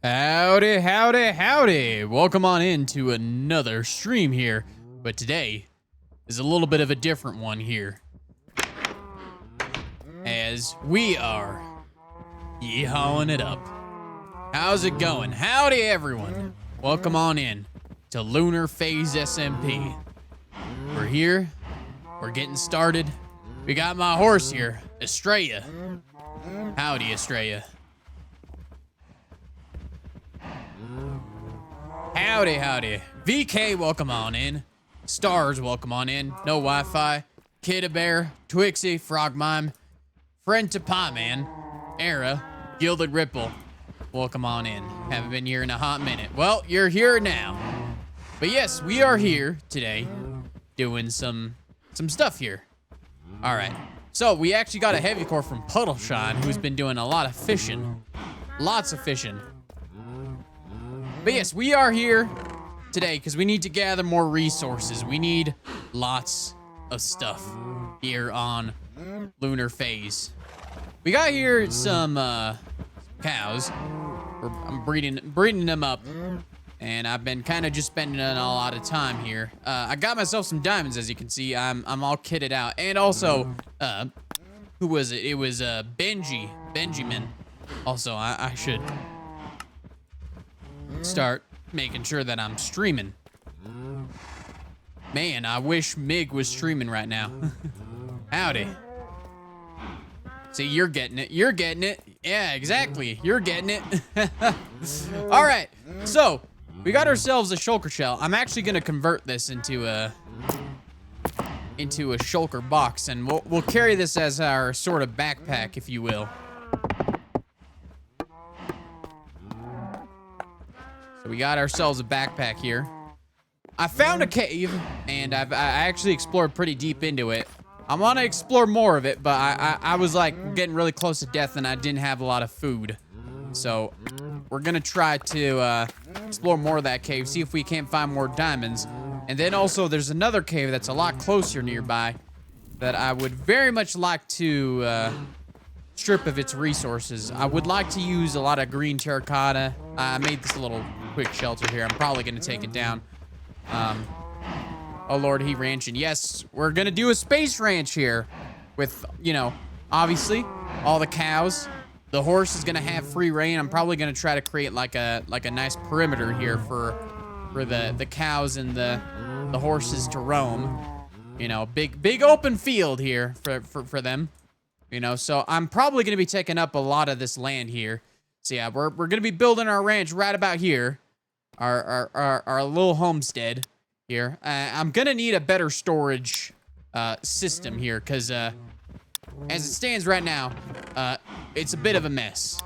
Howdy, howdy, howdy. Welcome on into another stream here. But today is a little bit of a different one here, as we are yeehawing it up. How's it going? Howdy, everyone. Welcome on in to Lunar Phase SMP. We're here. We're getting started. We got my horse here, Estrella. Howdy, Estrella. Howdy, howdy. VK, welcome on in. Stars, welcome on in. No Wi-Fi. Kid a Bear, Twixie, Frog Mime, Friend to Pie Man, Era, Gilded Ripple, welcome on in. Haven't been here in a hot minute. Well, you're here now. But yes, we are here today doing some stuff here. All right. So we actually got a heavy core from Puddleshine, who's been doing a lot of fishing. Lots of fishing. But yes, we are here today because we need to gather more resources. We need lots of stuff here on Lunar Phase. We got here some cows. I'm breeding them up, and I've been kind of just spending a lot of time here. I got myself some diamonds, as you can see. I'm all kitted out, and also, who was it? It was Benjamin. Also, I should start making sure that I'm streaming. Man, I wish Mig was streaming right now. Howdy. See, you're getting it. You're getting it. Yeah, exactly. You're getting it. All right. So, we got ourselves a shulker shell. I'm actually going to convert this into a shulker box, and we'll carry this as our sort of backpack, if you will. So we got ourselves a backpack here. I found a cave, and I actually explored pretty deep into it. I want to explore more of it, but I was like getting really close to death, and I didn't have a lot of food. So we're gonna try to explore more of that cave, see if we can't find more diamonds. And then also there's another cave that's a lot closer nearby that I would very much like to strip of its resources. I would like to use a lot of green terracotta. I made this little quick shelter here. I'm probably gonna take it down. Oh Lord, he ranching. Yes, we're gonna do a space ranch here with, you know, obviously all the cows. The horse is gonna have free reign. I'm probably gonna try to create like a nice perimeter here for the cows and the horses to roam. You know, big open field here for them. You know, so I'm probably gonna be taking up a lot of this land here. So yeah, we're gonna be building our ranch right about here. Our little homestead here. I'm gonna need a better storage system here, because as it stands right now, it's a bit of a mess.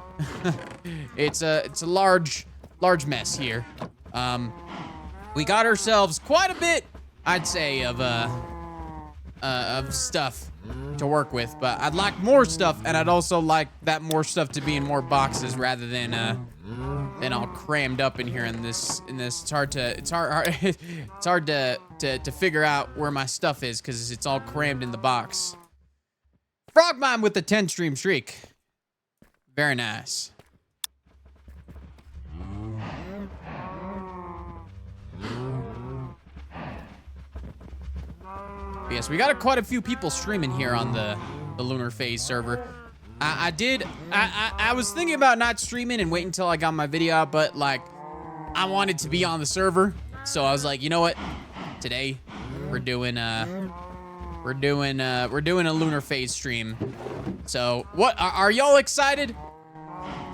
it's a large mess here. We got ourselves quite a bit, I'd say, of stuff to work with, but I'd like more stuff, and I'd also like that more stuff to be in more boxes rather than all crammed up in here in this. It's hard to figure out where my stuff is because it's all crammed in the box. Frog Mime with the 10 stream streak. Very nice. But yes, we got quite a few people streaming here on the Lunar Phase server. I was thinking about not streaming and waiting until I got my video out, but like I wanted to be on the server, so I was like, you know what? Today we're doing a Lunar Phase stream. So what are y'all excited?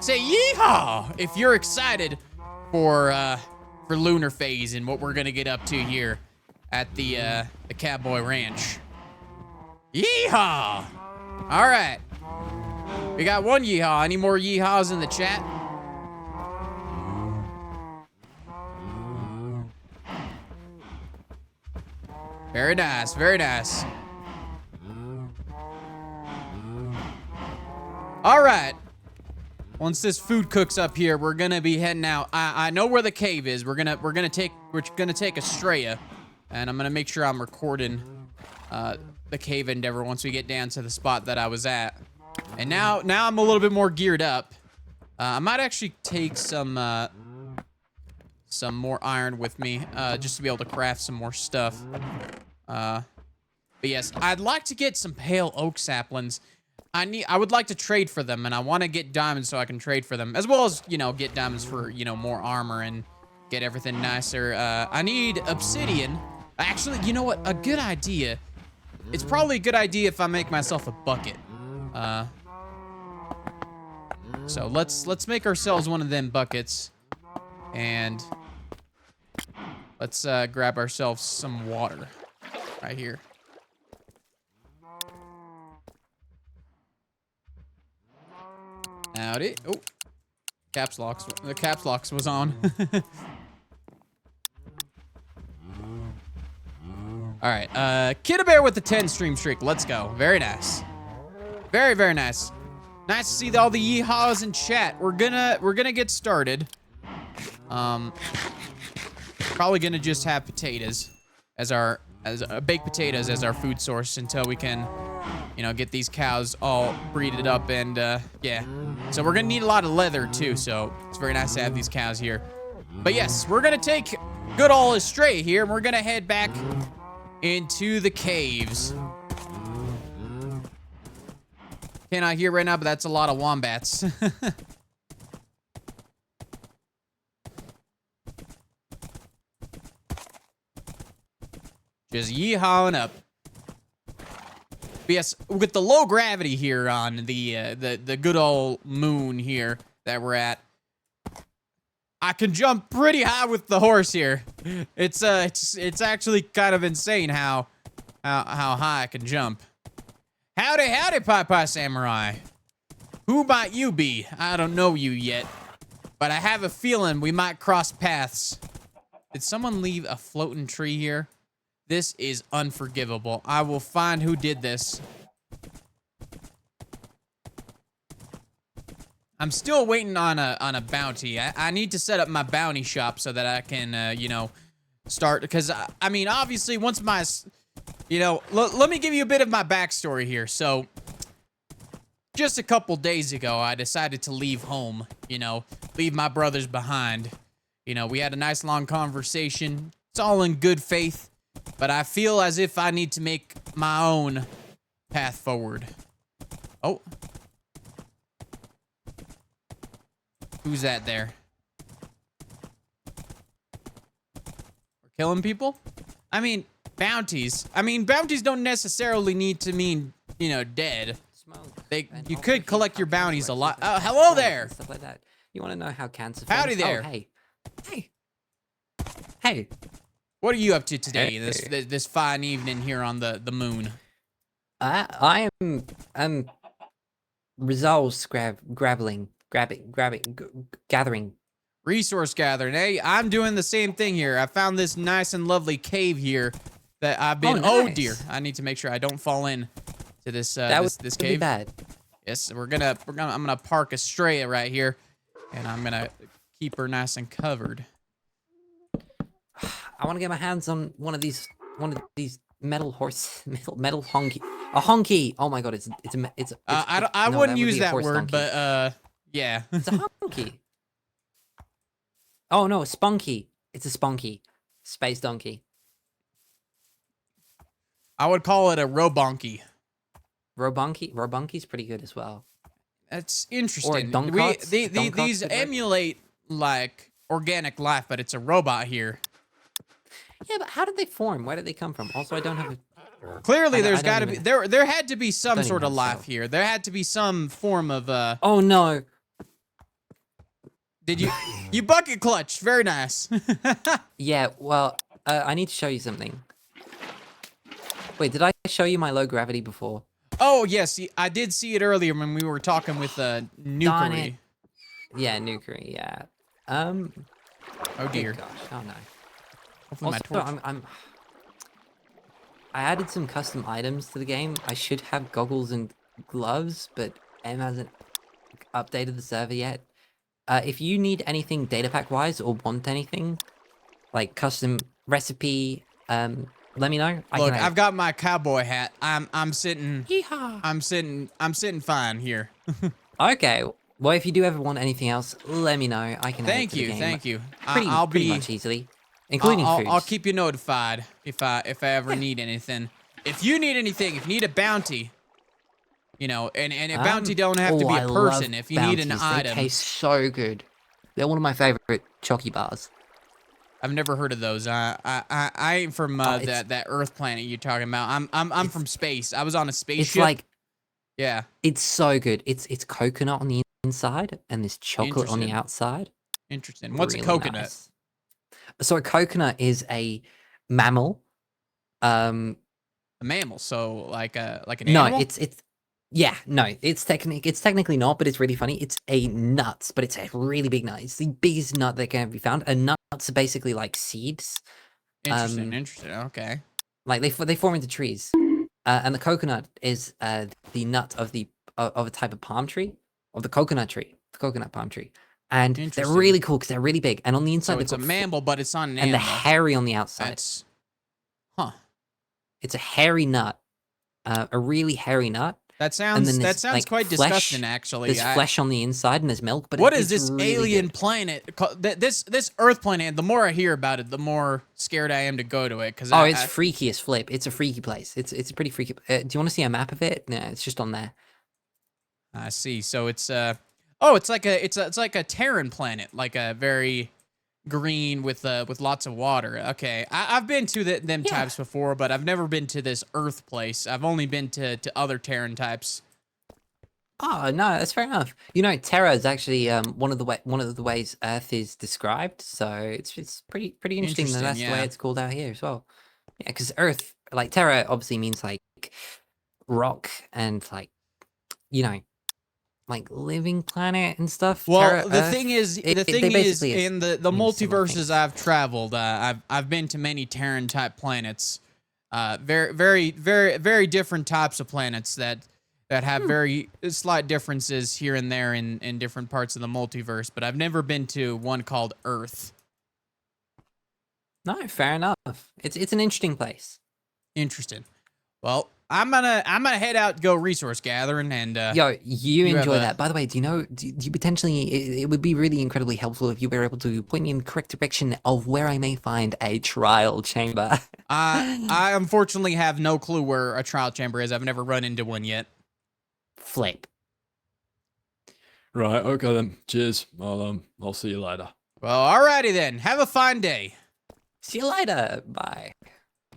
Say yeehaw if you're excited for Lunar Phase and what we're gonna get up to here at the Cowboy Ranch. Yeehaw! All right. We got one yeehaw. Any more yeehaws in the chat? Very nice, very nice. All right. Once this food cooks up here, we're gonna be heading out. I know where the cave is. We're gonna take Estrella, and I'm gonna make sure I'm recording the cave endeavor once we get down to the spot that I was at. And now I'm a little bit more geared up. I might actually take some more iron with me, just to be able to craft some more stuff. But yes, I'd like to get some pale oak saplings. I would like to trade for them, and I want to get diamonds so I can trade for them, as well as, you know, get diamonds for, you know, more armor and get everything nicer. I need obsidian. Actually, you know what? A good idea. It's probably a good idea if I make myself a bucket. So let's make ourselves one of them buckets, and let's grab ourselves some water right here. Howdy. Oh, caps locks. The caps locks was on. All right, Kid Bear with the 10 stream streak. Let's go. Very nice. Very, very nice. Nice to see all the yeehaws in chat. We're gonna get started. Probably gonna just have potatoes as baked potatoes as our food source until we can, you know, get these cows all breeded up and yeah. So we're gonna need a lot of leather too. So it's very nice to have these cows here. But yes, we're gonna take good old Astray here, and we're gonna head back into the caves. Cannot hear right now, but that's a lot of wombats. Just yeehawing up. But yes, with the low gravity here on the good old moon here that we're at, I can jump pretty high with the horse here. It's actually kind of insane how high I can jump. Howdy, howdy, Pie Samurai. Who might you be? I don't know you yet, but I have a feeling we might cross paths. Did someone leave a floating tree here? This is unforgivable. I will find who did this. I'm still waiting on a bounty. I need to set up my bounty shop so that I can, you know, start. Because, I mean, obviously, once my... You know, let me give you a bit of my backstory here. So, just a couple days ago, I decided to leave home, you know, leave my brothers behind. You know, we had a nice long conversation. It's all in good faith, but I feel as if I need to make my own path forward. Oh. Who's that there? We're killing people? I mean... Bounties. I mean, bounties don't necessarily need to mean, you know, dead. You could collect your bounties a lot. Oh, hello there. Stuff like that. You want to know how cancer? Howdy there. Oh, hey. What are you up to today? This fine evening here on the moon. I am resource gathering. Resource gathering. Hey, I'm doing the same thing here. I found this nice and lovely cave here that I've been. Oh, nice. Dear, I need to make sure I don't fall in to this this cave. Be bad. Yes, I'm gonna park Estrella right here, and I'm gonna keep her nice and covered. I want to get my hands on one of these metal honky. A honky. Oh my god, it's I wouldn't use that word, but yeah. It's a honky. Oh no, a spunky. It's a spunky. Space donkey. I would call it a robonky. Robunky's pretty good as well. That's interesting. Or these emulate like organic life, but it's a robot here. Yeah, but how did they form? Where did they come from? Also, I don't have a... Clearly, there's got to be there had to be some sort of life here. There had to be some form of Oh no. Did you bucket clutch? Very nice. Yeah, well, I need to show you something. Wait, did I show you my low gravity before? Oh, yes, I did see it earlier when we were talking with Nukery. Yeah, Nukery, yeah. Oh dear. Gosh, oh no. Hopefully Also, I added some custom items to the game. I should have goggles and gloves, but M hasn't updated the server yet. If you need anything data pack wise or want anything, like custom recipe, let me know. Look, I've got my cowboy hat. I'm sitting. Yeehaw. I'm sitting fine here. Okay. Well, if you do ever want anything else, let me know. I can add it to the game. Thank you. Pretty much easily, including food. I'll keep you notified if I ever need anything. If you need anything, if you need a bounty, you know, and a bounty don't have to be a person. If you need an item, they taste so good. They're one of my favorite chocky bars. I've never heard of those. I ain't from that Earth planet you're talking about. I'm from space. I was on a spaceship. It's like, yeah, it's so good. It's coconut on the inside and this chocolate on the outside. Interesting. What's Really a coconut? Nice. So a coconut is a mammal. A mammal. So like an animal? No, it's technically not, but it's really funny. It's a nut, but it's a really big nut. It's the biggest nut that can be found. And nuts are basically like seeds. Interesting. Okay. Like they form into trees. And the coconut is the nut of a type of palm tree, of the coconut palm tree. And they're really cool because they're really big. And on the inside, so it's a mammal, but it's not an animal. And they're hairy on the outside. It's a hairy nut, a really hairy nut. That sounds like quite disgusting, actually. There's flesh on the inside and there's milk. But what is this really alien planet? This Earth planet. The more I hear about it, the more scared I am to go to it. Cause it's freaky as flip. It's a freaky place. It's pretty freaky. Do you want to see a map of it? No, it's just on there. I see. So it's it's like a Terran planet, like a very green with lots of water. Okay, I've been to them types before, but I've never been to this Earth place. I've only been to other Terran types. Oh no, that's fair enough. You know, Terra is actually one of the ways Earth is described. So it's pretty interesting that that's the way it's called out here as well. Yeah, because Earth, like Terra, obviously means like rock and like, you know, like living planet and stuff. Well, Terra, the Earth, thing is, in the multiverses I've traveled, I've been to many Terran type planets, very different types of planets that have very slight differences here and there in different parts of the multiverse. But I've never been to one called Earth. No, fair enough. It's an interesting place. Interesting. Well, I'm gonna head out, go resource gathering, and yo, you enjoy that. By the way, do you potentially? It would be really incredibly helpful if you were able to point me in the correct direction of where I may find a trial chamber. I unfortunately have no clue where a trial chamber is. I've never run into one yet. Flip. Right. Okay then. Cheers. I'll see you later. Well, alrighty then. Have a fine day. See you later. Bye.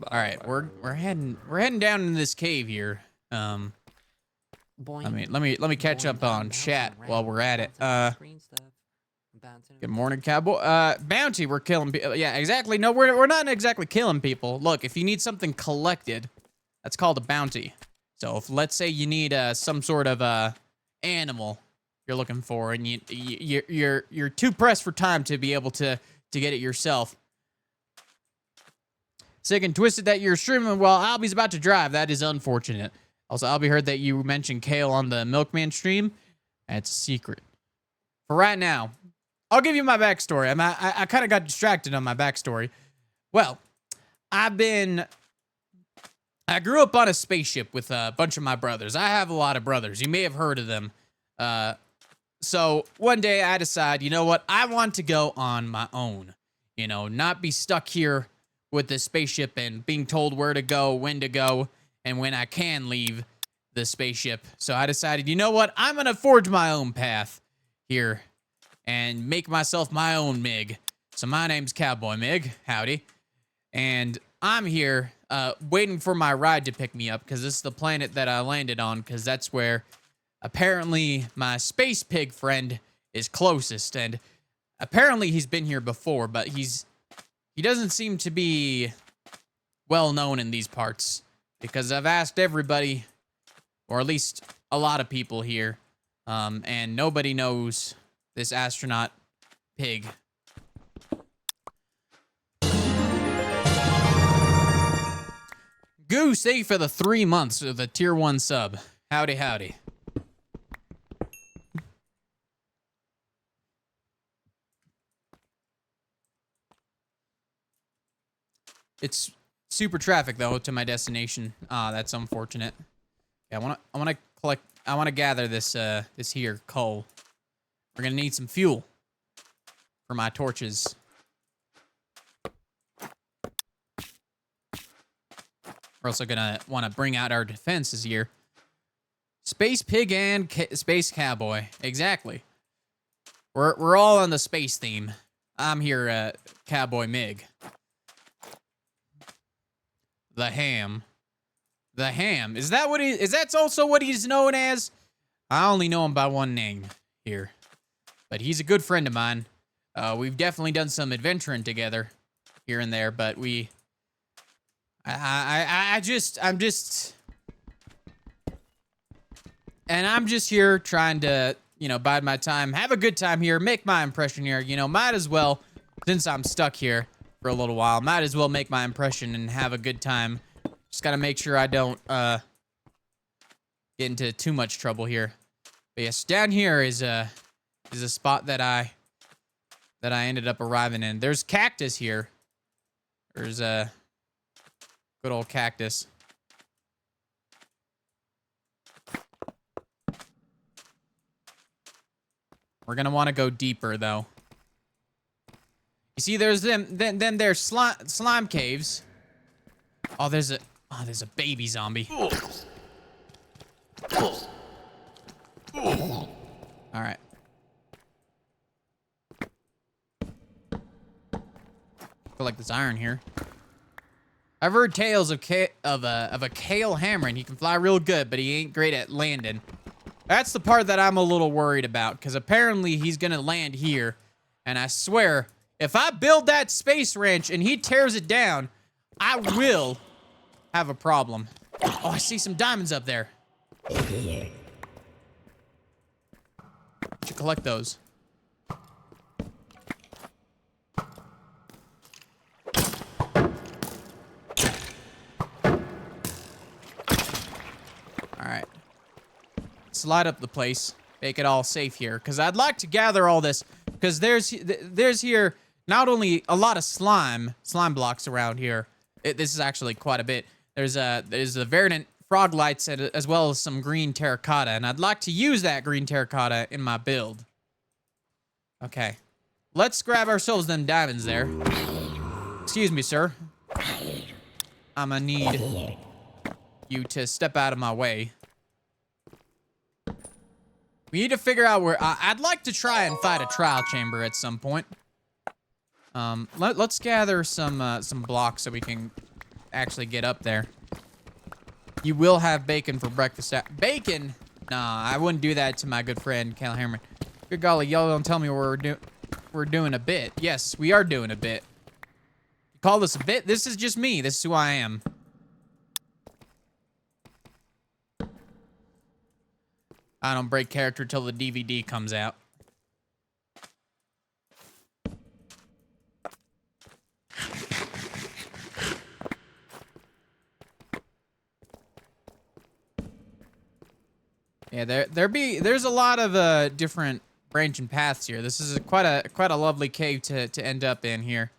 All right, we're heading down in this cave here. I mean, let me catch up on chat while we're at it. Good morning, cowboy. Bounty, we're killing people. Yeah, exactly. No, we're not exactly killing people. Look, if you need something collected, that's called a bounty. So if let's say you need some sort of animal you're looking for, and you're too pressed for time to be able to get it yourself. Sick and twisted that you're streaming while Albie's about to drive. That is unfortunate. Also, Albie heard that you mentioned Kale on the Milkman stream. That's a secret. For right now, I'll give you my backstory. I kind of got distracted on my backstory. Well, I grew up on a spaceship with a bunch of my brothers. I have a lot of brothers. You may have heard of them. So one day I decide, you know what? I want to go on my own. You know, not be stuck here with the spaceship and being told where to go, when to go, and when I can leave the spaceship. So I decided, you know what? I'm going to forge my own path here and make myself my own MiG. So my name's Cowboy MiG. Howdy. And I'm here waiting for my ride to pick me up because this is the planet that I landed on because that's where apparently my space pig friend is closest. And apparently he's been here before, but he doesn't seem to be well known in these parts because I've asked everybody, or at least a lot of people here, and nobody knows this astronaut pig. Goose, thank you for the 3 months of the tier 1 sub. Howdy, howdy. It's super traffic though to my destination. Ah, that's unfortunate. Yeah, I wanna gather this this here coal. We're gonna need some fuel for my torches. We're also gonna want to bring out our defenses here. Space pig and space cowboy. Exactly. We're all on the space theme. I'm here, Cowboy Mig. The Ham. The Ham. Is that what he? Is that also what he's known as? I only know him by one name here, but he's a good friend of mine. We've definitely done some adventuring together here and there, but I'm just here trying to, you know, bide my time, have a good time here, make my impression here. You know, might as well, since I'm stuck here for a little while, might as well make my impression and have a good time. Just gotta make sure I don't get into too much trouble here. But yes, down here is a spot that I ended up arriving in. There's cactus here. There's a good old cactus. We're gonna want to go deeper though. You see, there's then there's slime caves. Oh, there's a baby zombie. All right. Feel like there's iron here. I've heard tales of a kale hammer, and he can fly real good, but he ain't great at landing. That's the part that I'm a little worried about, because apparently he's gonna land here, and I swear, if I build that space ranch and he tears it down, I will have a problem. Oh, I see some diamonds up there. Should collect those. Alright. Let's light up the place. Make it all safe here. Because I'd like to gather all this. Because there's here not only a lot of slime blocks around here. This is actually quite a bit. There's a verdant frog lights as well as some green terracotta. And I'd like to use that green terracotta in my build. Okay. Let's grab ourselves them diamonds there. Excuse me, sir. I'm gonna need you to step out of my way. We need to figure out where... I'd like to try and fight a trial chamber at some point. Let's gather some blocks so we can actually get up there. You will have bacon for breakfast. Bacon? Nah, I wouldn't do that to my good friend, Cal Hammer. Good golly, y'all don't tell me we're doing a bit. Yes, we are doing a bit. You call this a bit? This is just me. This is who I am. I don't break character till the DVD comes out. Yeah, there's a lot of different branching paths here. This is quite a lovely cave to end up in here.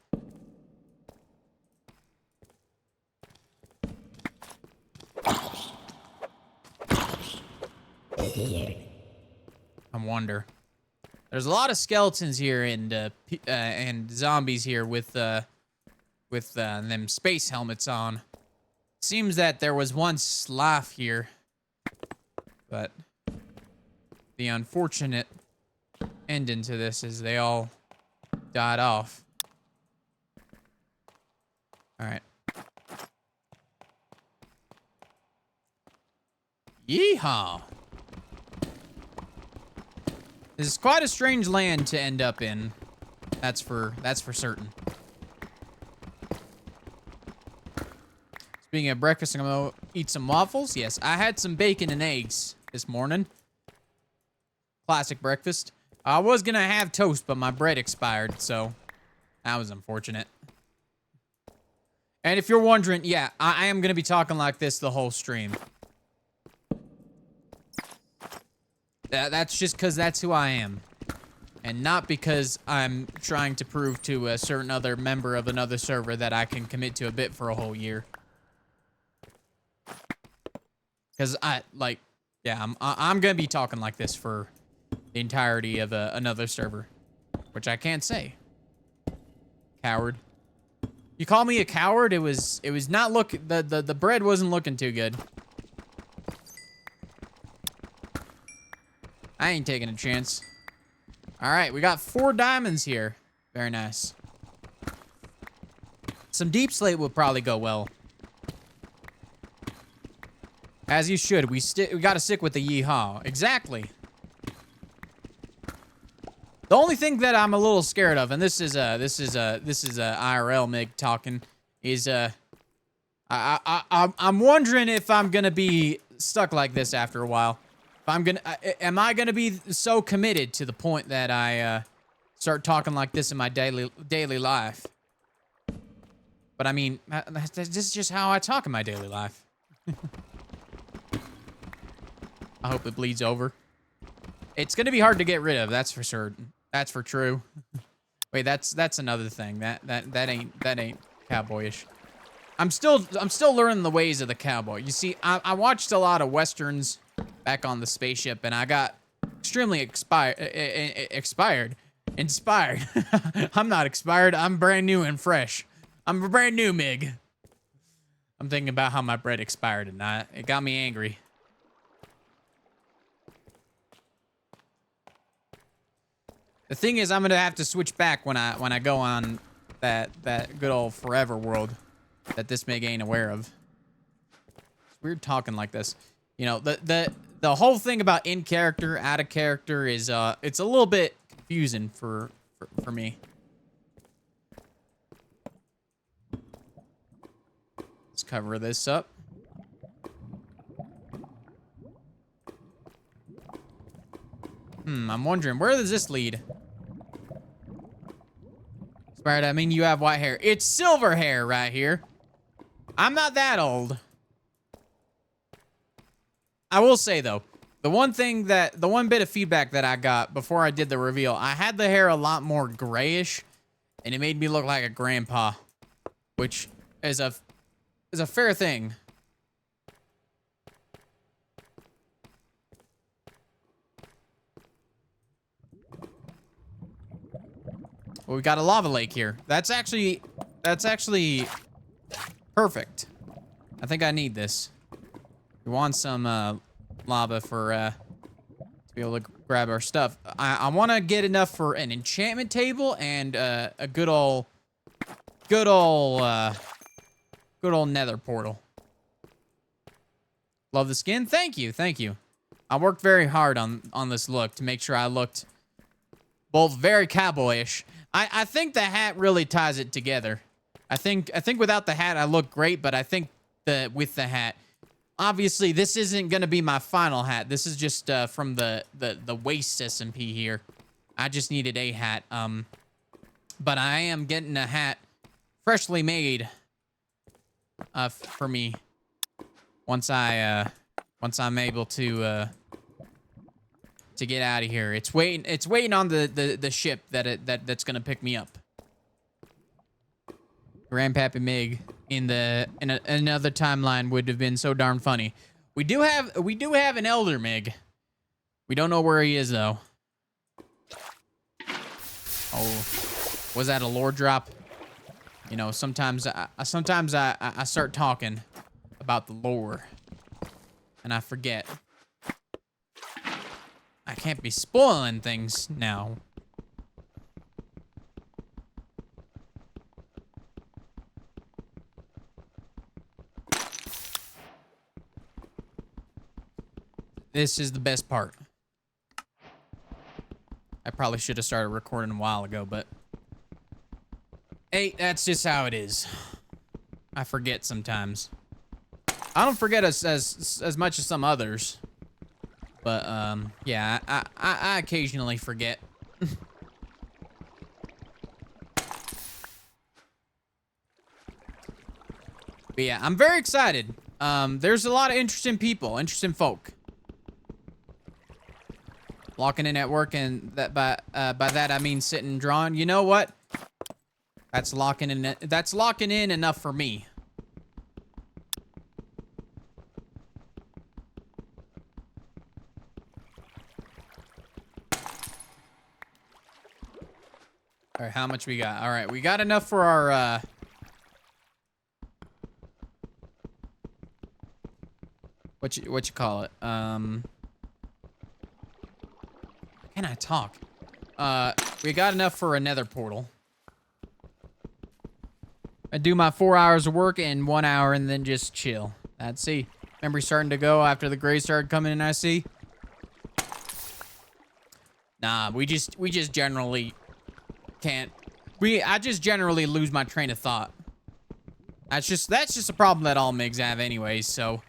I wonder. There's a lot of skeletons here and zombies here with them space helmets on. Seems that there was once life here, but the unfortunate ending to this is they all died off. All right. Yeehaw! This is quite a strange land to end up in. That's for certain. Speaking of breakfast, I'm gonna eat some waffles. Yes, I had some bacon and eggs this morning. Classic breakfast. I was gonna have toast, but my bread expired, so that was unfortunate. And if you're wondering, yeah, I am gonna be talking like this the whole stream. That's just because that's who I am. And not because I'm trying to prove to a certain other member of another server that I can commit to a bit for a whole year. Because I'm gonna be talking like this for the entirety of another server, which I can't say. Coward. You call me a coward? It was not the bread wasn't looking too good. I ain't taking a chance. All right, we got 4 diamonds here. Very nice. Some deep slate will probably go well. As you should. We gotta stick with the YEEHAW. Exactly. The only thing that I'm a little scared of, and this is IRL Mig talking, is I'm wondering if I'm gonna be stuck like this after a while. If am I gonna be so committed to the point that I start talking like this in my daily life? But I mean, this is just how I talk in my daily life. I hope it bleeds over. It's gonna be hard to get rid of, that's for certain. That's for true. Wait, that's another thing. That ain't cowboyish. I'm still learning the ways of the cowboy. You see, I watched a lot of westerns back on the spaceship, and I got extremely inspired. I'm not expired. I'm brand new and fresh. I'm a brand new Mig. I'm thinking about how my bread expired, and it got me angry. The thing is, I'm gonna have to switch back when I go on that good old forever world that this Mig ain't aware of. It's weird talking like this. You know, the whole thing about in character, out of character is it's a little bit confusing for me. Let's cover this up. I'm wondering, where does this lead? Right, I mean, you have white hair. It's silver hair right here. I'm not that old. I will say, though, the one bit of feedback that I got before I did the reveal, I had the hair a lot more grayish, and it made me look like a grandpa, which is a fair thing. Well, we got a lava lake here. That's actually perfect. I think I need this. We want some lava for to be able to grab our stuff. I want to get enough for an enchantment table and a good old nether portal. Love the skin. Thank you. I worked very hard on this look to make sure I looked both very cowboyish. I think the hat really ties it together. I think without the hat I look great, but I think with the hat, obviously this isn't gonna be my final hat. This is just from the waste SMP here. I just needed a hat. But I am getting a hat freshly made for me once I'm able to get out of here. It's waiting on the ship that's gonna pick me up. Grandpappy Mig in another timeline would have been so darn funny. We do have an Elder Mig. We don't know where he is though. Oh, was that a lore drop? You know, sometimes I start talking about the lore and I forget. I can't be spoiling things now. This is the best part. I probably should have started recording a while ago, but hey, that's just how it is. I forget sometimes. I don't forget as much as some others. But, yeah, I occasionally forget. But yeah, I'm very excited. There's a lot of interesting people, interesting folk. Locking in at work, and that by that I mean sitting and drawing. You know what? That's locking in. That's locking in enough for me. All right, how much we got? All right, we got enough for our. What you call it? Can I talk? We got enough for a nether portal. I do my 4 hours of work in 1 hour and then just chill. That's see. Memory starting to go after the gray started coming in, I see. Nah, we just generally can't. I just generally lose my train of thought. That's just a problem that all MIGs have anyways, so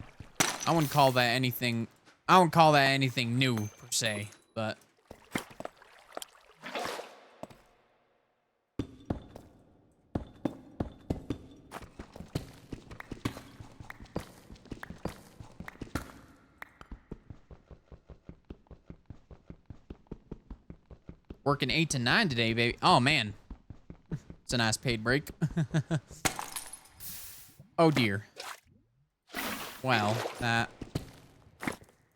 I wouldn't call that anything. I wouldn't call that anything new per se, but working 8 to 9 today, baby. Oh man, it's a nice paid break. Oh dear. Well,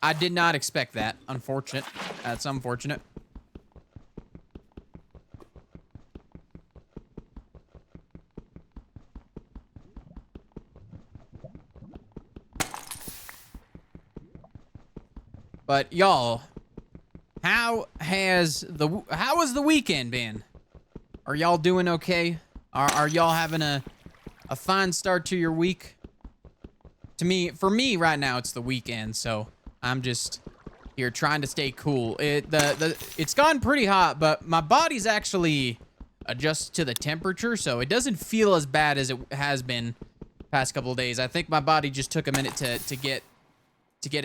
I did not expect that. Unfortunate. That's unfortunate. But y'all, how has the weekend been? Are y'all doing okay? Are y'all having a fine start to your week? For me right now, it's the weekend, so I'm just here trying to stay cool. It's gone pretty hot, but my body's actually adjusted to the temperature, so it doesn't feel as bad as it has been past couple of days. I think my body just took a minute to get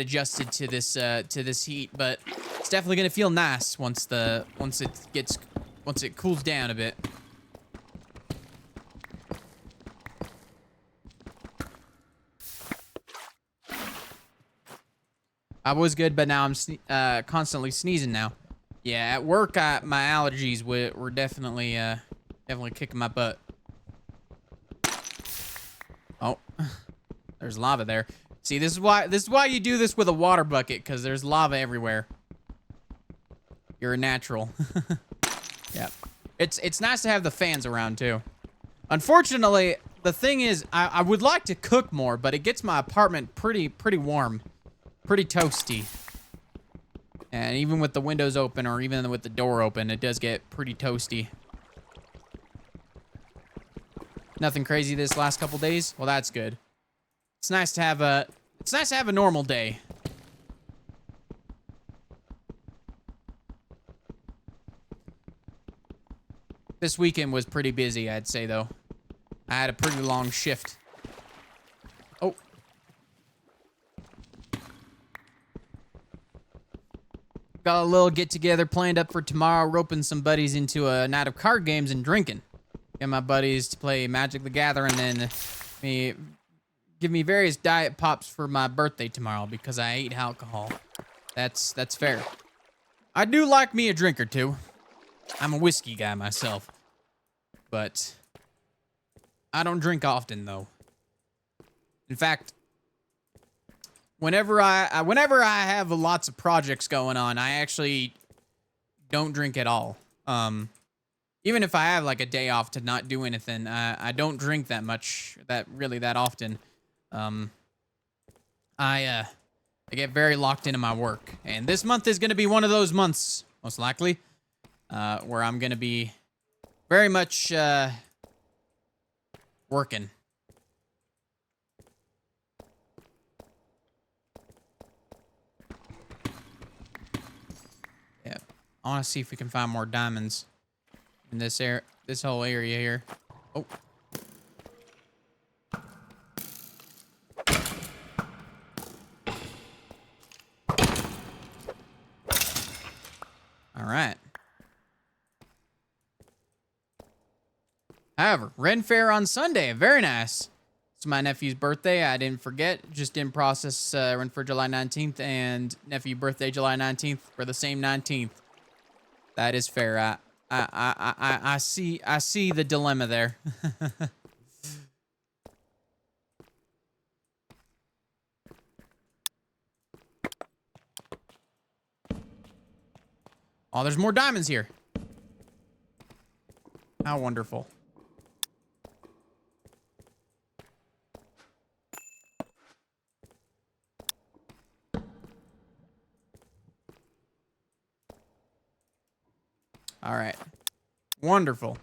adjusted to this heat, but it's definitely gonna feel nice once it cools down a bit. I was good, but now I'm constantly sneezing now. Yeah, at work, my allergies were definitely kicking my butt. Oh, there's lava there. See, this is why you do this with a water bucket, because there's lava everywhere. You're a natural. Yeah, it's nice to have the fans around too. Unfortunately, the thing is, I would like to cook more, but it gets my apartment pretty warm. Pretty toasty. And even with the windows open or even with the door open, it does get pretty toasty. Nothing crazy this last couple days? Well, that's good. It's nice to have a normal day. This weekend was pretty busy, I'd say though. I had a pretty long shift. Oh. Got a little get-together planned up for tomorrow, roping some buddies into a night of card games and drinking. Get my buddies to play Magic the Gathering and then give me various diet pops for my birthday tomorrow because I ate alcohol. That's fair. I do like me a drink or two. I'm a whiskey guy myself. But I don't drink often though. In fact, whenever I have lots of projects going on, I actually don't drink at all. Even if I have like a day off to not do anything, I don't drink that much, that often. I get very locked into my work, and this month is going to be one of those months, most likely, where I'm going to be very much working. I want to see if we can find more diamonds in this whole area here. Oh. All right. However, Ren Fair on Sunday, very nice. It's my nephew's birthday. I didn't forget. Just didn't process run for July 19th and nephew birthday July 19th for the same 19th. That is fair. I see the dilemma there. Oh, there's more diamonds here. How wonderful. All right. Wonderful.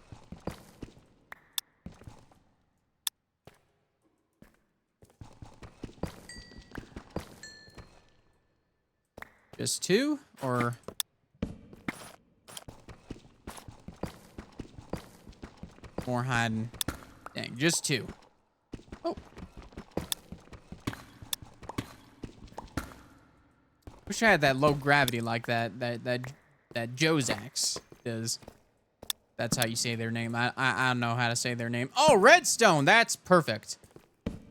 Just two or... more hiding. Dang, just two. Oh. Wish I had that low gravity like that Jozax does. That's how you say their name. I don't know how to say their name. Oh, redstone. That's perfect.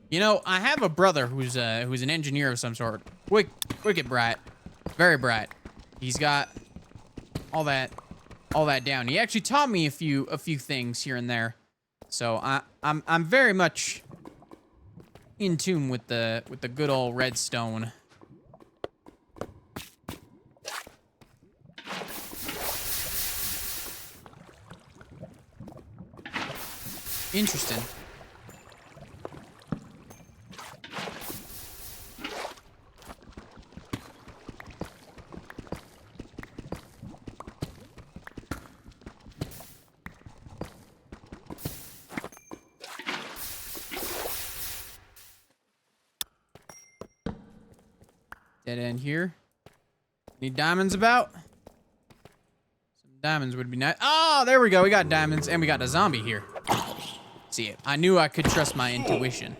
You know, I have a brother who's an engineer of some sort. Wicked bright. Very bright. He's got all that down. He actually taught me a few things here and there. So I'm very much in tune with the good old redstone. Interesting. Dead end here. Any diamonds about? Some diamonds would be nice. Oh, there we go. We got diamonds, and we got a zombie here. See it. I knew I could trust my intuition.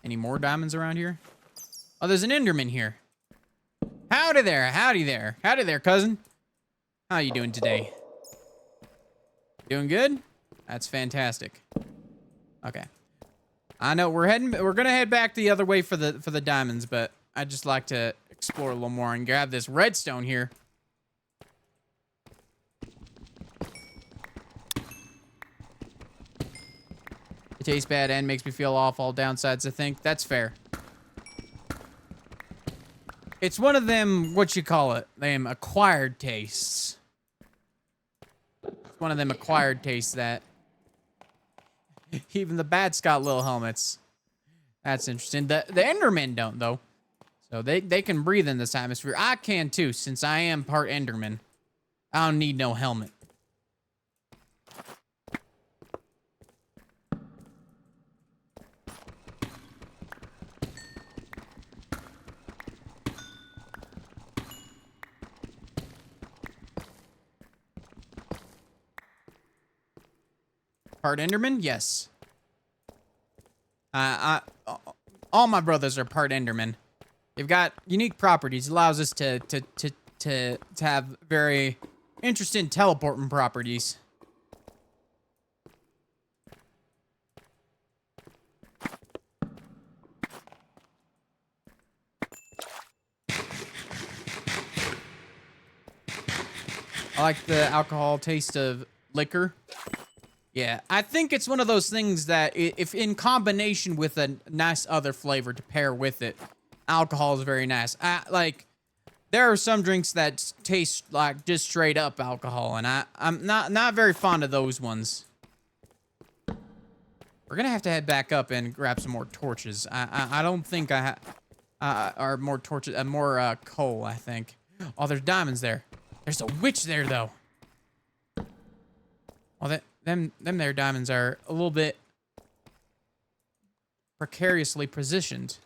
Any more diamonds around here? Oh, there's an Enderman here. Howdy there. Howdy there. Howdy there, cousin. How you doing today? Doing good? That's fantastic. Okay. I know we're gonna head back the other way for the diamonds, but I'd just like to explore a little more and grab this redstone here. It tastes bad and makes me feel off. All downsides, I think. That's fair. It's one of them, what you call it, them acquired tastes. It's one of them acquired tastes that even the bats got little helmets. That's interesting. The Endermen don't, though. So they can breathe in this atmosphere. I can, too, since I am part Enderman. I don't need no helmet. Part Enderman? Yes. All my brothers are part Enderman. They've got unique properties. Allows us to have very interesting teleporting properties. I like the alcohol taste of liquor. Yeah, I think it's one of those things that if in combination with a nice other flavor to pair with it, alcohol is very nice. Like, there are some drinks that taste like just straight up alcohol, and I'm not very fond of those ones. We're gonna have to head back up and grab some more torches. I don't think I have, or more torches, more coal, I think. Oh, there's diamonds there. There's a witch there, though. Well, them there diamonds are a little bit precariously positioned.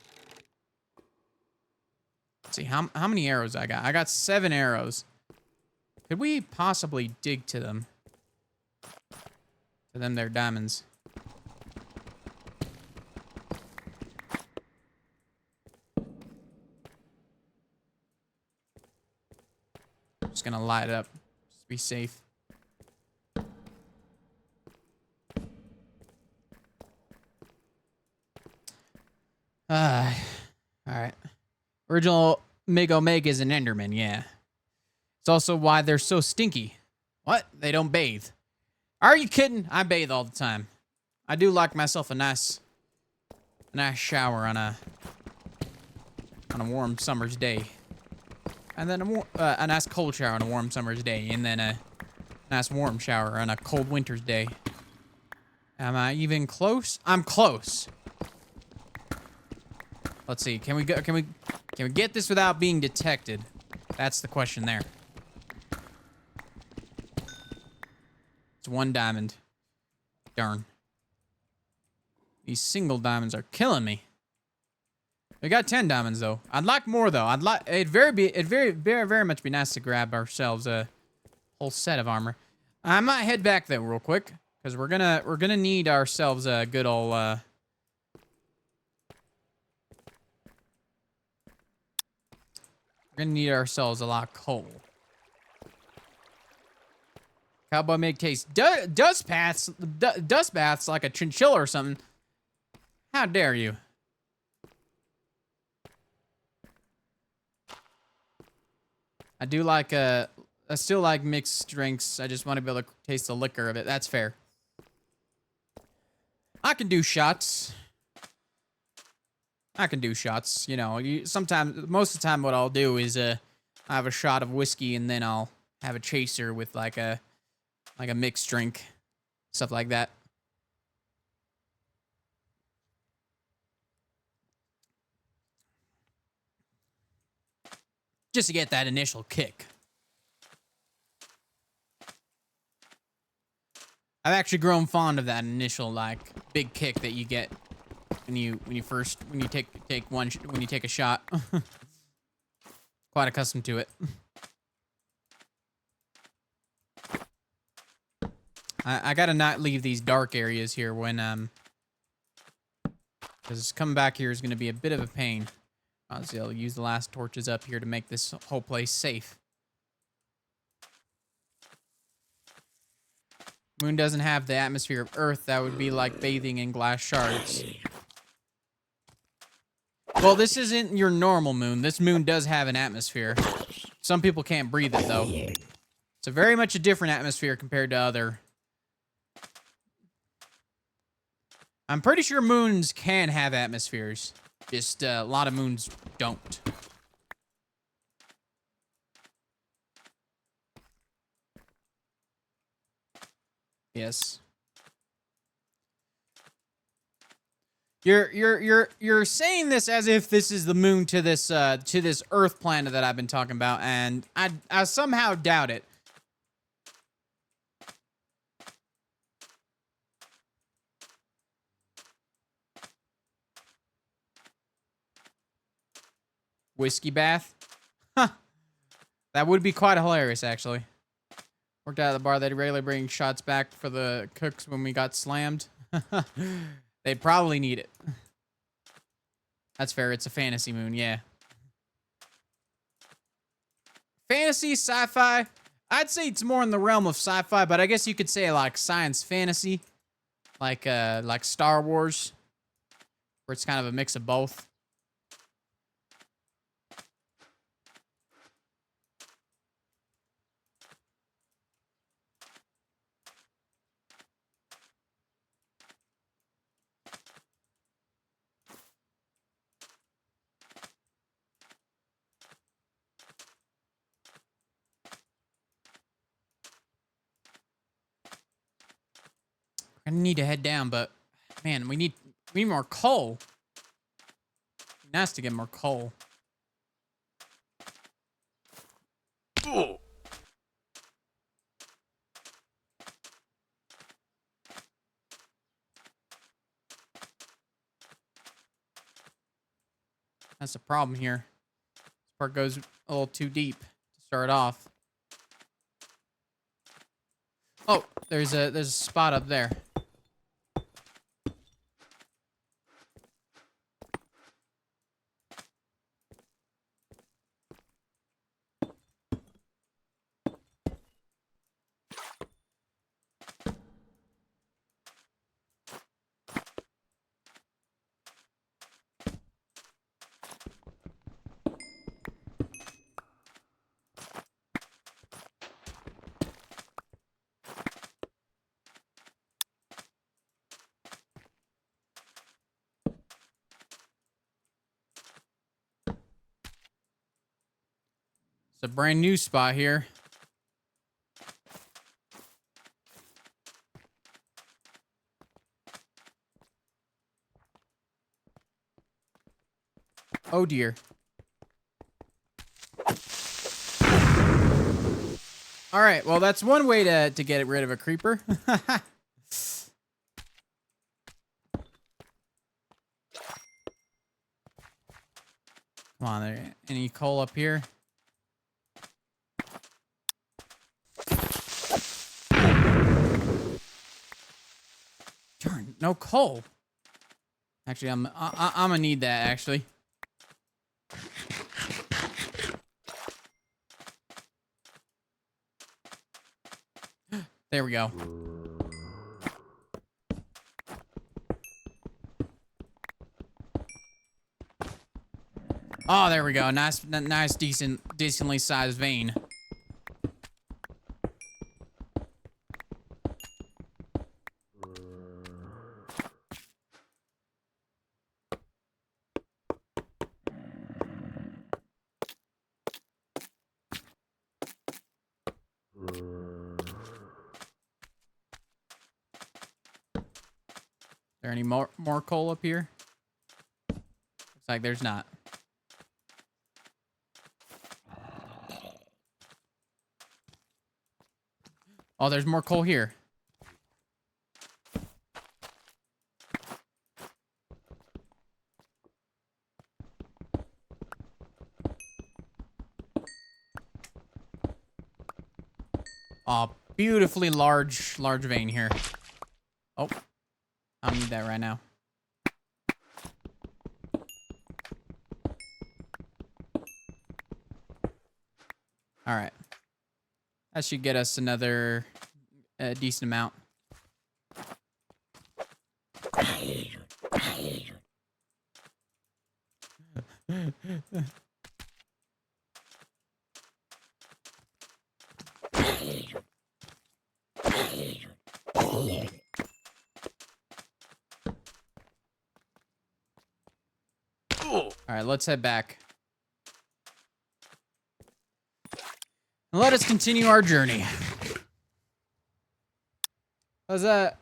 Let's see, how many arrows I got? I got 7 arrows. Could we possibly dig to them? To them there diamonds. Just gonna light it up. Just be safe. All right. Original Mig Omega is an Enderman, yeah. It's also why they're so stinky. What? They don't bathe. Are you kidding? I bathe all the time. I do like myself a nice shower on a warm summer's day. And then a nice cold shower on a warm summer's day. And then a nice warm shower on a cold winter's day. Am I even close? I'm close. Let's see. Can we get this without being detected? That's the question there. It's 1 diamond. Darn. These single diamonds are killing me. We got 10 diamonds though. I'd like more though. It'd very much be nice to grab ourselves a whole set of armor. I might head back though real quick because we're gonna need ourselves a good old we're gonna need ourselves a lot of coal. Cowboy made case. Dust baths like a chinchilla or something. How dare you? I still like mixed drinks. I just want to be able to taste the liquor of it. That's fair. I can do shots. You know, sometimes, most of the time what I'll do is, I have a shot of whiskey and then I'll have a chaser with like a mixed drink. Stuff like that. Just to get that initial kick. I've actually grown fond of that initial like big kick that you get when you take a shot. Quite accustomed to it. I gotta not leave these dark areas here when because coming back here is gonna be a bit of a pain. Obviously, I'll use the last torches up here to make this whole place safe. Moon doesn't have the atmosphere of Earth. That would be like bathing in glass shards. Well, this isn't your normal moon. This moon does have an atmosphere. Some people can't breathe it, though. It's a very much a different atmosphere compared to other. I'm pretty sure moons can have atmospheres. Just a lot of moons don't. Yes. You're saying this as if this is the moon to this Earth planet that I've been talking about, and I somehow doubt it. Whiskey bath? Huh. That would be quite hilarious, actually. Worked out at the bar. They'd regularly bring shots back for the cooks when we got slammed. They'd probably need it. That's fair. It's a fantasy moon, yeah. Fantasy, sci-fi. I'd say it's more in the realm of sci-fi, but I guess you could say like science fantasy. Like Star Wars. Where it's kind of a mix of both. I need to head down, but man, we need more coal. Nice to get more coal. Oh. That's the problem here. This part goes a little too deep to start off. Oh, there's a spot up there. a brand new spot here. Oh dear. All right, well, that's one way to get rid of a creeper. Come on, there. Any coal up here? Darn, no coal. Actually, I'm gonna need that actually. There we go. Oh, there we go. Nice, decently sized vein. There any more coal up here? Looks like there's not. Oh, there's more coal here. Oh, beautifully large vein here. Oh, I don't need that right now. All right. That should get us another decent amount. All right, let's head back. And let us continue our journey. How's that?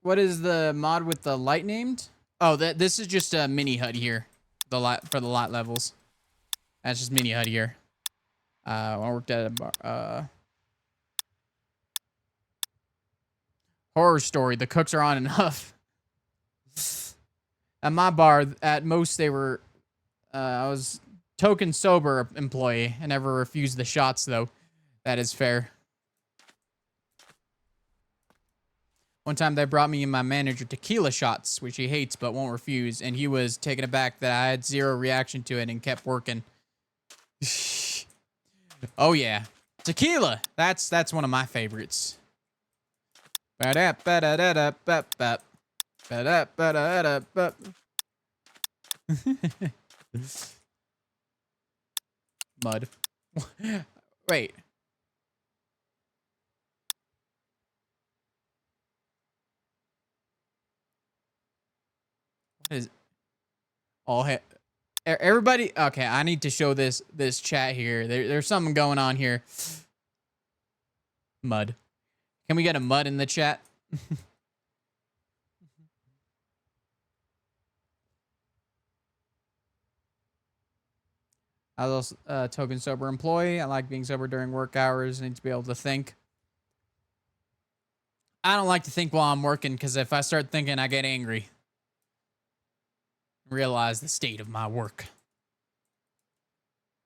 What is the mod with the light named? Oh, this is just a mini hut here. For the lot levels. That's just mini hut here. I worked at a bar. Horror story. The cooks are on enough. At my bar, at most they were. I was token sober employee. I never refused the shots though. That is fair. One time they brought me and my manager tequila shots, which he hates but won't refuse, and he was taken aback that I had zero reaction to it and kept working. Oh yeah, tequila. That's one of my favorites. Mud. Wait. What is all everybody? Okay, I need to show this chat here. There's something going on here. Mud. Can we get a mud in the chat? I was a token sober employee. I like being sober during work hours. I need to be able to think. I don't like to think while I'm working because if I start thinking, I get angry. Realize the state of my work.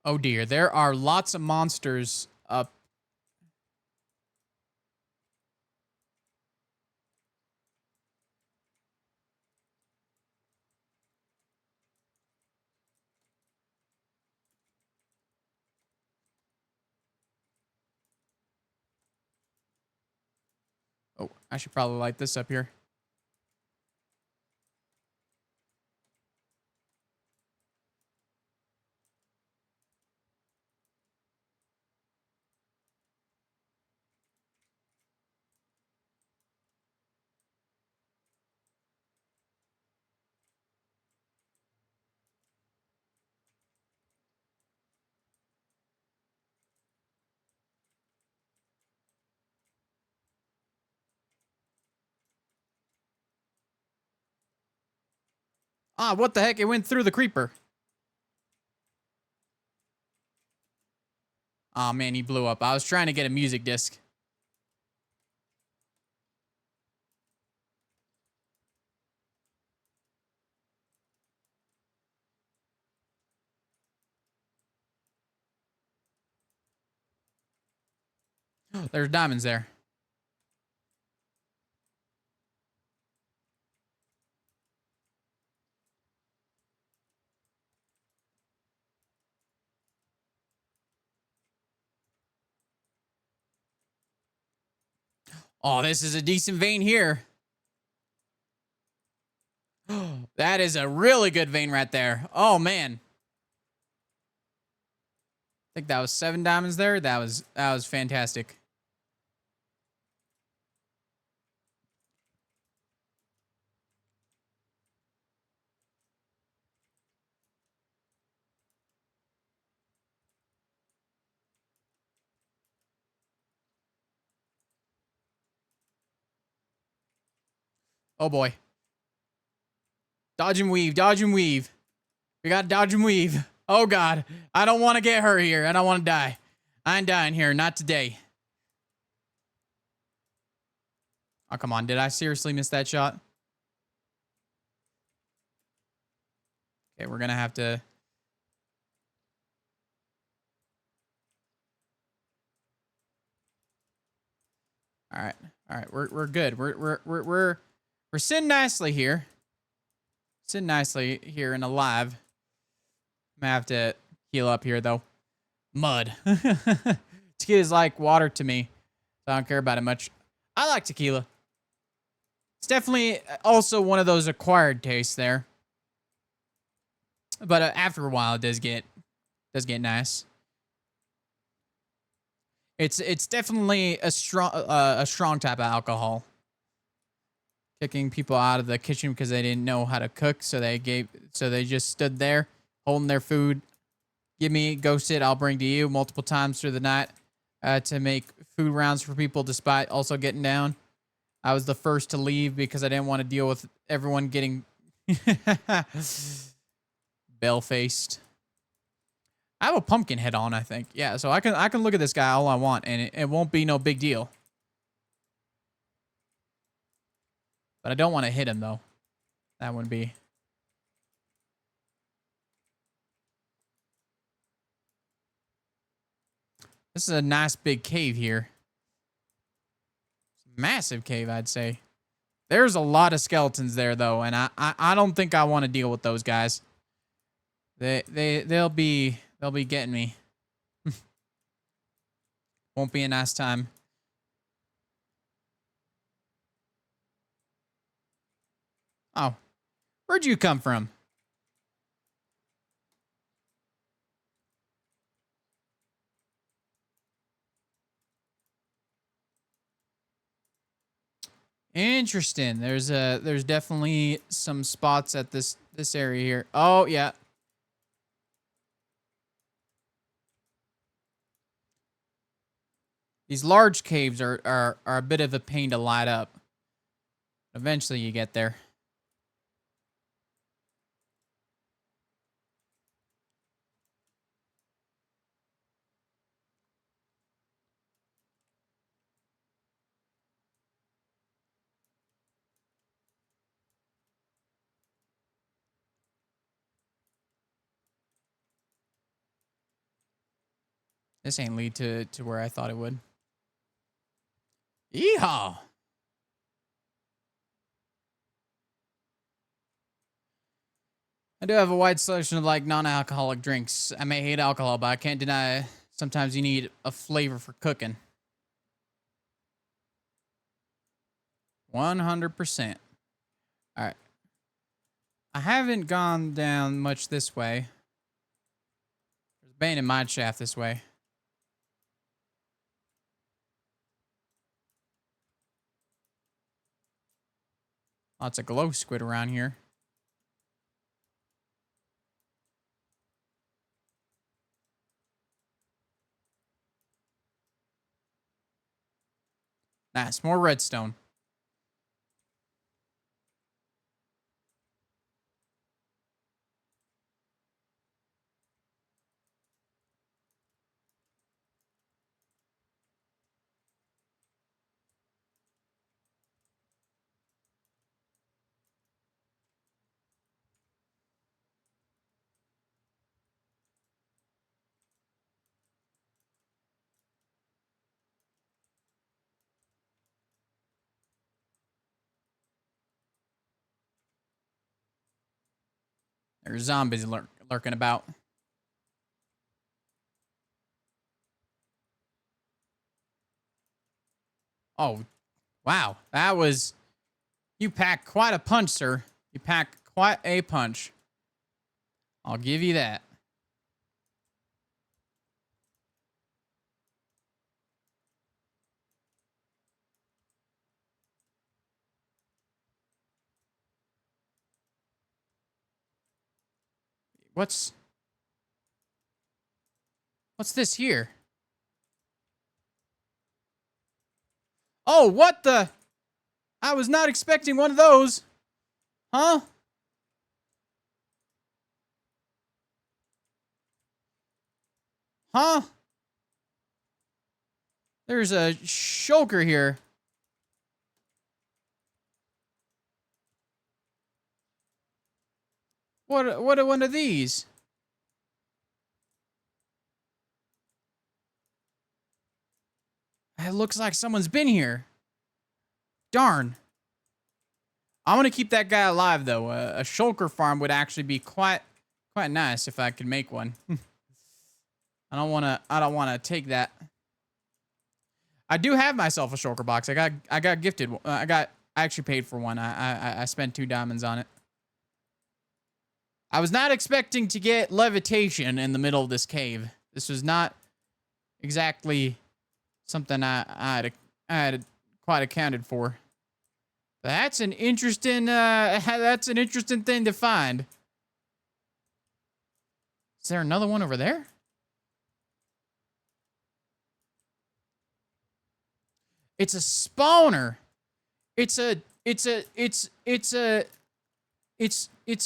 Oh dear, there are lots of monsters up. Oh, I should probably light this up here. Ah, what the heck? It went through the creeper. Oh man, he blew up. I was trying to get a music disc. There's diamonds there. Oh, this is a decent vein here. That is a really good vein right there. Oh, man. I think that was 7 diamonds there. That was fantastic. Oh, boy. Dodge and weave. Dodge and weave. We got to dodge and weave. Oh, God. I don't want to get hurt here. I don't want to die. I ain't dying here. Not today. Oh, come on. Did I seriously miss that shot? Okay, we're going to have to... All right. All right. We're good. We're sitting nicely here. Sitting nicely here and alive. I'm gonna have to heal up here though. Mud. Tequila is like water to me, so I don't care about it much. I like tequila. It's definitely also one of those acquired tastes there, but after a while, it does get nice. It's definitely a strong type of alcohol. Kicking people out of the kitchen because they didn't know how to cook, so they just stood there holding their food. Go sit, I'll bring to you multiple times through the night to make food rounds for people despite also getting down. I was the first to leave because I didn't want to deal with everyone getting bell-faced. I have a pumpkin head on, I think. Yeah, so I can look at this guy all I want and it won't be no big deal. But I don't want to hit him though. That would be... This is a nice big cave here. Massive cave, I'd say. There's a lot of skeletons there, though, and I don't think I want to deal with those guys. They'll be getting me. Won't be a nice time. Oh, where'd you come from? Interesting. There's definitely some spots at this area here. Oh yeah. These large caves are a bit of a pain to light up. Eventually you get there. This ain't lead to where I thought it would. Yeehaw! I do have a wide selection of like non-alcoholic drinks. I may hate alcohol, but I can't deny sometimes you need a flavor for cooking. 100%. All right. I haven't gone down much this way. There's a abandoned mine shaft this way. Lots of glow squid around here. Nice, more redstone. There's zombies lurking about. Oh, wow. That was... You packed quite a punch, sir. You packed quite a punch. I'll give you that. What's this here? Oh, what the? I was not expecting one of those. Huh? Huh? There's a shulker here. What are one of these? It looks like someone's been here. Darn. I want to keep that guy alive though. A shulker farm would actually be quite nice if I could make one. I don't want to take that. I do have myself a shulker box. I got gifted. I actually paid for one. I spent 2 diamonds on it. I was not expecting to get levitation in the middle of this cave. This was not exactly something I had quite accounted for. But that's an interesting thing to find. Is there another one over there? It's a spawner. It's a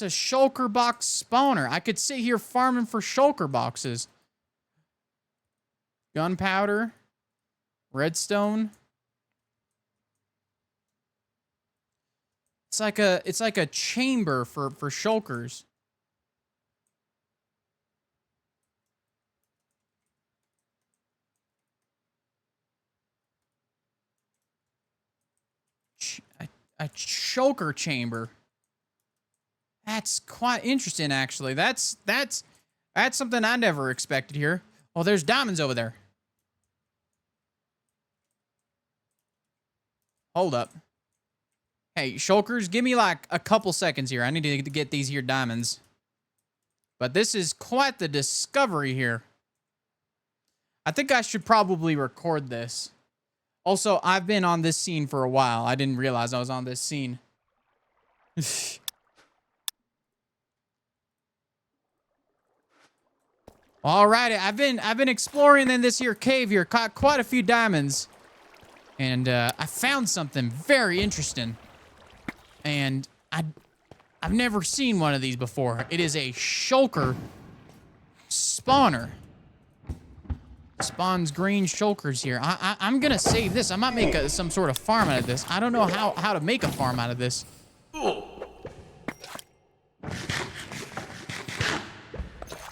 shulker box spawner. I could sit here farming for shulker boxes. Gunpowder, redstone. It's like a chamber for shulkers. A shulker chamber. That's quite interesting, actually. That's something I never expected here. Oh, there's diamonds over there. Hold up. Hey, shulkers, give me like a couple seconds here. I need to get these here diamonds. But this is quite the discovery here. I think I should probably record this. Also, I've been on this scene for a while. I didn't realize I was on this scene. Alrighty, I've been exploring in this here cave here, caught quite a few diamonds. And I found something very interesting. And I've never seen one of these before. It is a shulker spawner. Spawns green shulkers here. I'm gonna save this. I might make some sort of farm out of this. I don't know how to make a farm out of this.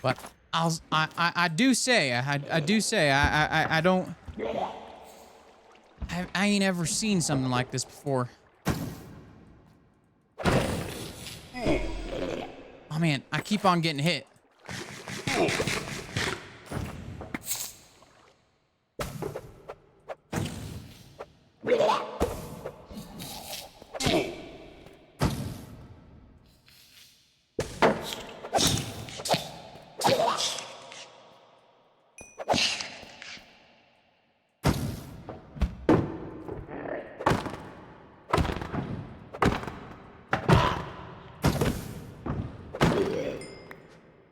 But I do say I don't. I ain't ever seen something like this before. Oh man, I keep on getting hit.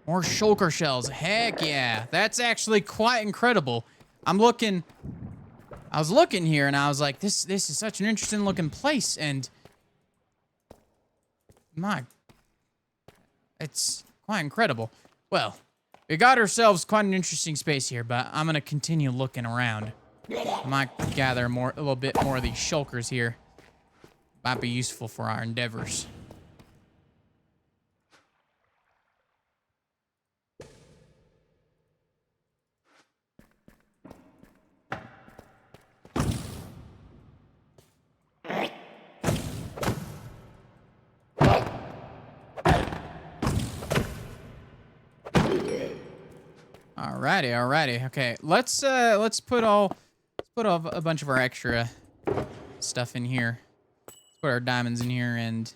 More shulker shells. Heck yeah. That's actually quite incredible. I was looking here and I was like, this is such an interesting looking place, and it's quite incredible. Well, we got ourselves quite an interesting space here, but I'm gonna continue looking around. I might gather a little bit more of these shulkers here. Might be useful for our endeavors. Alrighty. Okay, let's put a bunch of our extra stuff in here. Let's put our diamonds in here, and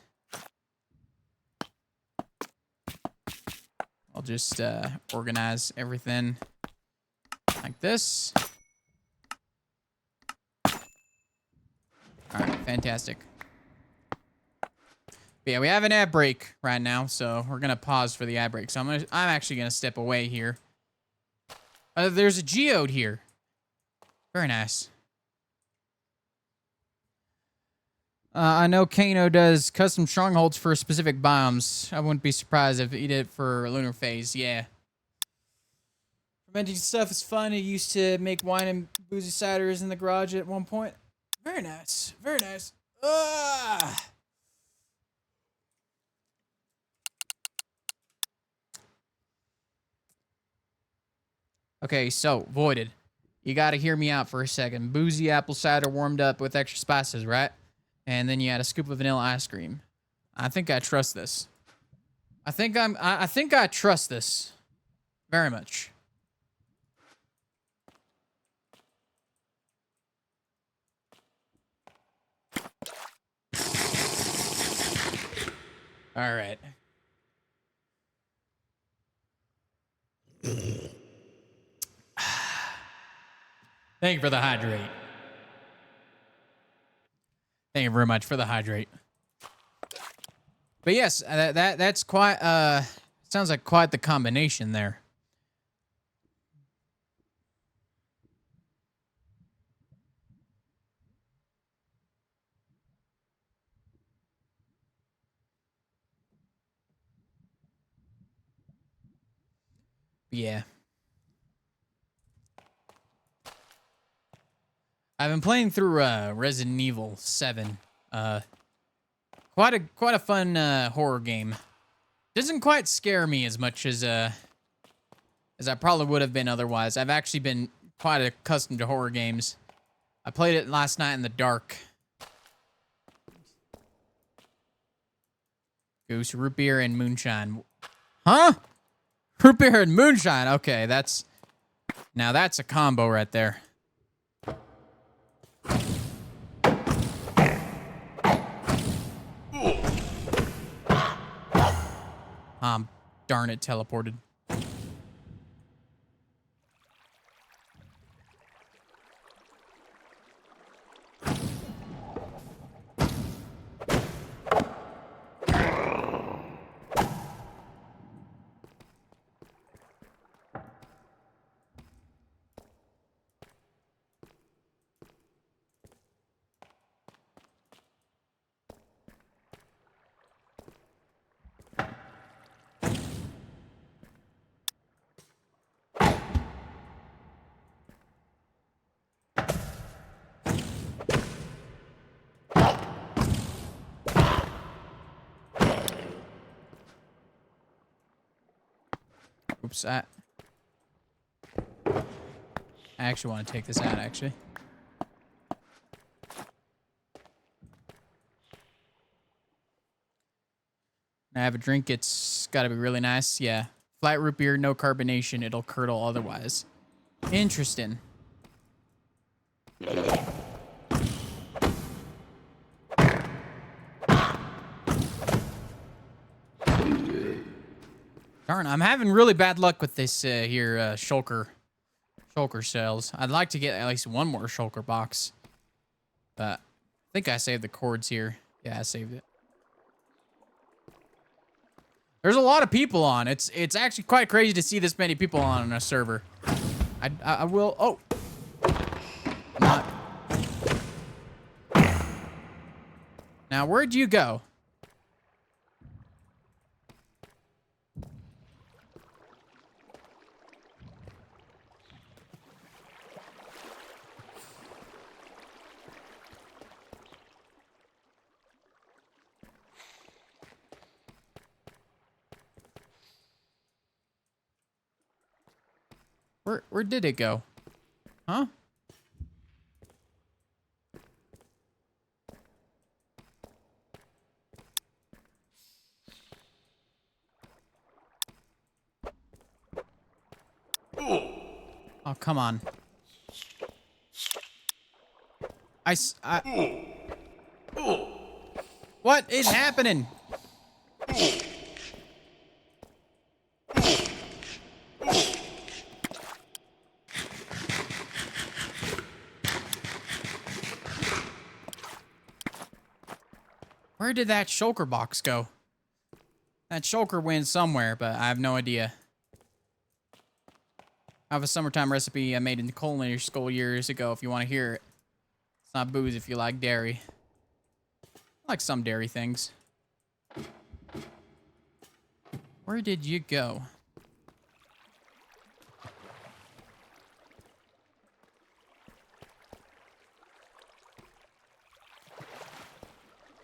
I'll just organize everything like this. All right, fantastic. But yeah, we have an ad break right now, so we're gonna pause for the ad break. So I'm actually gonna step away here. There's a geode here. Very nice. I know Kano does custom strongholds for specific biomes. I wouldn't be surprised if he did it for Lunar Phase. Yeah. Fermenting stuff is fun. I used to make wine and boozy ciders in the garage at one point. Very nice. Very nice. Okay, so, Voided. You gotta hear me out for a second. Boozy apple cider warmed up with extra spices, right? And then you add a scoop of vanilla ice cream. I think I trust this. I think I trust this. Very much. All right. Thank you for the hydrate. Thank you very much for the hydrate. But yes, that's quite sounds like quite the combination there. Yeah. I've been playing through Resident Evil 7. Quite a fun horror game. Doesn't quite scare me as much as I probably would have been otherwise. I've actually been quite accustomed to horror games. I played it last night in the dark. Goose, root beer, and moonshine. Huh? Root beer and moonshine. Okay, now that's a combo right there. Darn it, teleported. Oops, I actually want to take this out, actually. I have a drink. It's got to be really nice. Yeah. Flat root beer, no carbonation. It'll curdle otherwise. Interesting. Darn, I'm having really bad luck with this here shulker cells. I'd like to get at least one more shulker box. But I think I saved the cords here. Yeah, I saved it. There's a lot of people on. It's actually quite crazy to see this many people on a server. I will. Oh. Not. Now, where'd you go? Where did it go? Huh? Oh, come on. What is happening? Where did that shulker box go? That shulker went somewhere, but I have no idea. I have a summertime recipe I made in culinary school years ago if you want to hear it. It's not booze if you like dairy. I like some dairy things. Where did you go?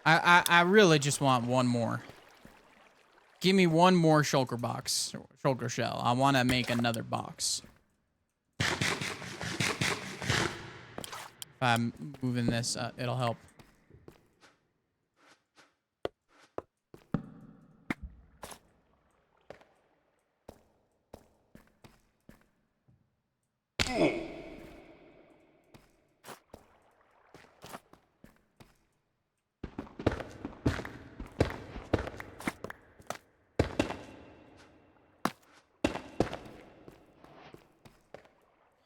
I really just want one more. Give me one more shulker box, shulker shell. I want to make another box. If I'm moving this, it'll help.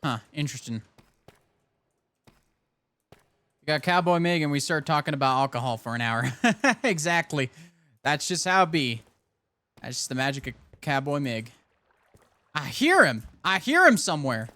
Huh, interesting. We got Cowboy Mig and we start talking about alcohol for an hour. Exactly. That's just how it be. That's just the magic of Cowboy Mig. I hear him. I hear him somewhere.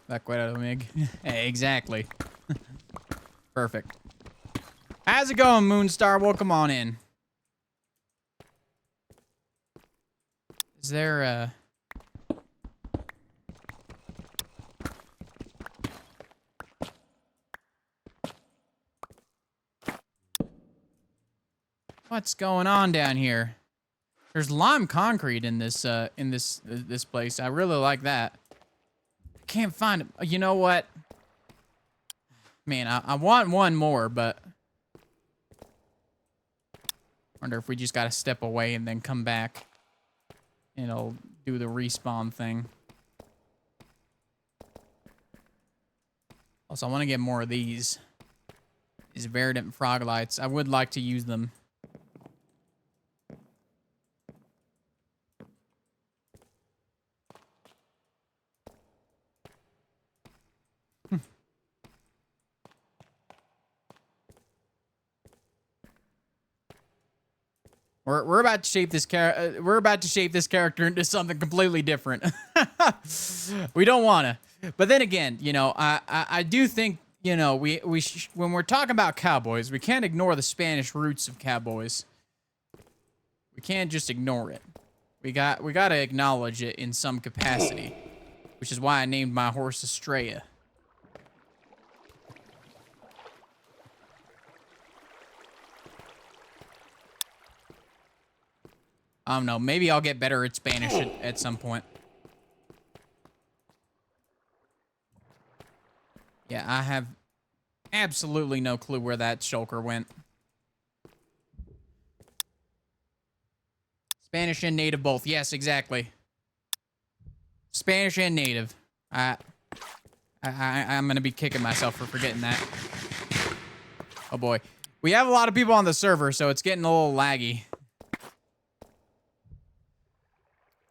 Back right out of the Mig. Hey, exactly. Perfect. How's it going, Moonstar? Welcome on in. Is there a... What's going on down here? There's lime concrete in this this place. I really like that. I can't find it. You know what? Man, I want one more, but wonder if we just gotta step away and then come back. And it'll do the respawn thing. Also, I want to get more of these. These Verdant frog lights. I would like to use them. We're about to shape this character into something completely different. We don't wanna, but then again, you know, I do think, you know, when we're talking about cowboys, we can't ignore the Spanish roots of cowboys. We can't just ignore it. We gotta acknowledge it in some capacity, which is why I named my horse Estrella. I don't know. Maybe I'll get better at Spanish at some point. Yeah, I have absolutely no clue where that shulker went. Spanish and native both. Yes, exactly. Spanish and native. I'm gonna be kicking myself for forgetting that. Oh boy. We have a lot of people on the server, so it's getting a little laggy.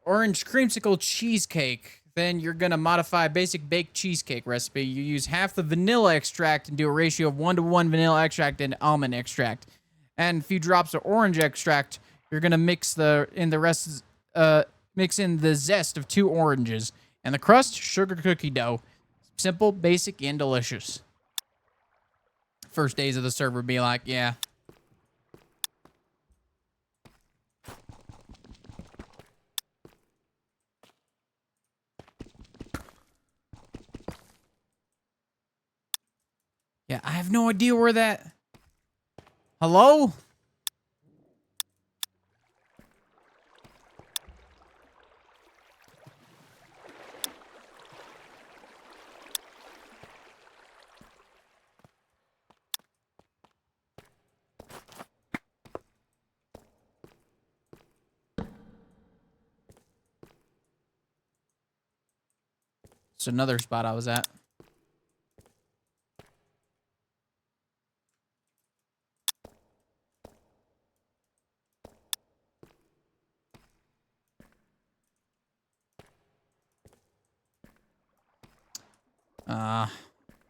Orange creamsicle cheesecake. Then you're gonna modify a basic baked cheesecake recipe. You use half the vanilla extract and do a ratio of 1:1 vanilla extract and almond extract. And a few drops of orange extract. You're gonna mix in the zest of 2 oranges. And the crust, sugar cookie dough. Simple, basic, and delicious. First days of the server be like, yeah. Yeah, I have no idea where that... Hello? It's another spot I was at.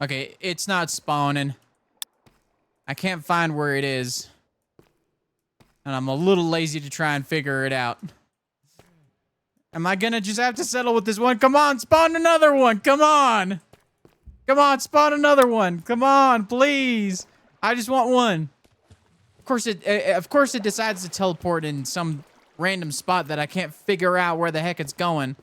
Okay, it's not spawning. I can't find where it is. And I'm a little lazy to try and figure it out. Am I gonna just have to settle with this one? Come on, spawn another one. Come on. Come on, spawn another one. Come on, please. I just want one. Of course it decides to teleport in some random spot that I can't figure out where the heck it's going.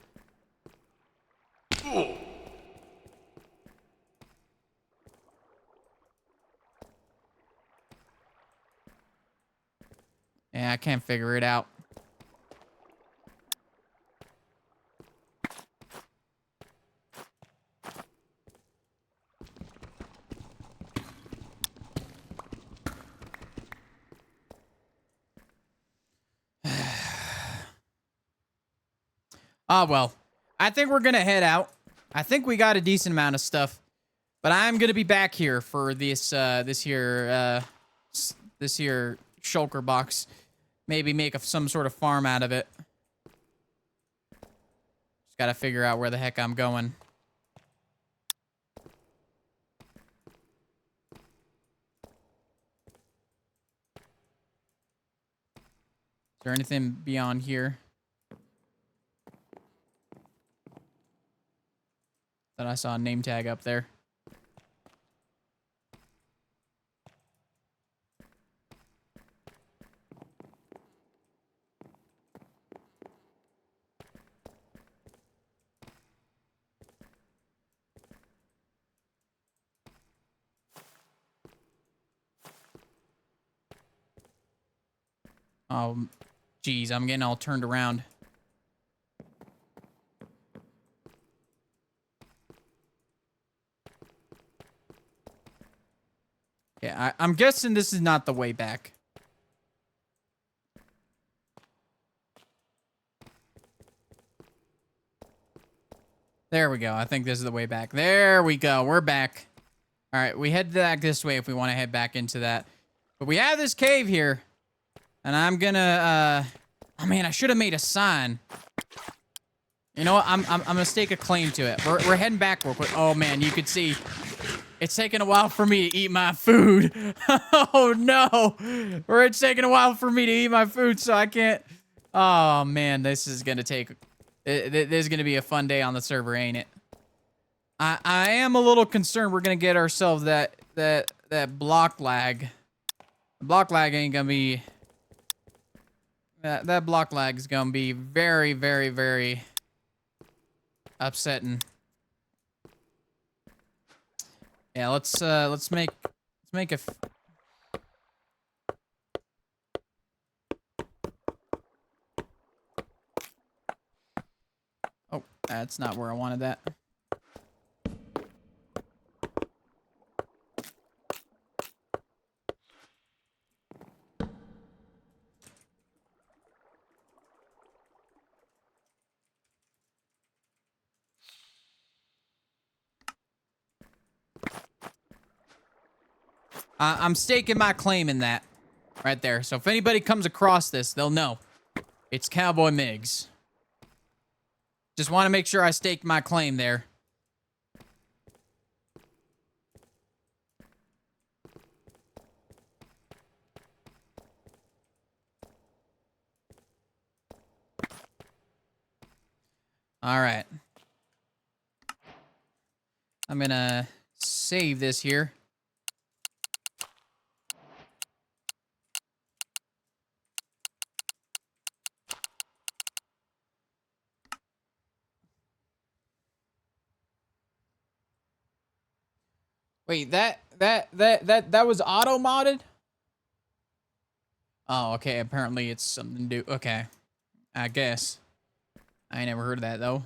Yeah, I can't figure it out. Ah, well. I think we're gonna head out. I think we got a decent amount of stuff. But I'm gonna be back here for this here shulker box. Maybe make some sort of farm out of it. Just gotta figure out where the heck I'm going. Is there anything beyond here that I saw a name tag up there? Oh, geez, I'm getting all turned around. Yeah, I'm guessing this is not the way back. There we go. I think this is the way back. There we go. We're back. All right, we head back this way if we want to head back into that. But we have this cave here. And I'm gonna, oh man, I should have made a sign. You know what? I'm gonna stake a claim to it. We're heading back real quick. Oh man, you could see it's taking a while for me to eat my food. Oh no, it's taking a while for me to eat my food, so I can't. Oh man, this is gonna take. This is gonna be a fun day on the server, ain't it? I am a little concerned we're gonna get ourselves that block lag. Block lag ain't gonna be. That block lag is gonna be very, very, very upsetting. Yeah, let's make a. Oh, that's not where I wanted that. I'm staking my claim in that right there. So if anybody comes across this, they'll know it's Cowboy Miggs. Just want to make sure I staked my claim there. All right. I'm gonna save this here. Wait, that That was auto modded. Oh, okay. Apparently it's something to do. Okay, I guess. I ain't never heard of that though.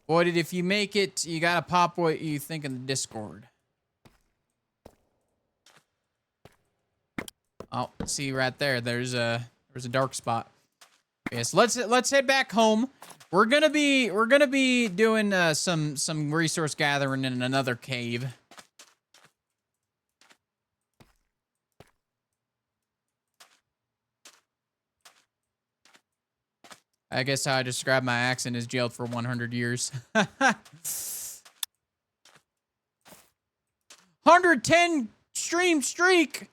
Boy, if you make it, you gotta pop what you think in the Discord. Oh, see right there. There's a dark spot. Yes, let's head back home. We're gonna be doing some resource gathering in another cave. I guess how I describe my accent is jailed for 100 years. 110 stream streak.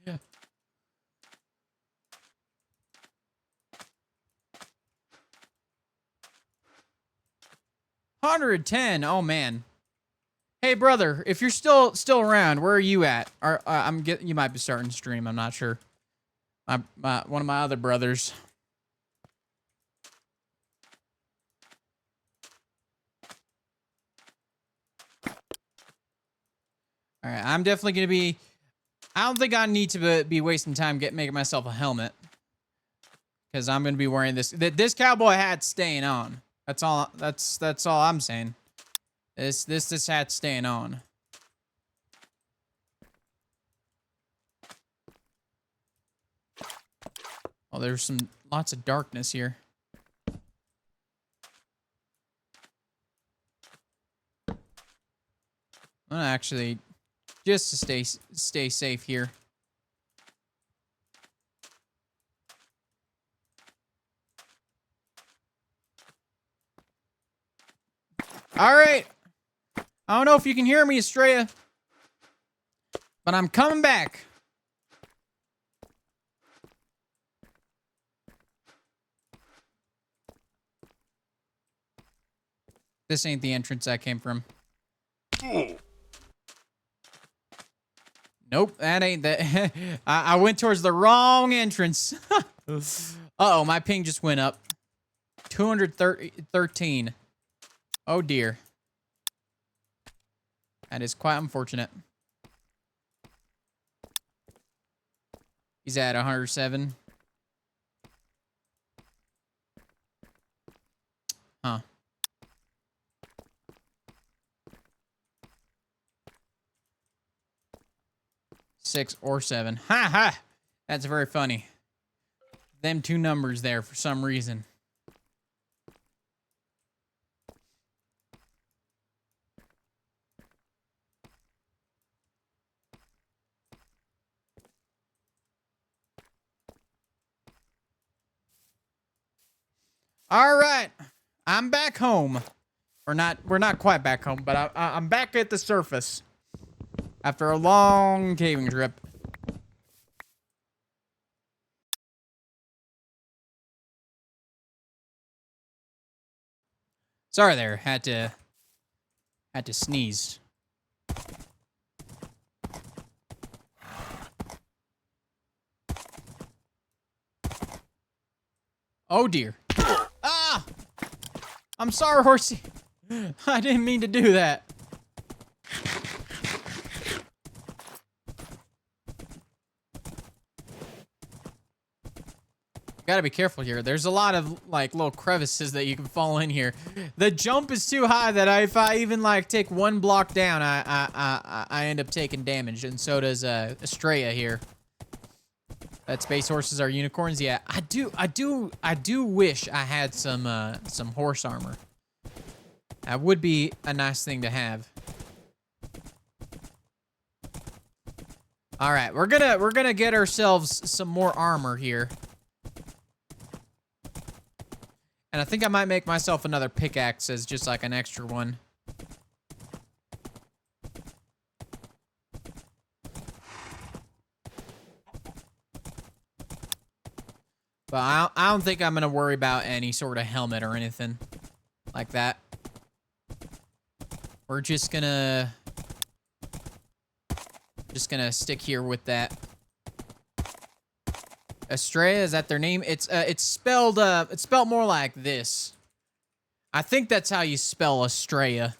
Yeah. 110. Oh man. Hey brother, if you're still around, where are you at? You might be starting to stream. I'm not sure. One of my other brothers. All right, I'm definitely gonna be. I don't think I need to be wasting time making myself a helmet, because I'm gonna be wearing this. This cowboy hat's staying on. That's all. That's all I'm saying. This hat's staying on. Oh, there's lots of darkness here. I'm gonna actually, just to stay safe here. All right. I don't know if you can hear me, Estrella, but I'm coming back. This ain't the entrance I came from. Nope, that ain't that. I went towards the wrong entrance. Uh-oh, my ping just went up. 213. Oh dear. That is quite unfortunate. He's at 107. Huh. Six or seven. Ha ha! That's very funny. Them two numbers there for some reason. All right, I'm back home. We're not quite back home, but I'm back at the surface after a long caving trip. Sorry there, had to sneeze. Oh dear. Ah! I'm sorry, horsey. I didn't mean to do that. Gotta be careful here. There's a lot of like little crevices that you can fall in here. The jump is too high that if I even like take one block down, I end up taking damage, and so does Estrella here. That space horses are unicorns. Yeah, I do wish I had some horse armor. That would be a nice thing to have. All right, we're gonna get ourselves some more armor here. And I think I might make myself another pickaxe as just like an extra one. But I don't think I'm going to worry about any sort of helmet or anything like that. We're just going to stick here with that. Estrella, is that their name? It's spelled more like this. I think that's how you spell Estrella.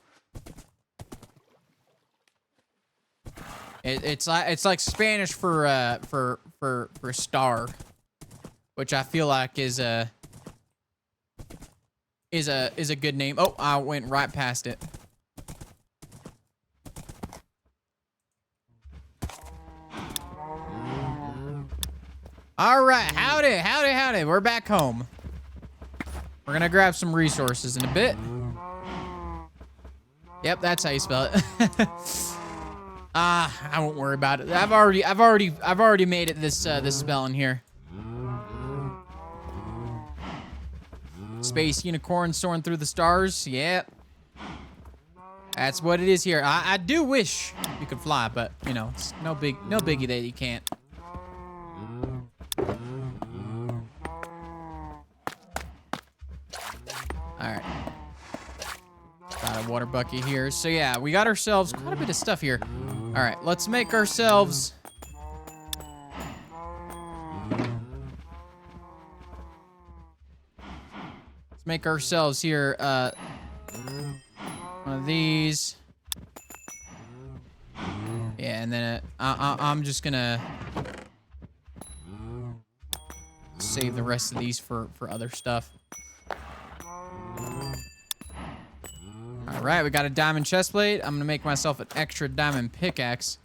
It's like Spanish for star, which I feel like is a good name. Oh, I went right past it. All right, howdy. We're back home. We're gonna grab some resources in a bit. Yep, that's how you spell it. I won't worry about it. I've already made it this spelling here. Space unicorn soaring through the stars. Yep. That's what it is here. I do wish you could fly, but you know, it's no biggie that you can't. Alright. Got a water bucket here. So yeah, we got ourselves quite a bit of stuff here. Alright, let's make ourselves... Let's make ourselves here, one of these. Yeah, and then I'm just gonna save the rest of these for other stuff. All right, we got a diamond chestplate. I'm gonna make myself an extra diamond pickaxe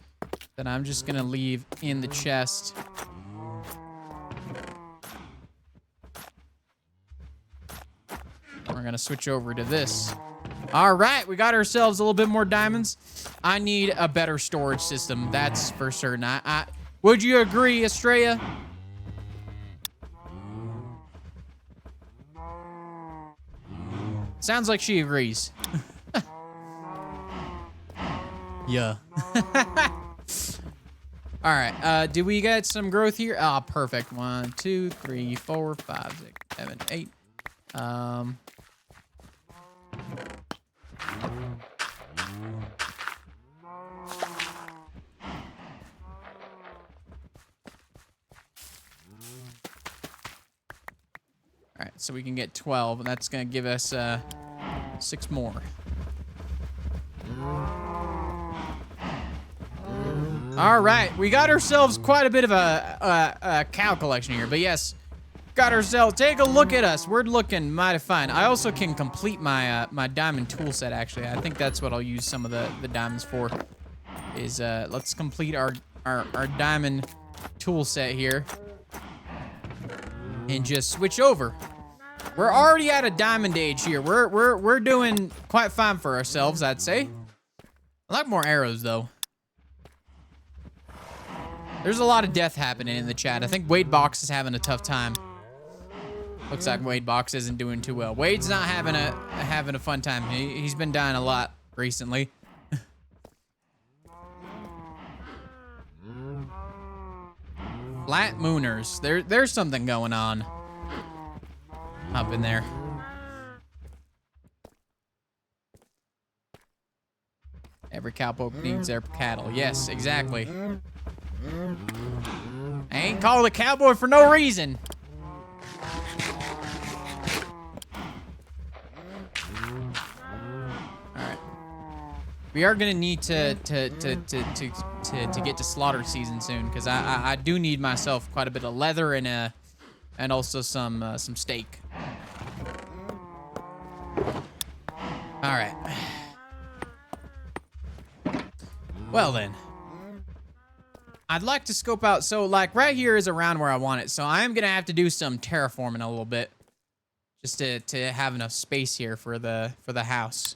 that I'm just gonna leave in the chest. We're gonna switch over to this. All right, we got ourselves a little bit more diamonds. I need a better storage system, that's for certain. Would you agree, Estrella? Sounds like she agrees. Yeah. All right, do we get some growth here? Ah, perfect. 1, 2, 3, 4, 5, 6, 7, 8. All right, so we can get 12, and that's gonna give us 6 more. All right, we got ourselves quite a bit of a cow collection here, but yes, got ourselves. Take a look at us. We're looking mighty fine. I also can complete my my diamond tool set. Actually, I think that's what I'll use some of the diamonds for. Is let's complete our diamond tool set here. And just switch over. We're already at a diamond age here. We're doing quite fine for ourselves, I'd say. I like more arrows though. There's a lot of death happening in the chat. I think Wade Box is having a tough time. Looks like Wade Box isn't doing too well. Wade's not having a fun time. He's been dying a lot recently. Flat mooners. There's something going on up in there. Every cowpoke needs their cattle. Yes, exactly. I ain't called a cowboy for no reason. Alright. We are gonna need to get to slaughter season soon, because I do need myself quite a bit of leather and also some steak. All right. Well then, I'd like to scope out. So like right here is around where I want it. So I am gonna have to do some terraforming a little bit, just to have enough space here for the house.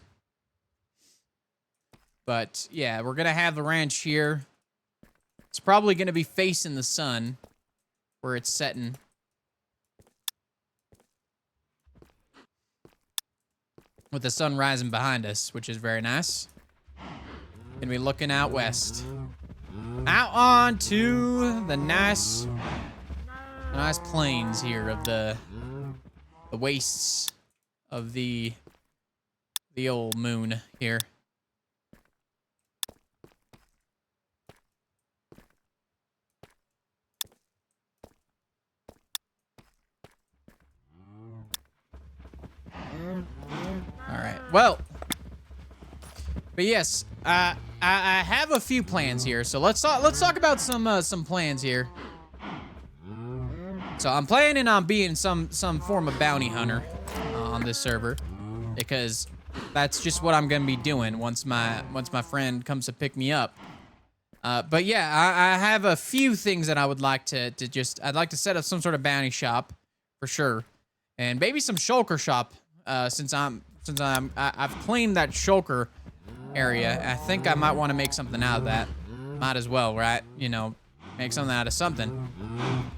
But yeah, we're gonna have the ranch here. It's probably gonna be facing the sun where it's setting. With the sun rising behind us, which is very nice. Gonna be looking out west. Out onto the nice plains here of the wastes of the old moon here. All right. Well, but yes, I have a few plans here, so let's talk about some plans here. So I'm planning on being some form of bounty hunter on this server, because that's just what I'm gonna be doing once my friend comes to pick me up. But yeah, I have a few things that I would like to I'd like to set up some sort of bounty shop for sure, and maybe some shulker shop. Since I've claimed that shulker area, I think I might want to make something out of that. Might as well, right? You know, make something out of something.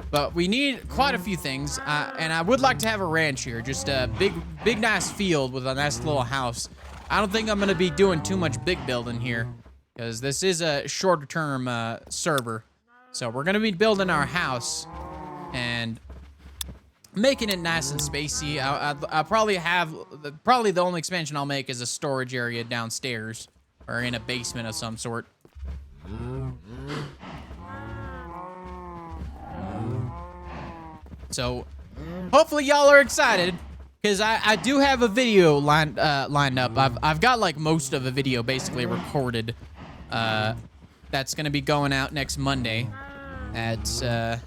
But we need quite a few things, and I would like to have a ranch here, just a big nice field with a nice little house. I don't think I'm gonna be doing too much big building here, because this is a shorter term server. So we're gonna be building our house and making it nice and spacey. I'll probably have, probably the only expansion I'll make is a storage area downstairs or in a basement of some sort. So hopefully y'all are excited, because I do have a video lined up. I've got like most of the video basically recorded. That's gonna be going out next Monday at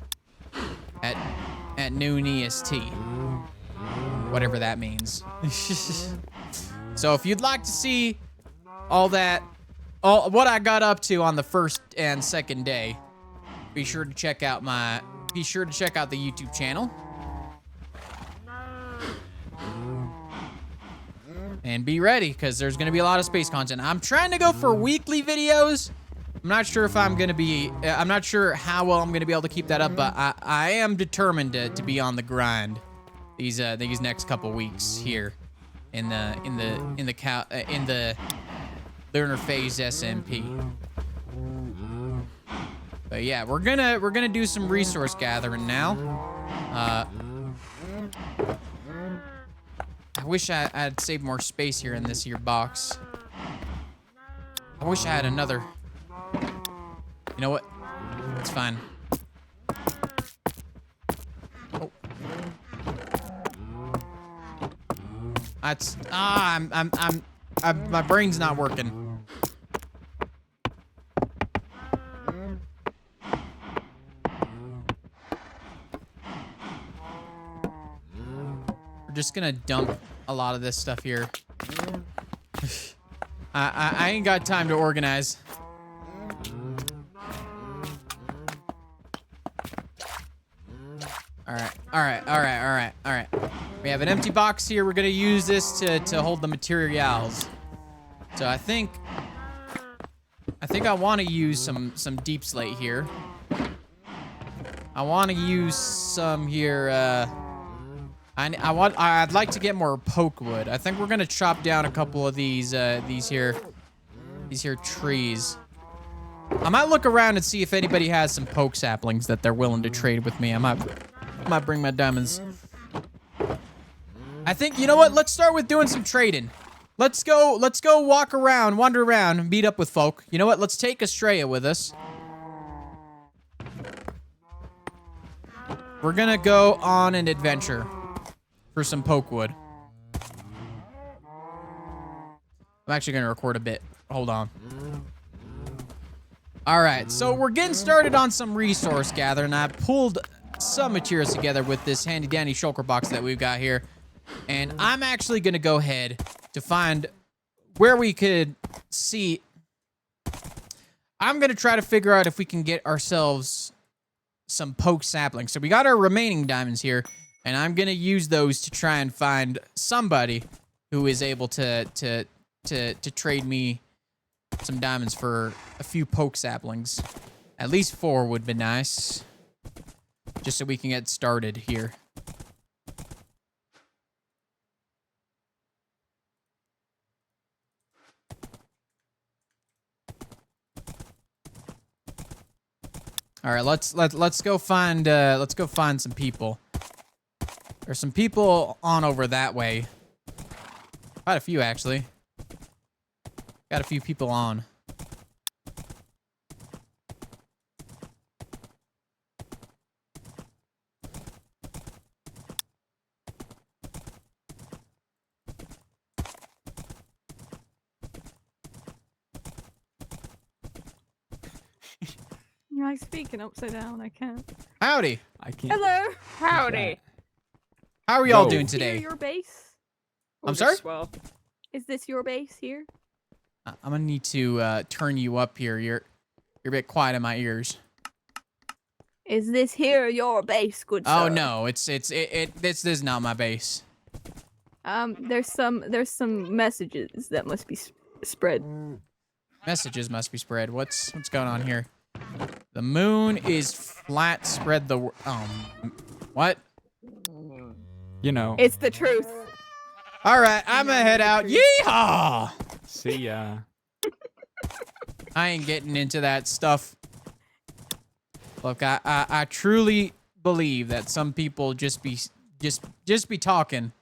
noon EST, whatever that means. So if you'd like to see all what I got up to on the first and second day, be sure to check out the YouTube channel. And be ready, because there's going to be a lot of space content. I'm trying to go for weekly videos. I'm not sure if I'm going to be, I'm not sure how well I'm going to be able to keep that up, but I am determined to be on the grind these next couple weeks here in the Lunar Phase SMP. But yeah, we're gonna do some resource gathering now. I wish I'd saved more space here in this here box. I wish I had another. You know what? It's fine. Oh. That's my brain's not working. Just gonna dump a lot of this stuff here. I ain't got time to organize. All right. We have an empty box here. We're gonna use this to hold the materials. So I think I want to use some deep slate here. I want to use some here. I'd like to get more poke wood. I think we're gonna chop down a couple of these here trees. I might look around and see if anybody has some poke saplings that they're willing to trade with me. I might bring my diamonds. I think, you know what? Let's start with doing some trading. Let's go wander around, and meet up with folk. You know what? Let's take Estrella with us. We're gonna go on an adventure for some poke wood. I'm actually gonna record a bit. Hold on. All right, so we're getting started on some resource gathering. I pulled some materials together with this handy dandy shulker box that we've got here. And I'm actually gonna go ahead to find where we could see. I'm gonna try to figure out if we can get ourselves some poke saplings. So we got our remaining diamonds here, and I'm gonna use those to try and find somebody who is able to trade me some diamonds for a few poke saplings. At least 4 would be nice, just so we can get started here. All right, let's go find some people. There's some people on over that way. Quite a few actually. Got a few people on. Yeah, I speaking upside down. I can't. Howdy. I can't. Hello. Howdy. How are y'all Yo. doing Here, today? your base? I'm We're sorry? just swell. Is this your base here? I'm gonna need to turn you up here. You're a bit quiet in my ears. Is this here your base, good sir? Oh no, this is not my base. There's some messages that must be spread. Messages must be spread. What's going on here? The moon is flat. Spread the what? You know. It's the truth. All right, I'm gonna head out. Yeehaw! See ya. I ain't getting into that stuff. Look, I truly believe that some people just be talking.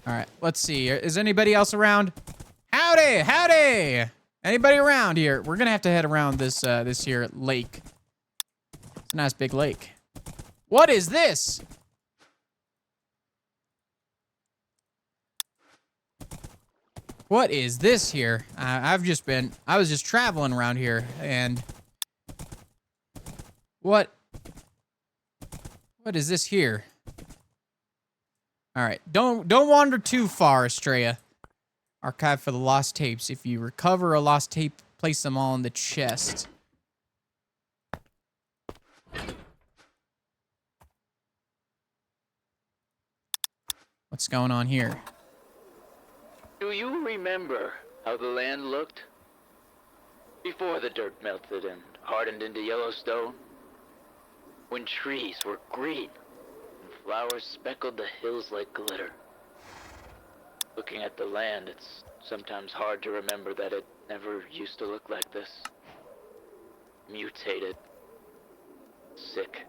All right, let's see. Is anybody else around? Howdy, howdy! Anybody around here? We're gonna have to head around this this here lake. It's a nice big lake. What is this? What is this here? I was just traveling around here, and what is this here? All right, don't wander too far, Estrella. Archive for the lost tapes. If you recover a lost tape, place them all in the chest. What's going on here? Do you remember how the land looked? Before the dirt melted and hardened into Yellowstone? When trees were green and flowers speckled the hills like glitter. Looking at the land, it's sometimes hard to remember that it never used to look like this. Mutated. Sick.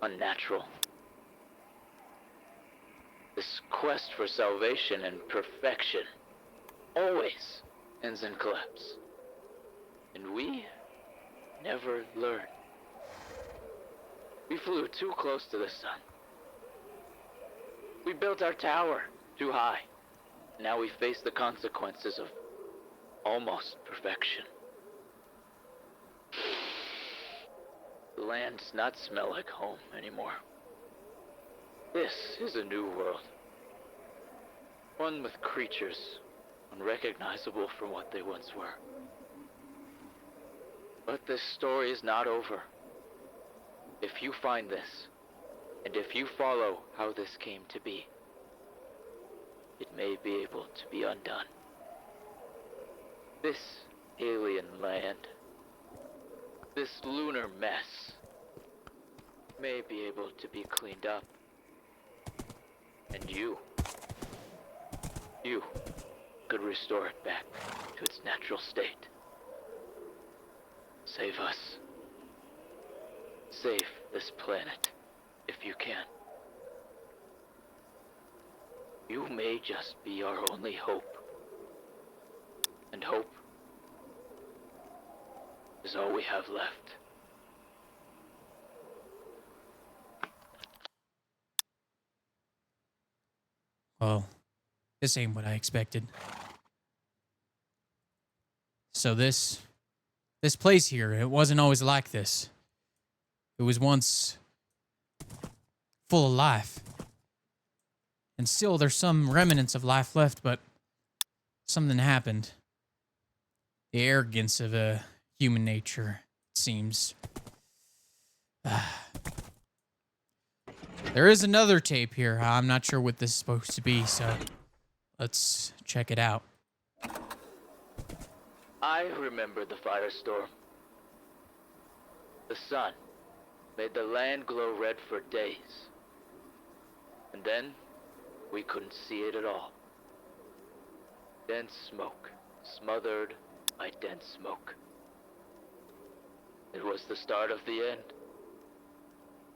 Unnatural. This quest for salvation and perfection always ends in collapse. And we never learn. We flew too close to the sun. We built our tower too high. Now we face the consequences of almost perfection. The land does not smell like home anymore. This is a new world. One with creatures unrecognizable from what they once were. But this story is not over. If you find this, and if you follow how this came to be, it may be able to be undone. This alien land, this lunar mess, may be able to be cleaned up. And you could restore it back to its natural state. Save us. Save this planet, if you can. You may just be our only hope. And hope is all we have left. Well, this ain't what I expected. So this place here, it wasn't always like this. It was once full of life. And still there's some remnants of life left, but something happened. The arrogance of human nature, it seems. There is another tape here. I'm not sure what this is supposed to be, so let's check it out. I remember the firestorm. The sun made the land glow red for days. And then, we couldn't see it at all. Dense smoke, smothered by dense smoke. It was the start of the end.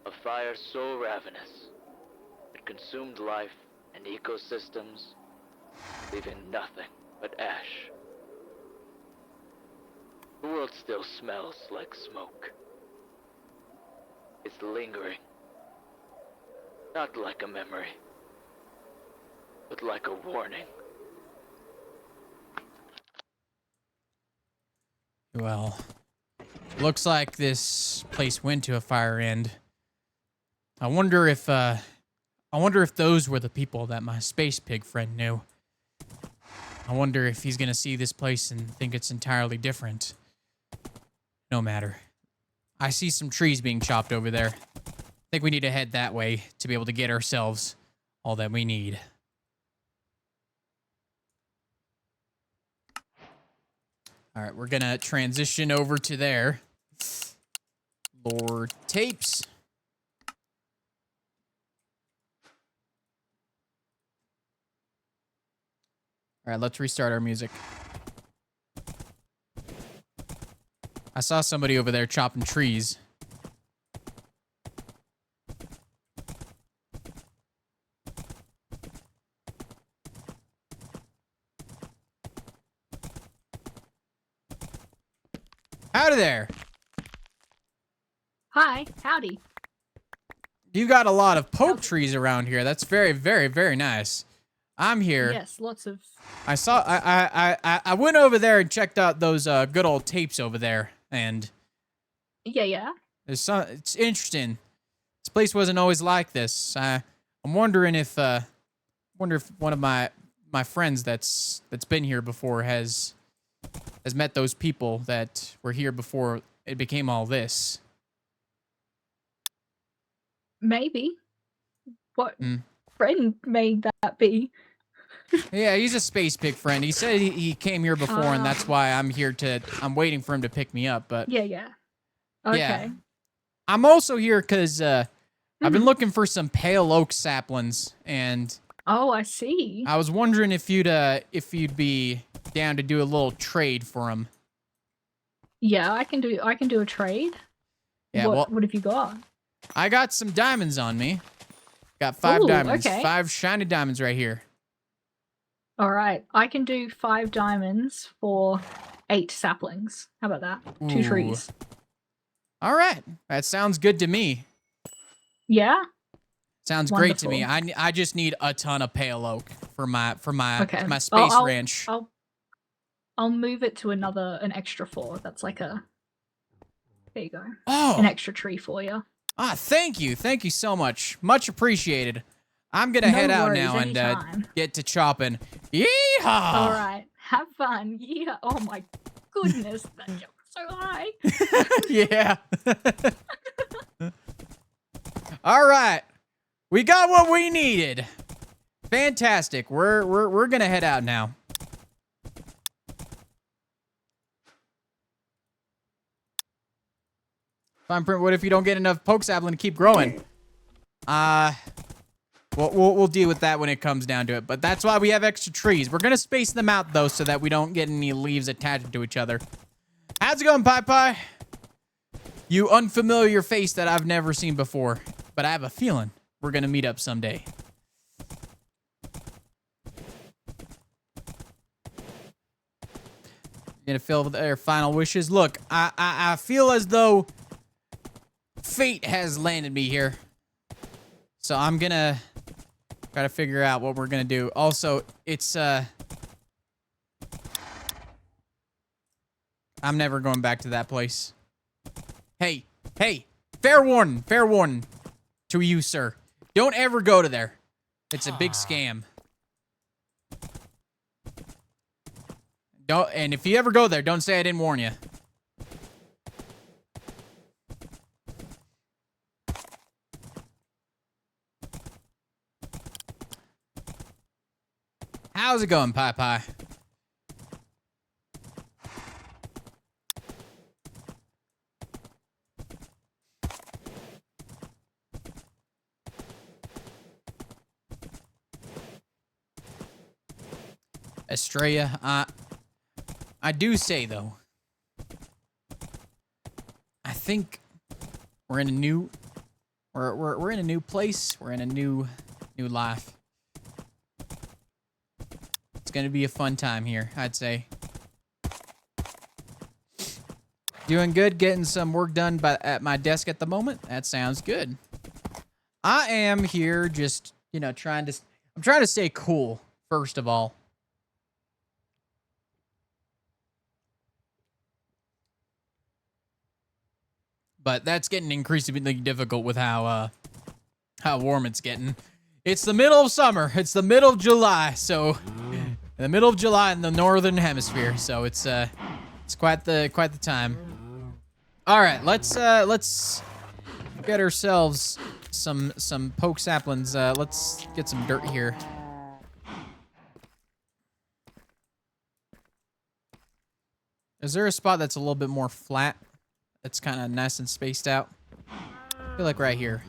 A fire so ravenous, it consumed life and ecosystems, leaving nothing but ash. The world still smells like smoke. It's lingering. Not like a memory, but like a warning. Well, looks like this place went to a fire end. I wonder if those were the people that my space pig friend knew. I wonder if he's gonna see this place and think it's entirely different. No matter. I see some trees being chopped over there. I think we need to head that way to be able to get ourselves all that we need. All right, we're gonna transition over to there. Lore tapes. All right, let's restart our music. I saw somebody over there chopping trees. Howdy there. Hi, howdy. You got a lot of poke trees around here. That's very, very, very nice. I'm here. Yes, lots of. I saw. I went over there and checked out those good old tapes over there, and Yeah. it's interesting. This place wasn't always like this. I'm wondering if one of my friends that's been here before has met those people that were here before it became all this. Maybe. What friend may that be? Yeah, he's a space pig friend. He said he came here before, and that's why I'm here I'm waiting for him to pick me up, but... Yeah. Okay. Yeah. I'm also here because I've been looking for some pale oak saplings, and... Oh, I see. I was wondering if you'd be down to do a little trade for them. Yeah, I can do a trade. Yeah, what have you got? I got some diamonds on me. Got 5 diamonds. Okay. 5 shiny diamonds right here. All right, I can do 5 diamonds for 8 saplings. How about that? 2 Ooh. trees. All right. That sounds good to me. Yeah. Sounds great to me. I just need a ton of pale oak for my Okay. my space ranch. I'll move it to an extra 4. That's like a. There you go. Oh. An extra tree for you. Ah, thank you so much. Much appreciated. I'm gonna head out now and get to chopping. Yeehaw! All right, have fun. Yeah. Oh my goodness, that jump was so high. Yeah. All right, we got what we needed. Fantastic. We're gonna head out now. Fine print. What if you don't get enough poke sapling to keep growing? We'll deal with that when it comes down to it. But that's why we have extra trees. We're gonna space them out though, so that we don't get any leaves attached to each other. How's it going, Pie Pie? You unfamiliar face that I've never seen before, but I have a feeling we're gonna meet up someday. Gonna fill their final wishes. Look, I feel as though fate has landed me here. So I'm gonna try to figure out what we're gonna do. Also, it's I'm never going back to that place. Hey, fair warning to you, sir. Don't ever go to there. It's a big scam. And if you ever go there, don't say I didn't warn you. How's it going, Pie Pie? Estrella, I do say though, I think we're in a new, we're in a new place. We're in a new life. It's gonna be a fun time here, I'd say. Doing good, getting some work done at my desk at the moment. That sounds good. I am here just, I'm trying to stay cool, first of all. But that's getting increasingly difficult with how warm it's getting. It's the middle of summer. It's the middle of July. So in the middle of July in the northern hemisphere. So it's quite the time. All right, let's get ourselves some poke saplings. Let's get some dirt here. Is there a spot that's a little bit more flat? That's kind of nice and spaced out. I feel like right here.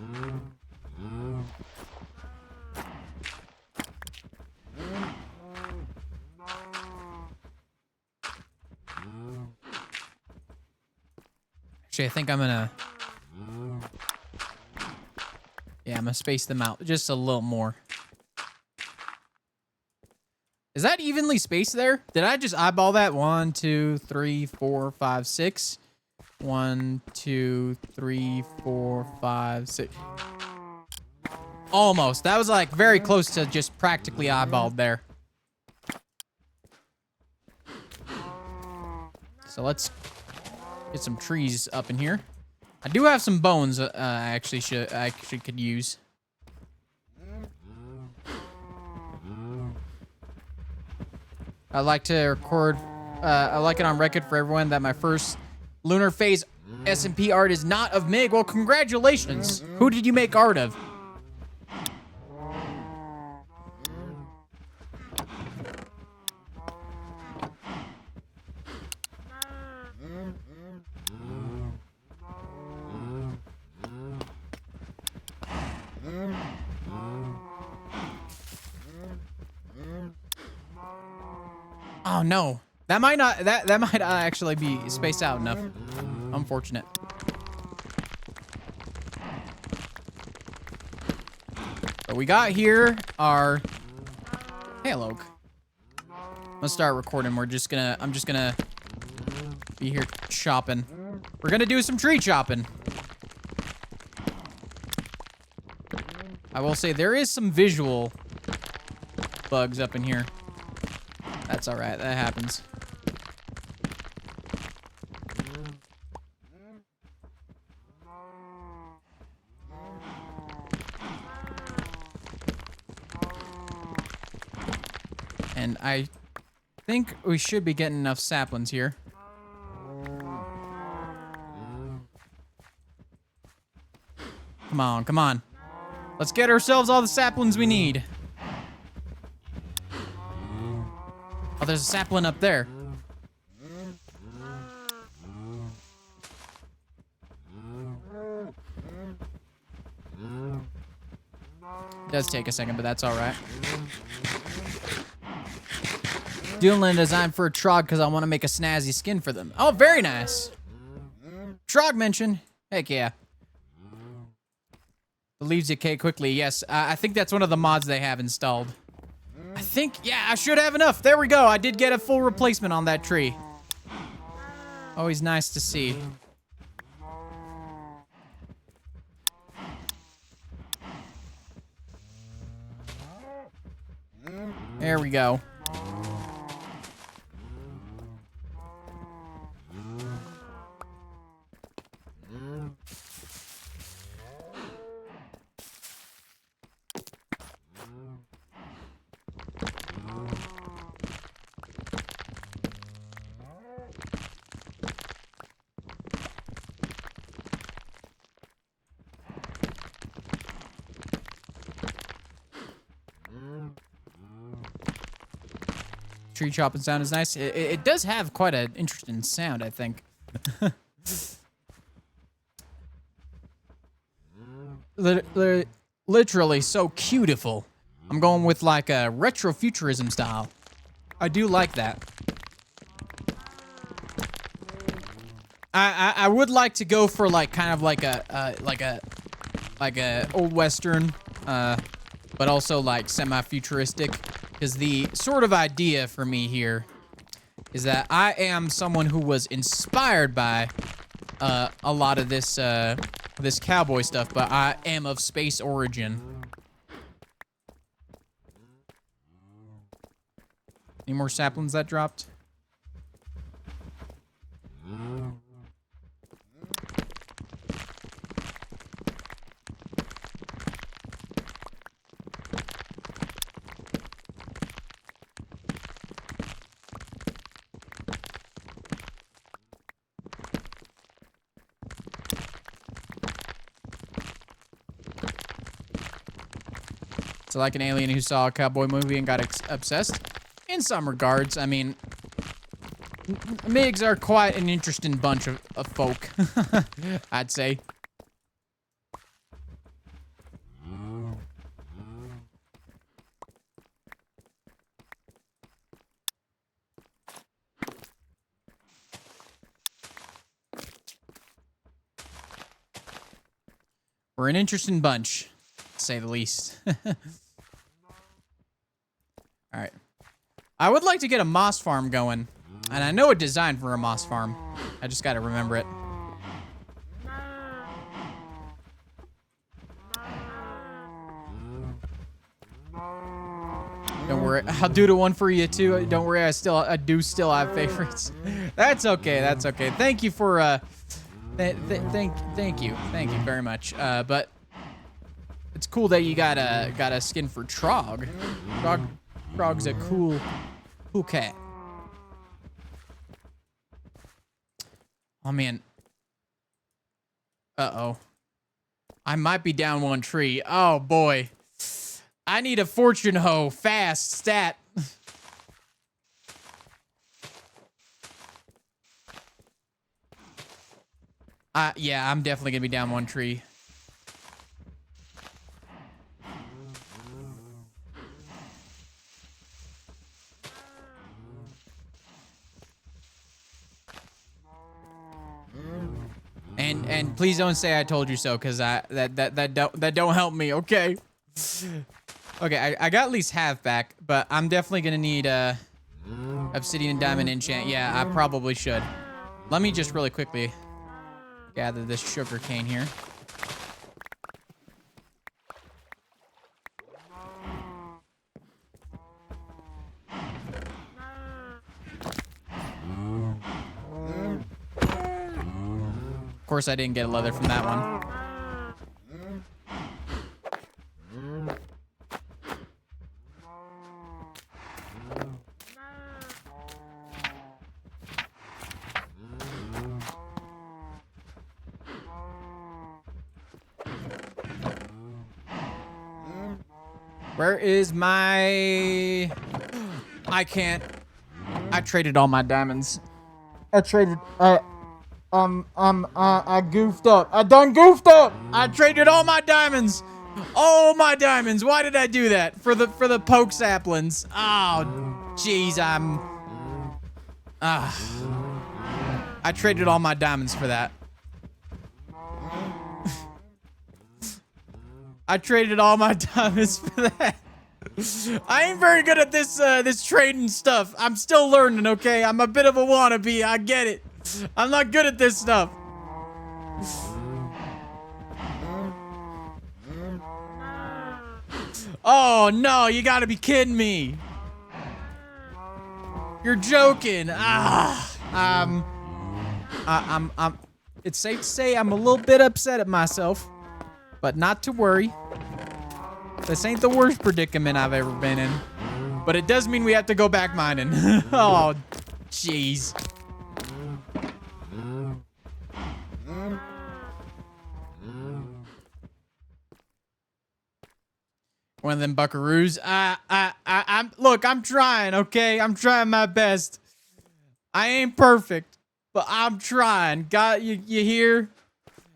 Actually, I think I'm gonna... Yeah, I'm gonna space them out just a little more. Is that evenly spaced there? Did I just eyeball that? 1, 2, 3, 4, 5, 6. 1, 2, 3, 4, 5, 6. Almost. That was like very close to just practically eyeballed there. So let's get some trees up in here. I do have some bones I actually could use. I'd like to record, I like it on record for everyone that my first Lunar Phase SMP art is not of Mig. Well, congratulations. Who did you make art of? Oh no, that might not actually be spaced out enough. Unfortunate. But we got here our hail oak. Let's start recording. I'm just gonna be here chopping. We're gonna do some tree chopping. I will say there is some visual bugs up in here. That's all right. That happens. And I think we should be getting enough saplings here. Come on, come on. Let's get ourselves all the saplings we need. Oh, there's a sapling up there. It does take a second, but that's all right. Doing design for a trog because I want to make a snazzy skin for them. Oh, very nice. Trog mention. Heck yeah. The leaves decay quickly. Yes, I think that's one of the mods they have installed. I think, yeah, I should have enough. There we go. I did get a full replacement on that tree. Always nice to see. There we go. Tree chopping sound is nice. It does have quite an interesting sound, I think. Literally so cutiful. I'm going with like a retrofuturism style. I do like that. I would like to go for like kind of like a old western, but also like semi-futuristic. Because the sort of idea for me here is that I am someone who was inspired by a lot of this this cowboy stuff, but I am of space origin. Any more saplings that dropped? So like an alien who saw a cowboy movie and got obsessed. In some regards, I mean, MIGs are quite an interesting bunch of folk, I'd say. We're an interesting bunch, to say the least. Alright. I would like to get a moss farm going. And I know a design for a moss farm. I just gotta remember it. Don't worry, I'll do the one for you too. Don't worry, I do still have favorites. That's okay, that's okay. Thank you for thank you very much. But it's cool that you got a skin for Trog. Trog's a cool cat. Oh man. Uh-oh. I might be down one tree. Oh boy. I need a fortune hoe fast stat. Yeah, I'm definitely gonna be down one tree. And please don't say I told you so, cause that don't help me, okay? Okay, I got at least half back, but I'm definitely gonna need obsidian diamond enchant. Yeah, I probably should. Let me just really quickly gather this sugar cane here. Of course, I didn't get a leather from that one. Where is my... I can't. I traded all my diamonds. I goofed up. I done goofed up. I traded all my diamonds. All my diamonds. Why did I do that? For the poke saplings. Oh, jeez, I traded all my diamonds for that. I traded all my diamonds for that. I ain't very good at this trading stuff. I'm still learning, okay? I'm a bit of a wannabe. I get it. I'm not good at this stuff. Oh no, you gotta be kidding me. You're joking. It's safe to say I'm a little bit upset at myself, but not to worry. This ain't the worst predicament I've ever been in, but it does mean we have to go back mining. Oh, jeez. One of them buckaroos. Look, I'm trying, okay? I'm trying my best. I ain't perfect, but I'm trying. Got you hear?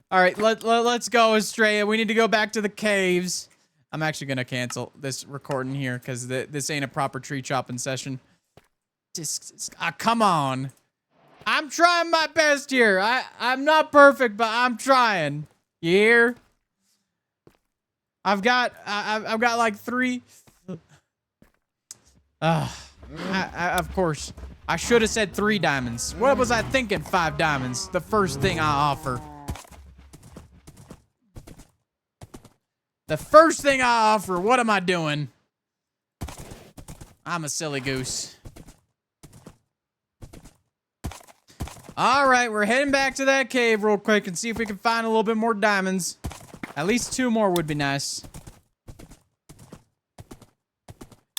All right, let's go, Estrella. We need to go back to the caves. I'm actually gonna cancel this recording here because this ain't a proper tree chopping session. Come on. I'm trying my best here. I'm not perfect, but I'm trying. You hear? I've got like 3. Of course. I should have said 3 diamonds. What was I thinking? 5 diamonds. The first thing I offer. The first thing I offer. What am I doing? I'm a silly goose. All right, we're heading back to that cave real quick and see if we can find a little bit more diamonds. At least 2 more would be nice.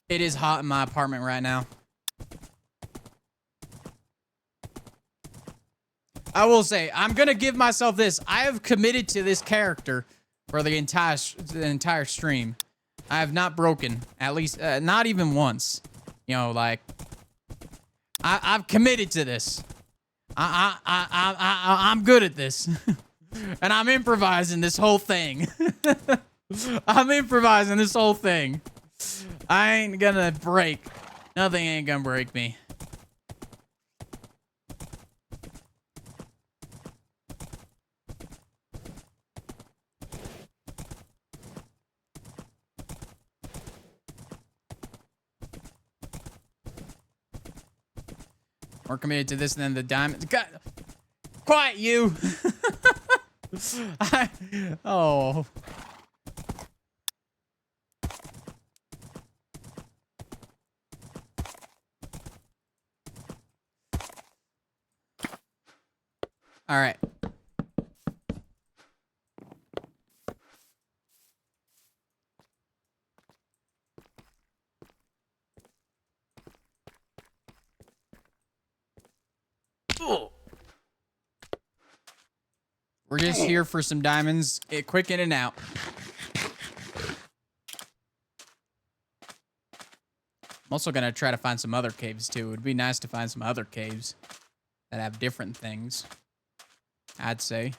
It is hot in my apartment right now. I will say, I'm gonna give myself this. I have committed to this character for the entire stream. I have not broken, at least not even once. You know, like I've committed to this. I'm good at this, and I'm improvising this whole thing. I'm improvising this whole thing. I ain't gonna break. Nothing ain't gonna break me. More committed to this than the diamonds. God, quiet, you. Oh. All right. We're just here for some diamonds. Quick in and out. I'm also gonna try to find some other caves too. It'd be nice to find some other caves that have different things, I'd say.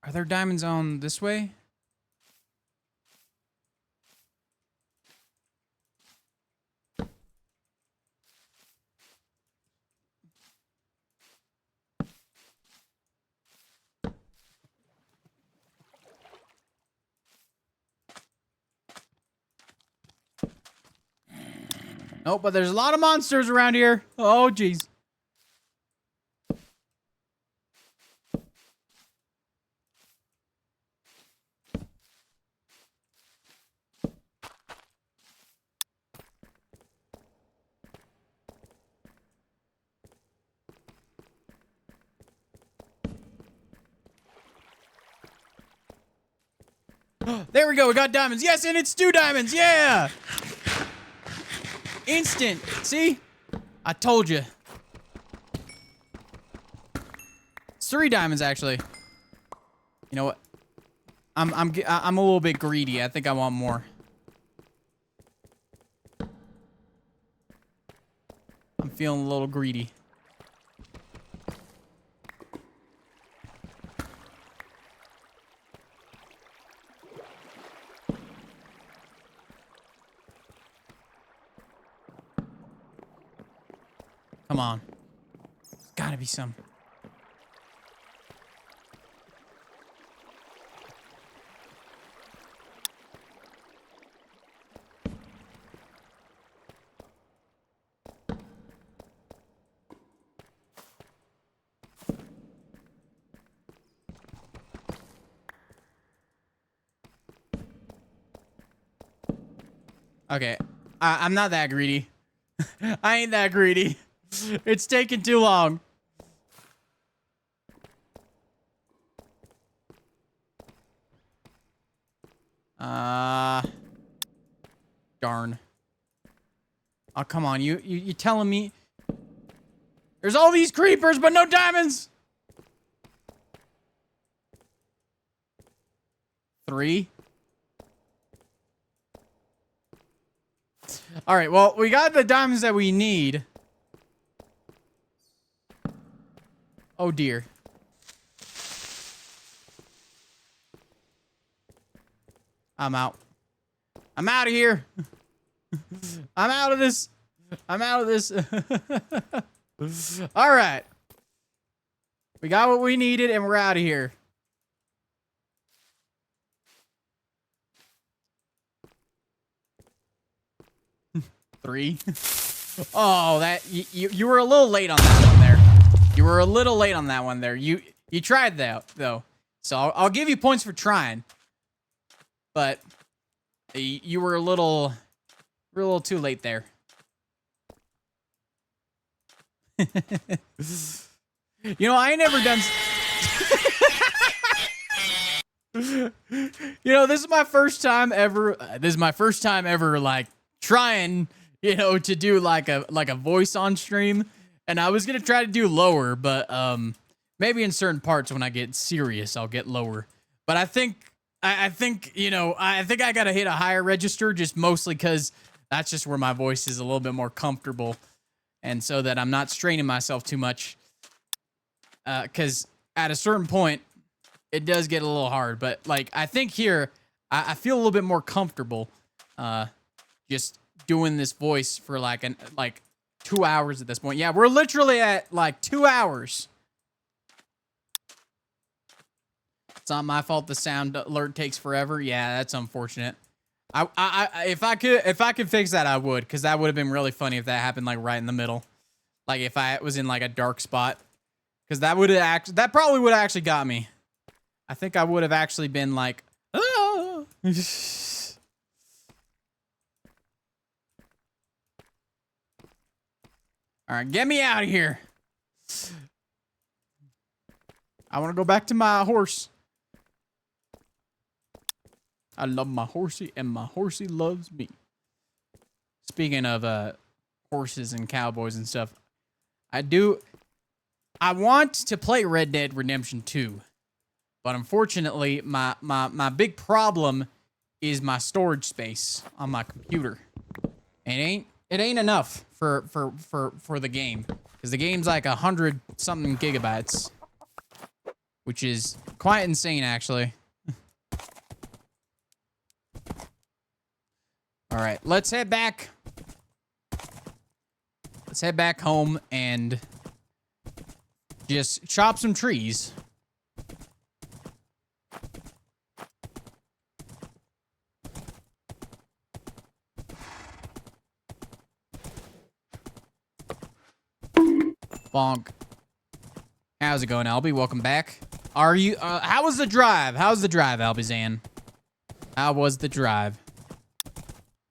Are there diamonds on this way? Nope, but there's a lot of monsters around here. Oh, jeez. There we go. We got diamonds. Yes, and it's 2 diamonds. Yeah. Instant. See? I told you. It's 3 diamonds actually. You know what? I'm a little bit greedy. I think I want more. I'm feeling a little greedy. Come on. Gotta be some. Okay. I'm not that greedy. I ain't that greedy. It's taking too long. Darn. Oh, come on. You telling me there's all these creepers but no diamonds? 3. All right, well, we got the diamonds that we need. Oh, dear. I'm out. I'm out of here. I'm out of this. I'm out of this. All right. We got what we needed, and we're out of here. Three. Oh, that you were a little late on that one there. You were a little late on that one there. You tried that though, so I'll give you points for trying. But you were a little too late there. You know, I ain't never done. You know, this is my first time ever. Like trying, you know, to do like a voice on stream, and I was gonna try to do lower, but maybe in certain parts when I get serious, I'll get lower. But I think you know, I think I gotta hit a higher register, just mostly because that's just where my voice is a little bit more comfortable, and so that I'm not straining myself too much. Because at a certain point, it does get a little hard, but like I think here, I feel a little bit more comfortable, just doing this voice for like 2 hours at this point. Yeah, we're literally at like 2 hours. It's not my fault the sound alert takes forever. Yeah, that's unfortunate. If I could fix that, I would, because that would have been really funny if that happened like right in the middle, like if I was in like a dark spot, because that probably would have actually got me. I think I would have actually been like, ah. All right, get me out of here. I want to go back to my horse. I love my horsey, and my horsey loves me. Speaking of horses and cowboys and stuff, I want to play Red Dead Redemption 2. But unfortunately, my big problem is my storage space on my computer. It ain't enough for the game, because the game's like 100-something gigabytes, which is quite insane, actually. All right, let's head back. Let's head back home and just chop some trees. Bonk. How's it going, Albie? Welcome back. Are you, how was the drive? How's the drive, Albizan? How was the drive?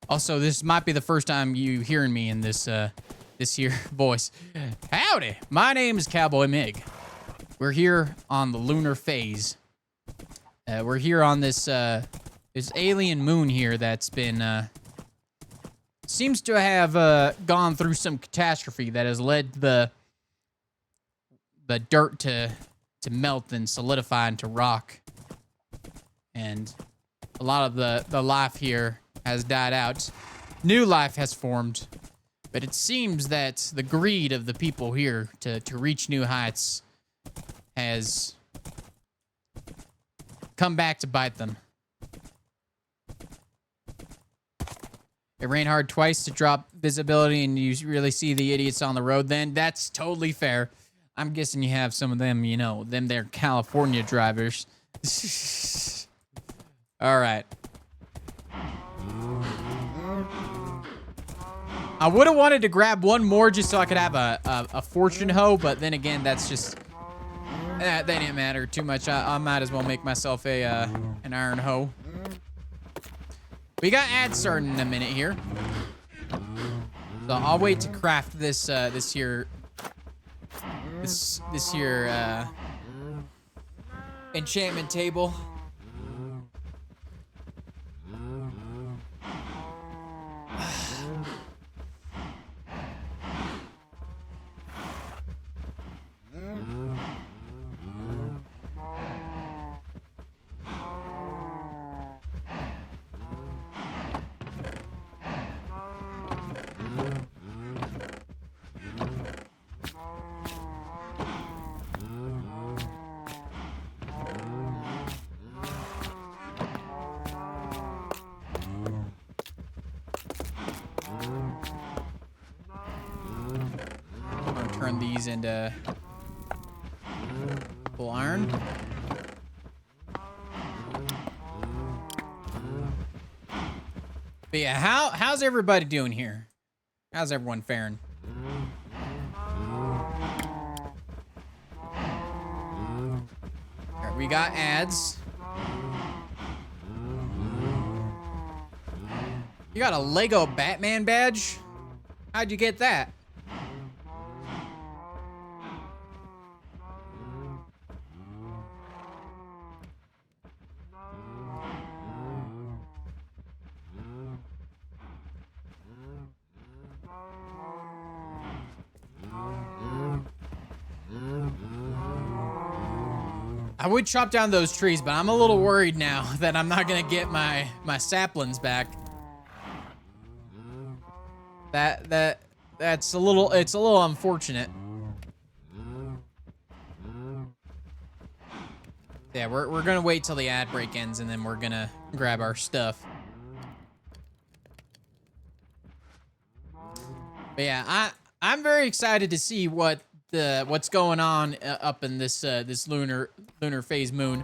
Also, this might be the first time you hearing me in this here voice. Howdy, my name is Cowboy Mig. We're here on the lunar phase. We're here on this alien moon here that's been, seems to have gone through some catastrophe that has led the dirt to melt and solidify into rock, and a lot of the life here has died out. New life has formed, but it seems that the greed of the people here to reach new heights has come back to bite them. It rained hard twice to drop visibility, and you really see the idiots on the road then. That's totally fair. I'm guessing you have some of them, you know, them there California drivers. All right. I would have wanted to grab one more just so I could have a fortune hoe, but then again, that's just... That didn't matter too much. I might as well make myself an iron hoe. We got ads starting in a minute here. So I'll wait to craft this here enchantment table. Turn these into full iron. But yeah, how's everybody doing here? How's everyone faring? All right, we got ads. You got a Lego Batman badge? How'd you get that? I would chop down those trees, but I'm a little worried now that I'm not gonna get my saplings back. It's a little unfortunate. Yeah, we're gonna wait till the ad break ends and then we're gonna grab our stuff. But yeah, I'm very excited to see what's going on up in this this lunar phase moon.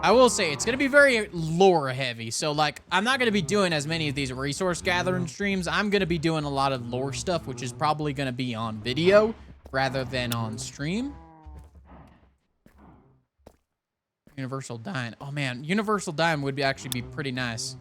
I will say it's gonna be very lore heavy. So like, I'm not gonna be doing as many of these resource gathering streams. I'm gonna be doing a lot of lore stuff, which is probably gonna be on video rather than on stream. Universal Dine. Oh man, Universal Dine would actually be pretty nice.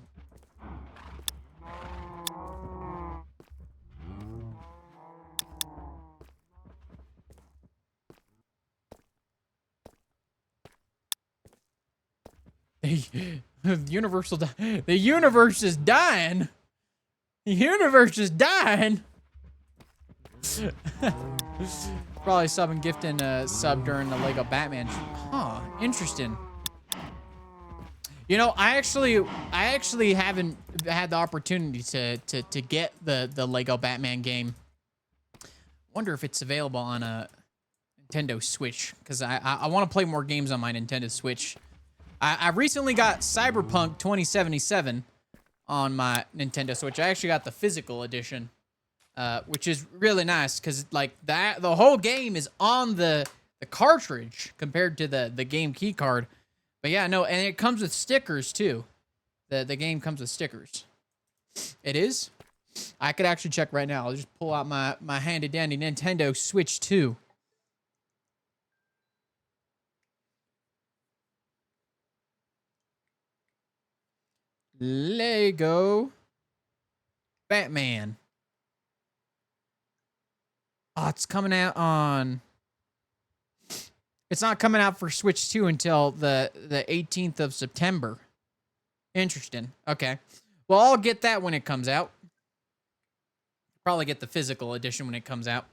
The universe is dying. The universe is dying. Probably sub and gifting a sub during the Lego Batman. Huh, interesting. You know, I actually haven't had the opportunity to get the Lego Batman game. Wonder if it's available on a Nintendo Switch, because I want to play more games on my Nintendo Switch. I recently got Cyberpunk 2077 on my Nintendo Switch. I actually got the physical edition, which is really nice because like the whole game is on the cartridge compared to the game key card. But yeah, no, and it comes with stickers too. The game comes with stickers. It is? I could actually check right now. I'll just pull out my handy dandy Nintendo Switch 2. Lego Batman. Oh, it's coming out on... It's not coming out for Switch 2 until the 18th of September. Interesting. Okay. Well, I'll get that when it comes out. Probably get the physical edition when it comes out.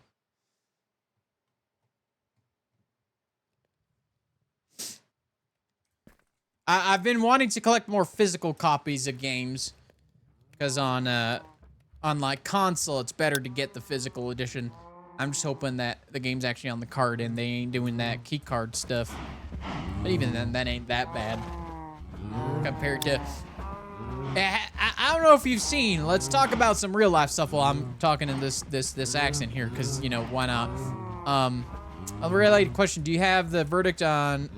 I've been wanting to collect more physical copies of games, because on like console, it's better to get the physical edition. I'm just hoping that the game's actually on the card and they ain't doing that key card stuff. But even then, that ain't that bad compared to... I don't know if you've seen. Let's talk about some real life stuff while I'm talking in this accent here, because you know why not? A related question: do you have the verdict on?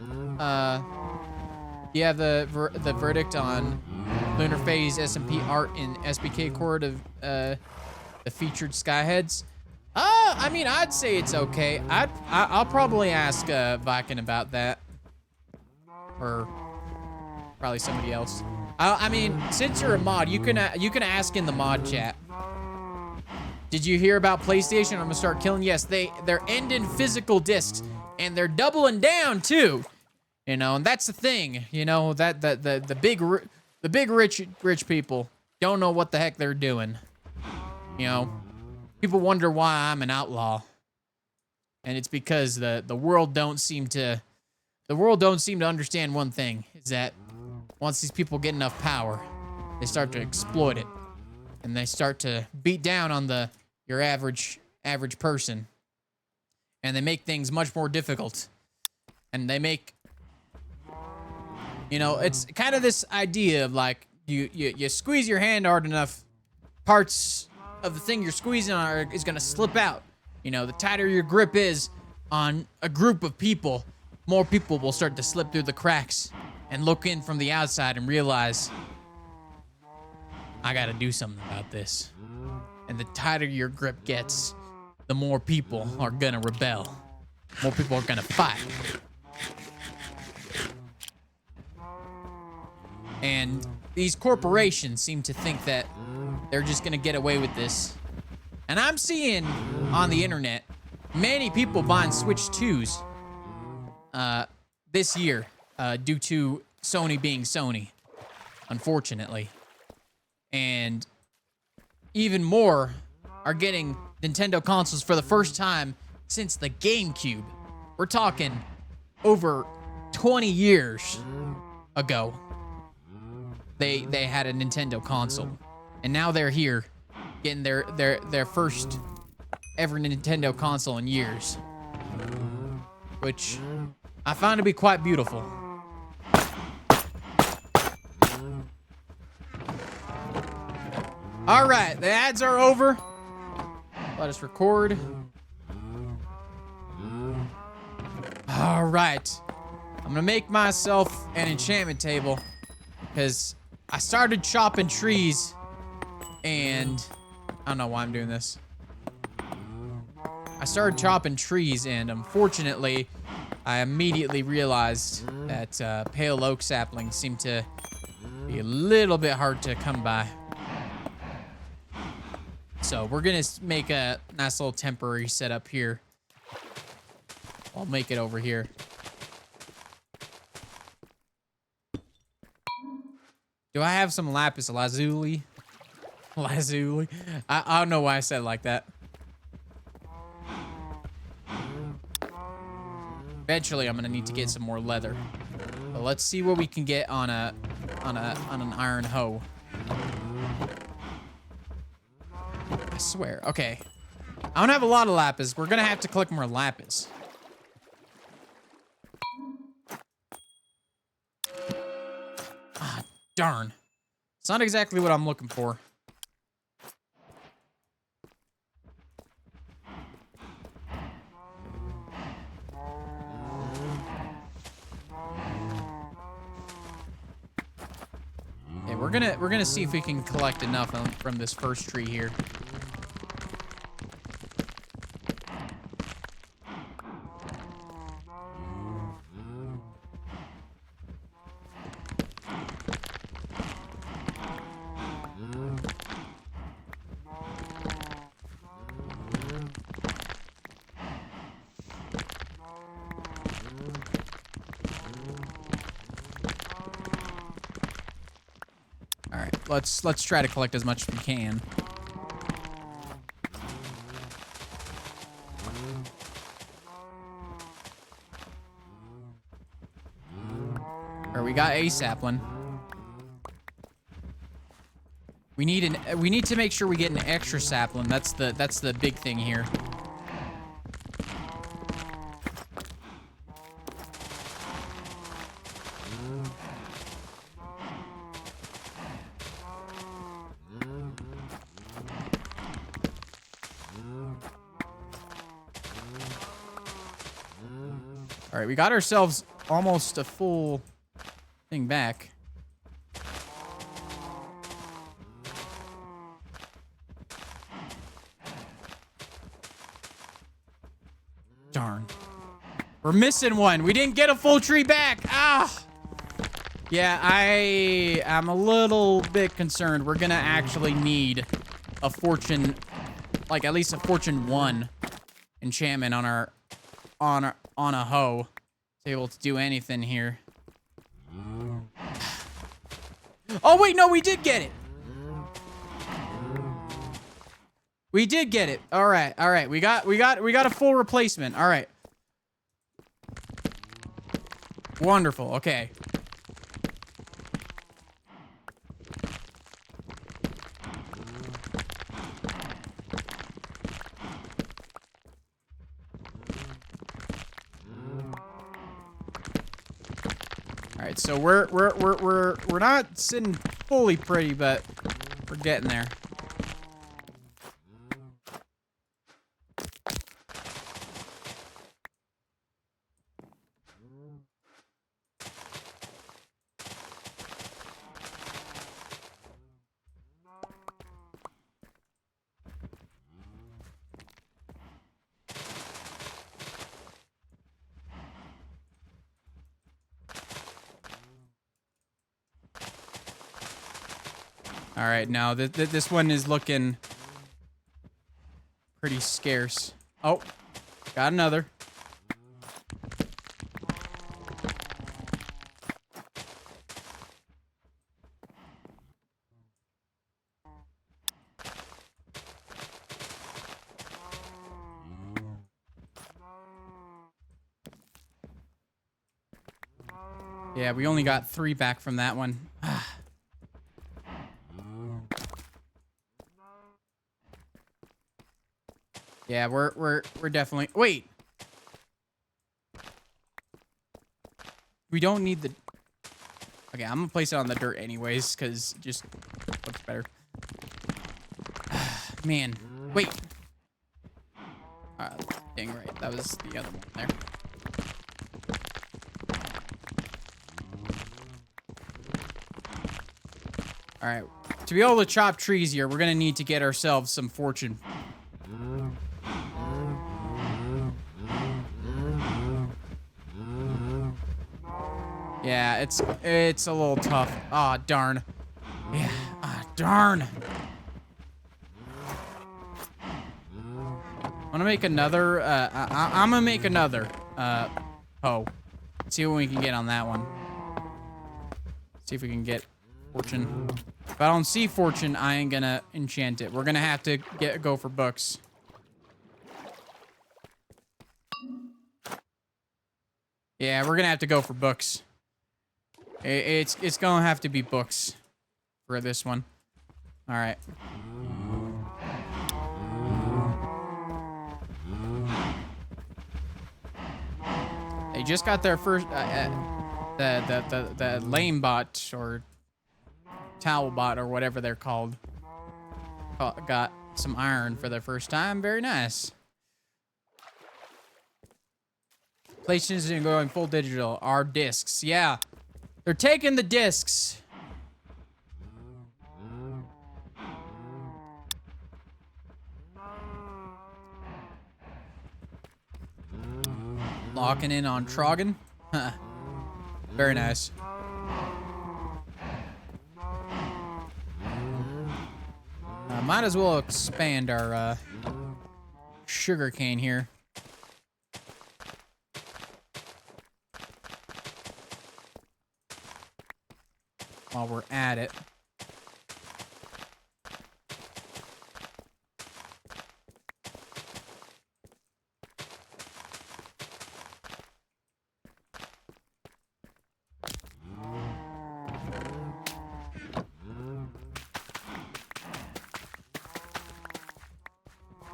Do you have the verdict on Lunar Phase SMP art in SBK Court of the featured Skyheads? I mean, I'd say it's okay. I'll probably ask Viking about that, or probably somebody else. I mean, since you're a mod, you can ask in the mod chat. Did you hear about PlayStation? I'm gonna start killing. Yes, they're ending physical discs, and they're doubling down too. You know, and that's the thing. You know that the big rich people don't know what the heck they're doing. You know, people wonder why I'm an outlaw, and it's because the world don't seem to understand one thing: is that once these people get enough power, they start to exploit it, and they start to beat down on your average person, and they make things much more difficult, and they make, you know, it's kind of this idea of like you squeeze your hand hard enough, parts of the thing you're squeezing on is gonna slip out. You know, the tighter your grip is on a group of people, more people will start to slip through the cracks and look in from the outside and realize, I gotta do something about this. And the tighter your grip gets, the more people are gonna rebel. More people are gonna fight. And these corporations seem to think that they're just gonna get away with this. And I'm seeing on the internet many people buying Switch 2s this year due to Sony being Sony, unfortunately. And even more are getting Nintendo consoles for the first time since the GameCube. We're talking over 20 years ago, they had a Nintendo console, and now they're here, getting their first ever Nintendo console in years, which I found to be quite beautiful. All right, the ads are over. Let us record. All right, I'm gonna make myself an enchantment table because I started chopping trees and I don't know why I'm doing this. I started chopping trees and unfortunately I immediately realized that pale oak saplings seem to be a little bit hard to come by. So we're gonna make a nice little temporary setup here. I'll make it over here. Do I have some lapis lazuli? Lazuli? I don't know why I said it like that. Eventually, I'm gonna need to get some more leather. But let's see what we can get on an iron hoe. I swear. Okay. I don't have a lot of lapis. We're gonna have to collect more lapis. Ah, darn. It's not exactly what I'm looking for. Okay, we're gonna see if we can collect enough from this first tree here. All right, let's try to collect as much as we can. Or we got a sapling. We need to make sure we get an extra sapling. That's the big thing here. All right, we got ourselves almost a full thing back. Darn. We're missing one. We didn't get a full tree back. Ah! Yeah, I am a little bit concerned. We're gonna actually need a fortune, like at least a fortune 1 enchantment on a hoe to be able to do anything here. Oh wait, no, we did get it. We did get it. All right, all right. We got a full replacement. All right. Wonderful. Okay. All right, so we're not sitting fully pretty, but we're getting there. All right, now this one is looking pretty scarce. Oh, got another. Yeah, we only got 3 back from that one. Yeah, we're definitely... Wait! We don't need the... Okay, I'm gonna place it on the dirt anyways, because it just looks better. Man, wait. Dang right, that was the other one there. All right, to be able to chop trees here, we're gonna need to get ourselves some fortune. Yeah, it's a little tough. Aw, darn. Yeah, darn. I'm gonna make another, I'm gonna make another, hoe. See what we can get on that one. See if we can get fortune. If I don't see fortune, I ain't gonna enchant it. We're gonna have to go for books. Yeah, we're gonna have to go for books. It's gonna have to be books for this one. All right. They just got their first the lame bot or towel bot or whatever they're called. Got some iron for their first time. Very nice. PlayStation's going full digital. Our discs, yeah. They're taking the discs. Locking in on Troggin. Very nice. Might as well expand our sugar cane here. While we're at it.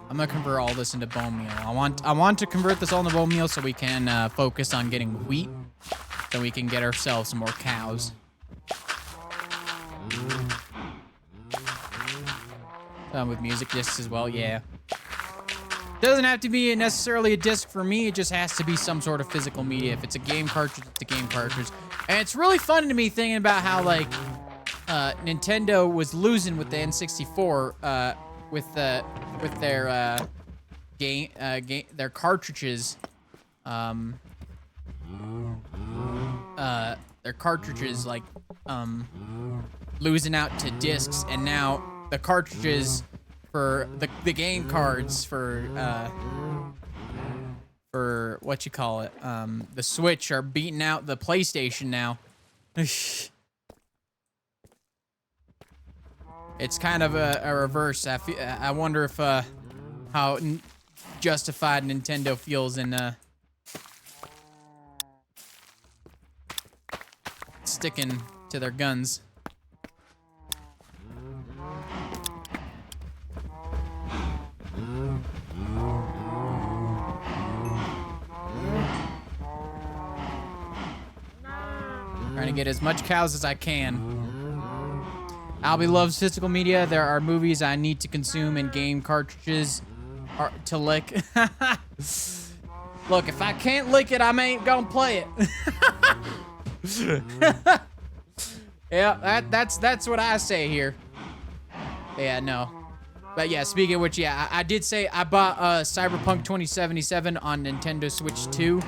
I'm gonna convert all this into bone meal. I want to convert this all into bone meal so we can focus on getting wheat, so we can get ourselves some more cows. With music discs as well, yeah. Doesn't have to be necessarily a disc for me. It just has to be some sort of physical media. If it's a game cartridge, it's a game cartridge. And it's really fun to me thinking about how like Nintendo was losing with the N64 with their their cartridges. Their cartridges like losing out to discs, and now the cartridges for the game cards for what you call it, the Switch are beating out the PlayStation now. It's kind of a reverse. I wonder if how justified Nintendo feels in sticking to their guns. Trying to get as much cows as I can. Albie loves physical media. There are movies I need to consume and game cartridges to lick. Look, if I can't lick it, I ain't gonna play it. Yeah, that's what I say here. Yeah, no. But yeah, speaking of which, yeah, I did say I bought Cyberpunk 2077 on Nintendo Switch 2.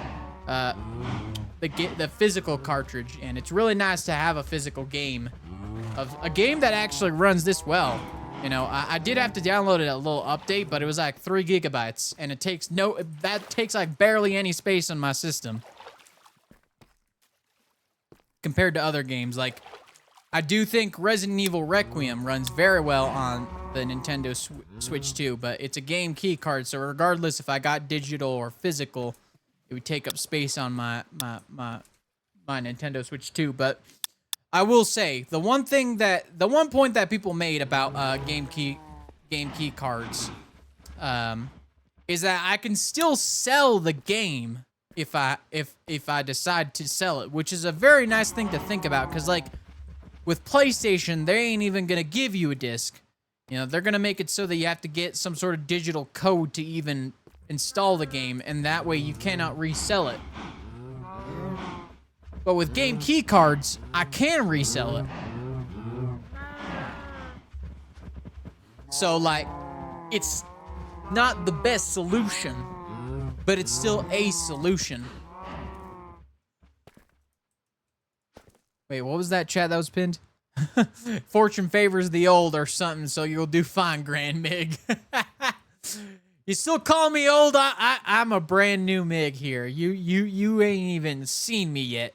The physical cartridge, and it's really nice to have a physical game of a game that actually runs this well. You know, I did have to download it a little update, but it was like 3 gigabytes, and it takes that takes like barely any space on my system compared to other games. Like, I do think Resident Evil Requiem runs very well on the Nintendo Switch 2, but it's a game key card, so regardless if I got digital or physical, it would take up space on my my Nintendo Switch 2, but I will say the one point that people made about game key cards is that I can still sell the game if I decide to sell it, which is a very nice thing to think about, because like with PlayStation, they ain't even gonna give you a disc. You know, they're gonna make it so that you have to get some sort of digital code to even install the game, and that way you cannot resell it. But with game key cards, I can resell it. So like, it's not the best solution, but it's still a solution. Wait, what was that chat that was pinned? Fortune favors the old or something, so you'll do fine, Grand Mig. You still call me old? I'm a brand new Mig here. You ain't even seen me yet.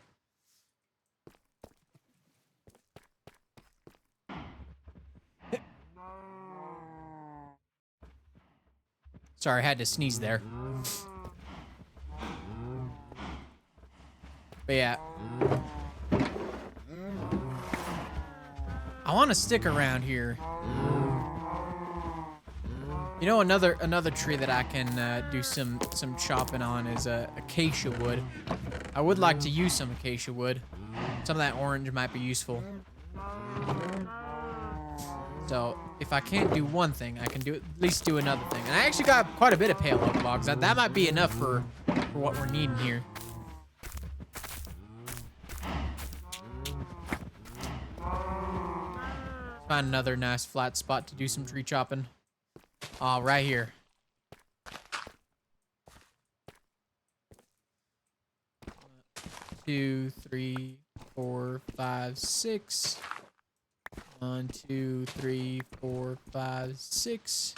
Sorry, I had to sneeze there. But yeah. I want to stick around here. You know, another tree that I can do some chopping on is acacia wood. I would like to use some acacia wood. Some of that orange might be useful. So if I can't do one thing, I can at least do another thing. And I actually got quite a bit of pale oak logs. That might be enough for what we're needing here. Find another nice flat spot to do some tree chopping. Right here. 2, 3, 4, 5, 6. 1, 2, 3, 4, 5, 6.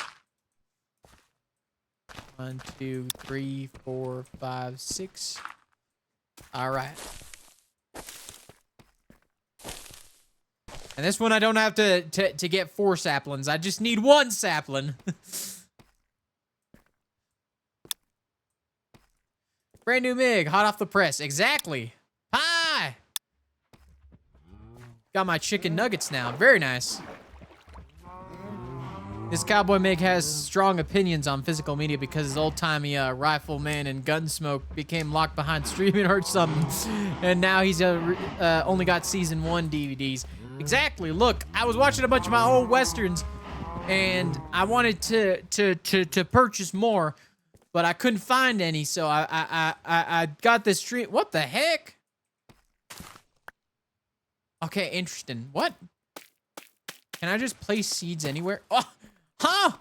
1, 2, 3, 4, 5, 6. All right. And this one I don't have to get 4 saplings. I just need 1 sapling. Brand new MiG, hot off the press. Exactly. Pie! Got my chicken nuggets now. Very nice. This cowboy MiG has strong opinions on physical media because his old-timey rifleman and Gunsmoke became locked behind streaming or something. And now he's only got season 1 DVDs. Exactly. Look, I was watching a bunch of my old westerns, and I wanted to purchase more, but I couldn't find any, so I got this stream. What the heck? Okay, interesting. What? Can I just place seeds anywhere? Oh, huh?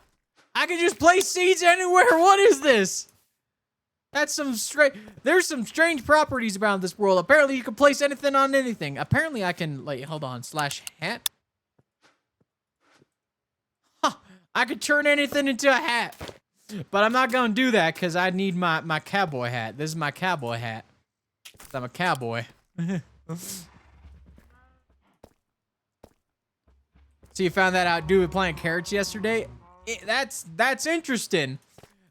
I can just place seeds anywhere. What is this? That's some strange. There's some strange properties around this world. Apparently, you can place anything on anything. Apparently, I can. Like, hold on. /hat. Huh. I could turn anything into a hat. But I'm not gonna do that because I need my cowboy hat. This is my cowboy hat. I'm a cowboy. So you found that out, dude, playing carrots yesterday? That's interesting.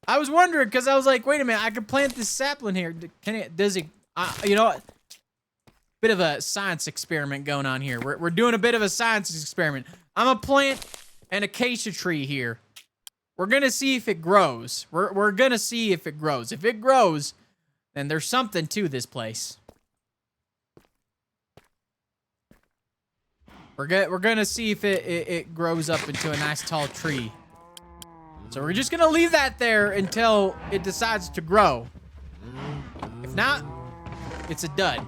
I was wondering because I was like, wait a minute, I could plant this sapling here. Can it? Does it? You know what? Bit of a science experiment going on here. We're doing a bit of a science experiment. I'm gonna plant an acacia tree here. We're gonna see if it grows. We're gonna see if it grows. If it grows, then there's something to this place. We're gonna see if it grows up into a nice tall tree. So we're just gonna leave that there until it decides to grow. If not, it's a dud.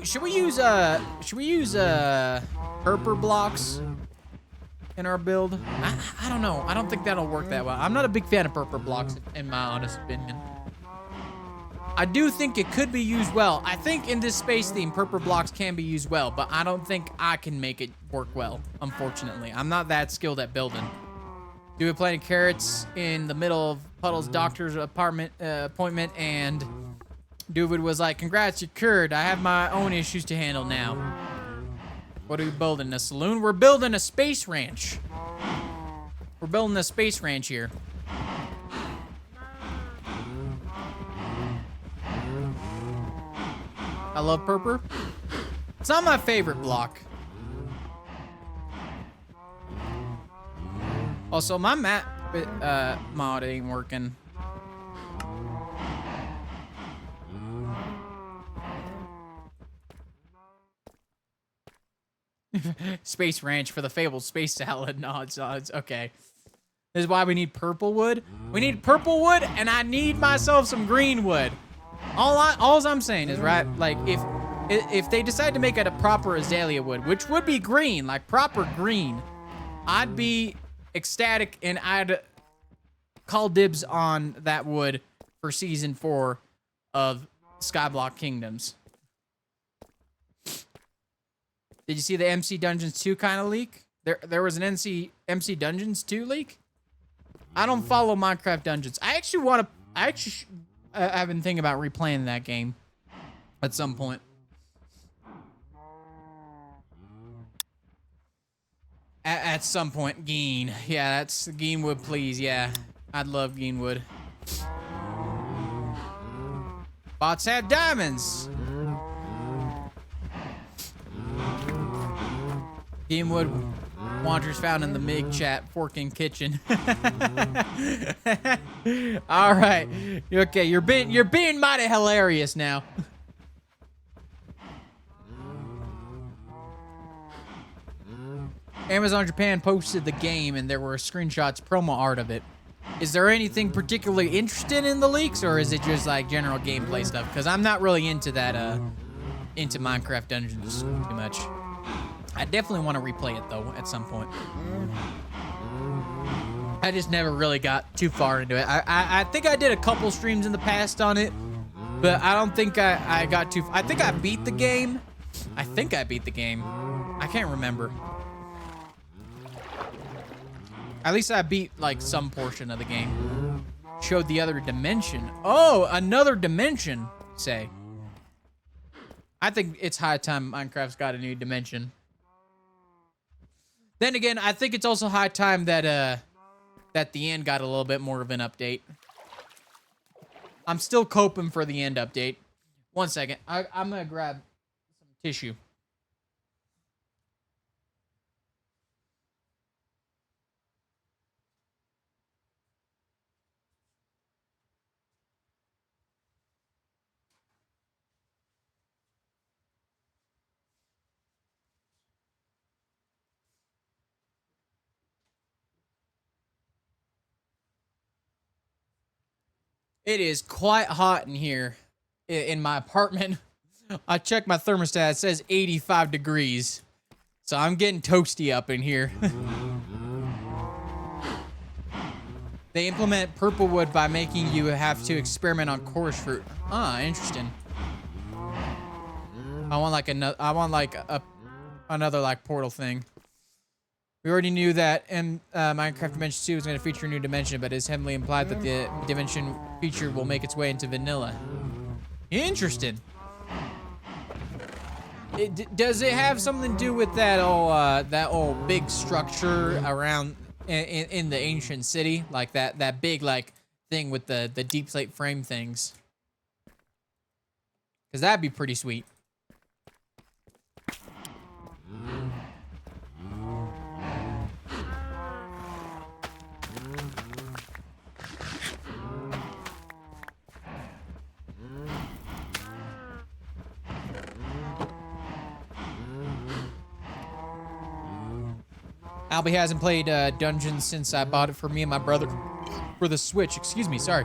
Should we use herper blocks in our build? I don't know. I don't think that'll work that well. I'm not a big fan of herper blocks, in my honest opinion. I do think it could be used well. I think in this space theme, herper blocks can be used well, but I don't think I can make it work well, unfortunately. I'm not that skilled at building. Do we planting carrots in the middle of Puddle's doctor's appointment, and Duvid was like, congrats, you're cured. I have my own issues to handle now. What are we building? A saloon? We're building a space ranch. We're building a space ranch here. I love purple. It's not my favorite block. Also, my map mod ain't working. Space Ranch for the fabled space salad. Nods. Okay. This is why we need purple wood. We need purple wood, and I need myself some green wood. All I'm saying is, right, like, if they decide to make it a proper azalea wood, which would be green, like proper green, I'd be ecstatic, and I'd call dibs on that wood for season 4 of Skyblock Kingdoms. Did you see the MC Dungeons 2 kind of leak? There was an MC Dungeons 2 leak? I don't follow Minecraft Dungeons. I've been thinking about replaying that game at some point. At some point, Geen. Yeah, that's Geenwood, please. Yeah, I'd love Geenwood. Bots have diamonds. Geenwood wanders found in the MIG chat, forking kitchen. All right, okay. You're being mighty hilarious now. Amazon Japan posted the game, and there were screenshots, promo art of it. Is there anything particularly interesting in the leaks, or is it just like general gameplay stuff? Because I'm not really into that, into Minecraft Dungeons too much. I definitely want to replay it though at some point. I just never really got too far into it. I think I did a couple streams in the past on it, but I don't think I got too. I think I beat the game. I can't remember. At least I beat like some portion of the game. Showed the other dimension. Oh, another dimension, say. I think it's high time Minecraft's got a new dimension. Then again, I think it's also high time that that the end got a little bit more of an update. I'm still coping for the end update. 1 second. I'm gonna grab some tissue. It is quite hot in here in my apartment. I checked my thermostat. It says 85 degrees. So I'm getting toasty up in here. They implement purple wood by making you have to experiment on chorus fruit. Ah, interesting. I want like another like portal thing. We already knew that Minecraft Dimension 2 was going to feature a new dimension, but it's heavily implied that the dimension feature will make its way into vanilla. Interesting. Does it have something to do with that old big structure around in the ancient city, like that big like thing with the deep slate frame things? Because that'd be pretty sweet. Albie hasn't played Dungeons since I bought it for me and my brother for the Switch. Excuse me, sorry.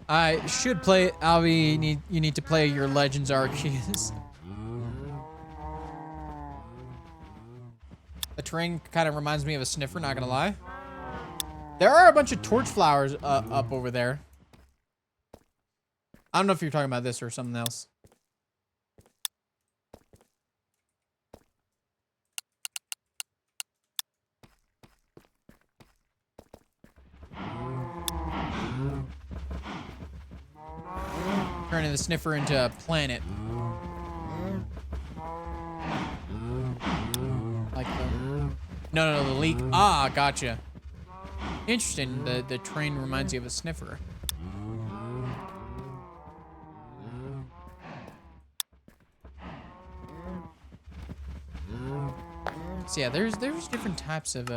I should play it. Albie, you need to play your Legends Arceus. The terrain kind of reminds me of a sniffer, not gonna lie. There are a bunch of torch flowers up over there. I don't know if you're talking about this or something else. Turning the sniffer into a planet. Like the... No, the leak. Ah, gotcha. Interesting. The train reminds you of a sniffer. So yeah, there's different types of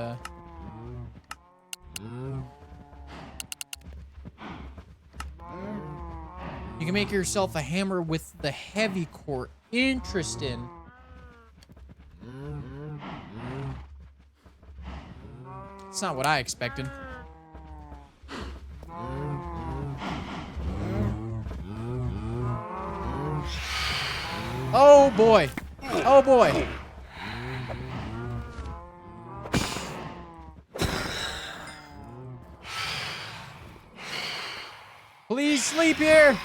you can make yourself a hammer with the heavy core. Interesting. It's not what I expected. Oh boy. Oh boy. Please sleep here.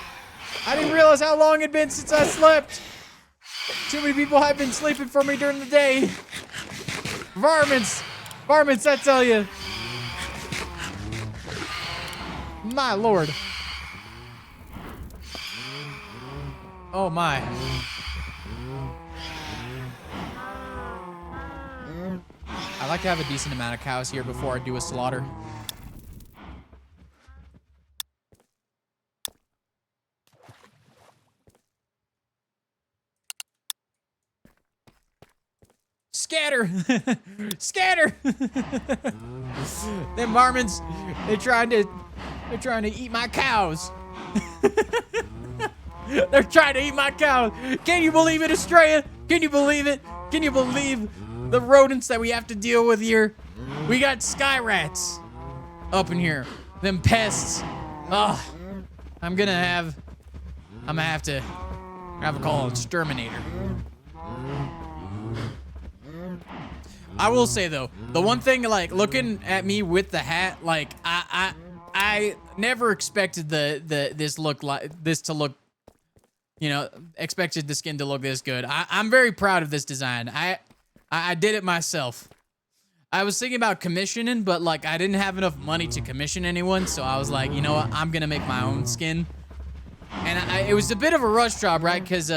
I didn't realize how long it'd been since I slept. Too many people have been sleeping for me during the day. Varmints. Varmints, I tell you. My lord. Oh my. I like to have a decent amount of cows here before I do a slaughter. Scatter! Scatter! Them varmints, they're trying to eat my cows. They're trying to eat my cows. Can you believe it, Australia? Can you believe it? Can you believe the rodents that we have to deal with here? We got sky rats up in here. Them pests. Oh, I'm gonna have to call an exterminator. I will say though, the one thing, like, looking at me with the hat, like, I never expected this to look, you know, expected the skin to look this good. I'm very proud of this design. I did it myself. I was thinking about commissioning, but like I didn't have enough money to commission anyone, so I was like, you know what, I'm gonna make my own skin. And it was a bit of a rush job, right? Because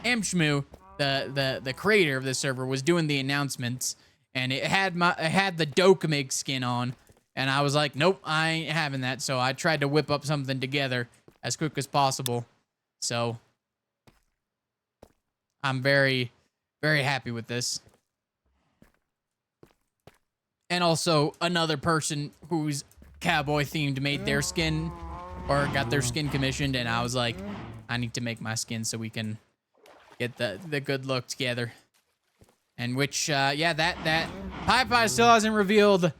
Amshmu, the creator of this server, was doing the announcements, and it had the Dokkamig skin on, and I was like, nope, I ain't having that. So I tried to whip up something together as quick as possible. So I'm very, very happy with this. And also another person who's cowboy themed made their skin, or got their skin commissioned, and I was like, I need to make my skin so we can get the good look together. And which, yeah, that Pie still hasn't revealed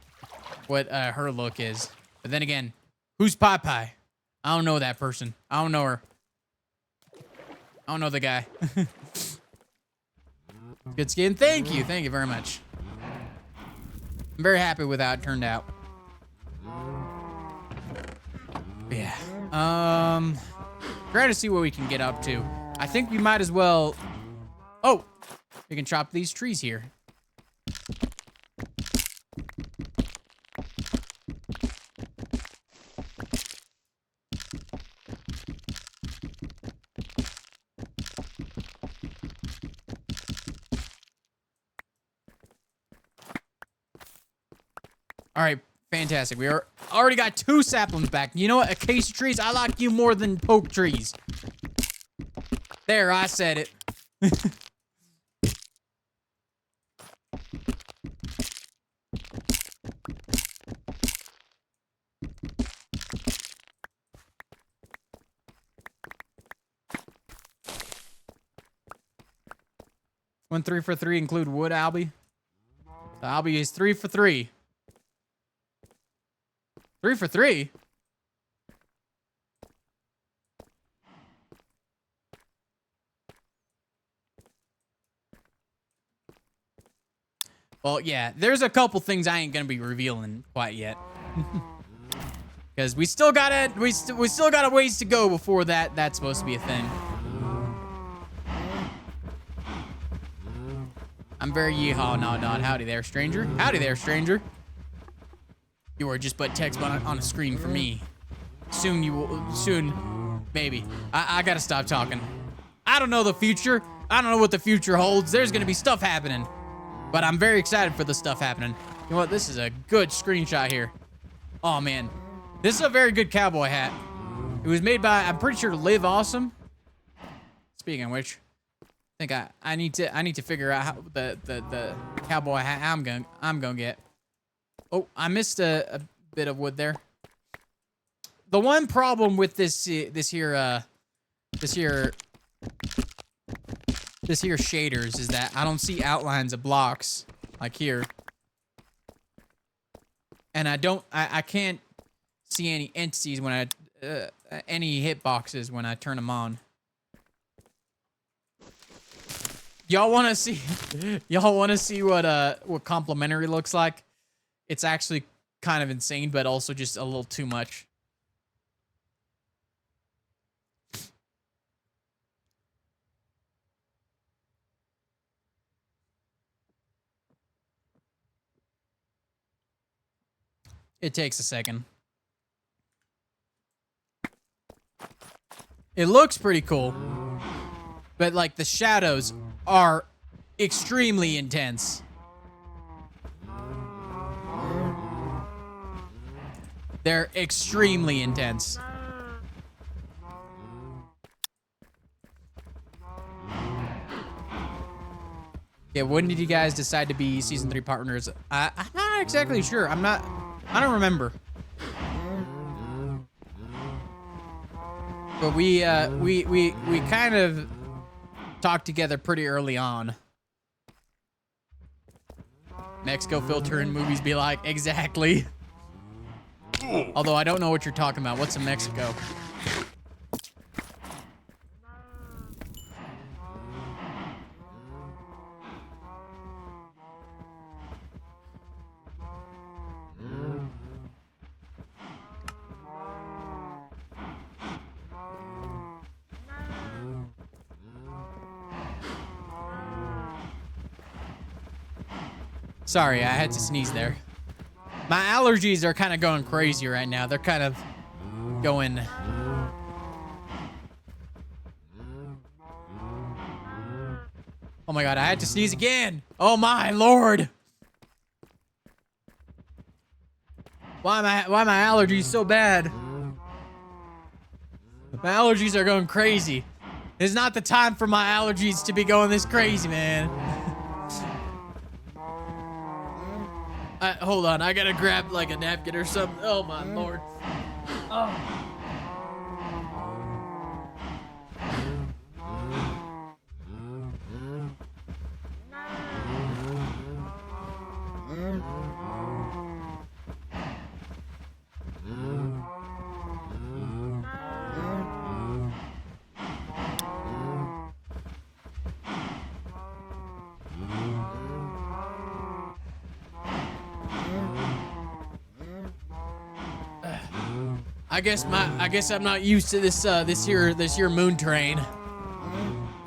what her look is. But then again, who's Pie? I don't know that person. I don't know her. I don't know the guy. Good skin. Thank you very much. I'm very happy with how it turned out. But yeah. Trying to see what we can get up to. I think we might as well. Oh, we can chop these trees here. All right, fantastic. We already got 2 saplings back. You know what? Acacia trees, I like you more than poke trees. There, I said it. One 3 for 3 include wood, Albie? So Albie is 3 for 3. 3 for 3? Well, yeah, there's a couple things I ain't gonna be revealing quite yet. Because we still got a ways to go before that's supposed to be a thing. I'm very yeehaw nod. Howdy there, stranger. Howdy there, stranger. You are just but text on a screen for me. Soon, maybe. I gotta stop talking. I don't know the future. I don't know what the future holds. There's gonna be stuff happening. But I'm very excited for the stuff happening. You know what? This is a good screenshot here. Oh, man. This is a very good cowboy hat. It was made by, I'm pretty sure, Live Awesome. Speaking of which, I think I need to figure out how the cowboy hat I'm gonna get. Oh, I missed a bit of wood there. The one problem with this here shaders is that I don't see outlines of blocks like here. And I can't see any entities when any hitboxes when I turn them on. Y'all want to see what complimentary looks like? It's actually kind of insane, but also just a little too much. It takes a second. It looks pretty cool, but like the shadows are extremely intense. They're extremely intense. Yeah, when did you guys decide to be season 3 partners? I'm not exactly sure. I don't remember. But we kind of talked together pretty early on. Mexico filter in movies be like, exactly. Although I don't know what you're talking about. What's in Mexico? Sorry, I had to sneeze there. My allergies are kind of going crazy right now. They're kind of going... Oh my god, I had to sneeze again! Oh my lord! Why my allergies so bad? My allergies are going crazy. It's not the time for my allergies to be going this crazy, man. Hold on, I gotta grab like a napkin or something. Oh my lord. Oh. I guess I'm not used to this this here moon terrain.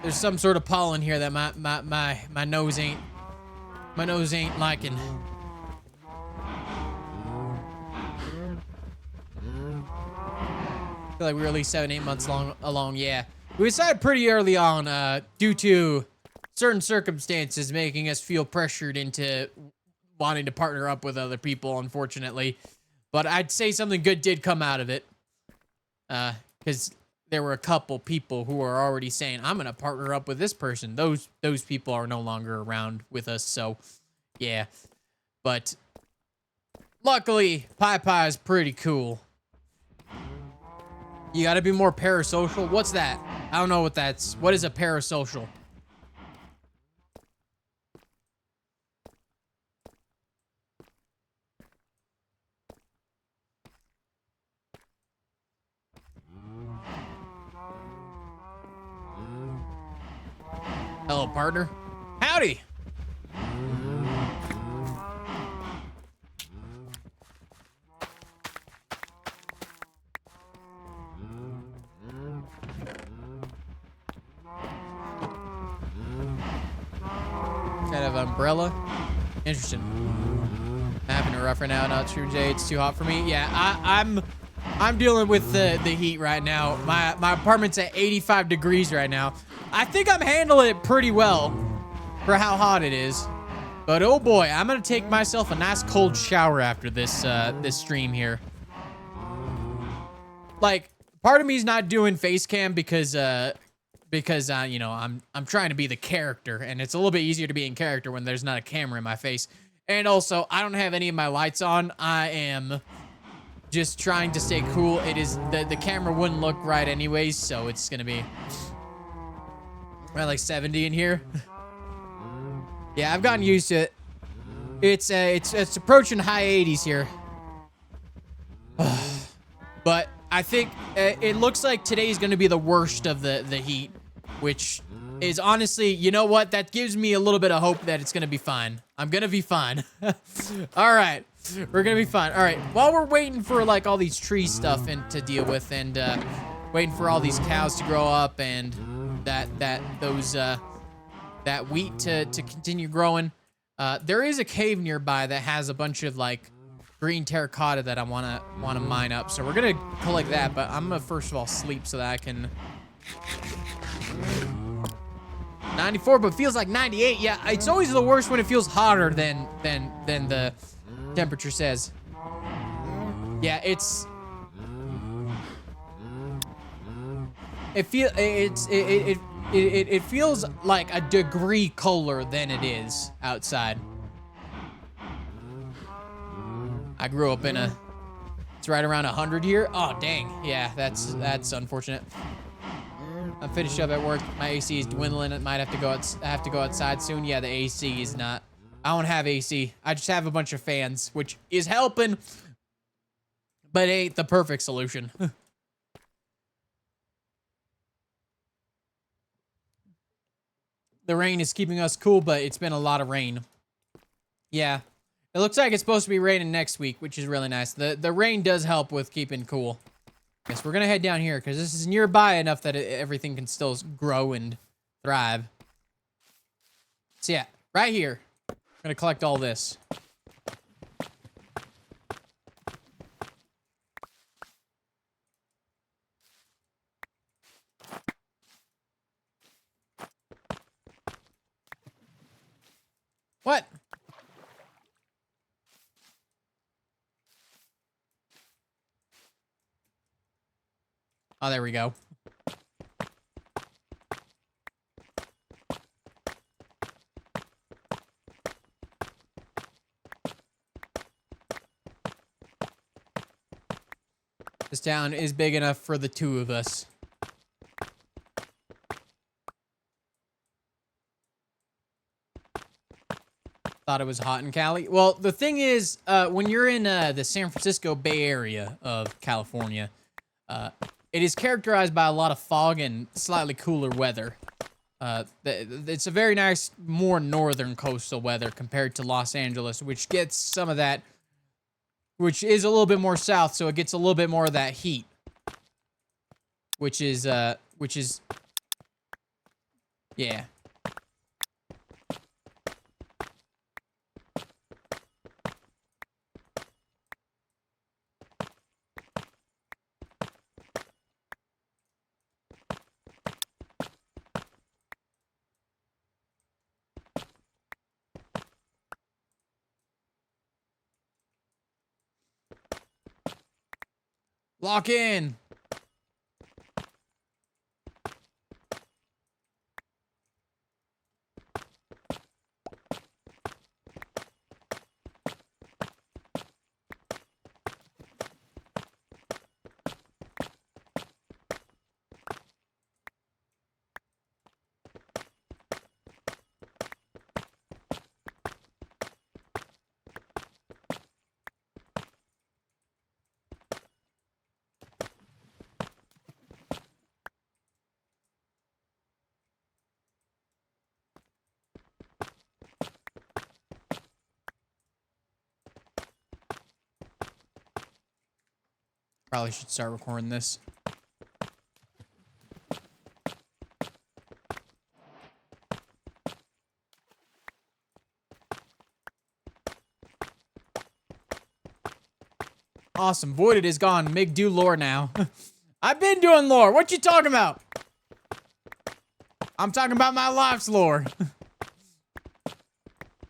There's some sort of pollen here that my nose ain't liking. I feel like we were at least 7-8 months along. Yeah, we decided pretty early on due to certain circumstances making us feel pressured into wanting to partner up with other people, unfortunately. But I'd say something good did come out of it. Because there were a couple people who are already saying, I'm going to partner up with this person. Those people are no longer around with us, so yeah. But luckily, Pie is pretty cool. You got to be more parasocial. What's that? I don't know what that's. What is a parasocial? Hello, partner. Howdy. Kind of umbrella. Interesting. I'm having a rough right now. Not true, Jay. It's too hot for me. Yeah, I'm dealing with the heat right now. My apartment's at 85 degrees right now. I think I'm handling it pretty well for how hot it is. But oh boy, I'm gonna take myself a nice cold shower after this this stream here. Like, part of me is not doing face cam because because you know, I'm trying to be the character, and it's a little bit easier to be in character when there's not a camera in my face. And also, I don't have any of my lights on. I am just trying to stay cool. It is the camera wouldn't look right anyways, so it's gonna be around like 70 in here. Yeah, I've gotten used to it. It's approaching high 80s here. But I think it looks like today's gonna be the worst of the heat, which is honestly, you know what? That gives me a little bit of hope that it's gonna be fine. I'm gonna be fine. All right, we're gonna be fine. All right, while we're waiting for like all these tree stuff to deal with, and waiting for all these cows to grow up, and that wheat to continue growing, there is a cave nearby that has a bunch of like green terracotta that I wanna mine up. So we're gonna collect that, but I'm gonna first of all sleep so that I can. 94, but feels like 98. Yeah, it's always the worst when it feels hotter than the temperature says. Yeah, it feels like a degree colder than it is outside. I grew up in it's right around 100 here. Oh dang, yeah, that's unfortunate. I'm finished up at work. My AC is dwindling. It might have to go outside soon. Yeah, the AC is not. I don't have AC. I just have a bunch of fans, which is helping, but ain't the perfect solution. The rain is keeping us cool, but it's been a lot of rain. Yeah, it looks like it's supposed to be raining next week, which is really nice. The rain does help with keeping cool. Yes, we're gonna head down here because this is nearby enough that everything can still grow and thrive. So yeah, right here, I'm gonna collect all this. What? Oh, there we go. This town is big enough for the two of us. Thought it was hot in Cali. Well, the thing is, when you're in the San Francisco Bay Area of California, it is characterized by a lot of fog and slightly cooler weather. It's a very nice, more northern coastal weather compared to Los Angeles, which gets some of that, which is a little bit more south, so it gets a little bit more of that heat. Which is, yeah. Lock in. Probably should start recording this. Awesome. Voided is gone. Mig do lore now. I've been doing lore. What you talking about? I'm talking about my life's lore.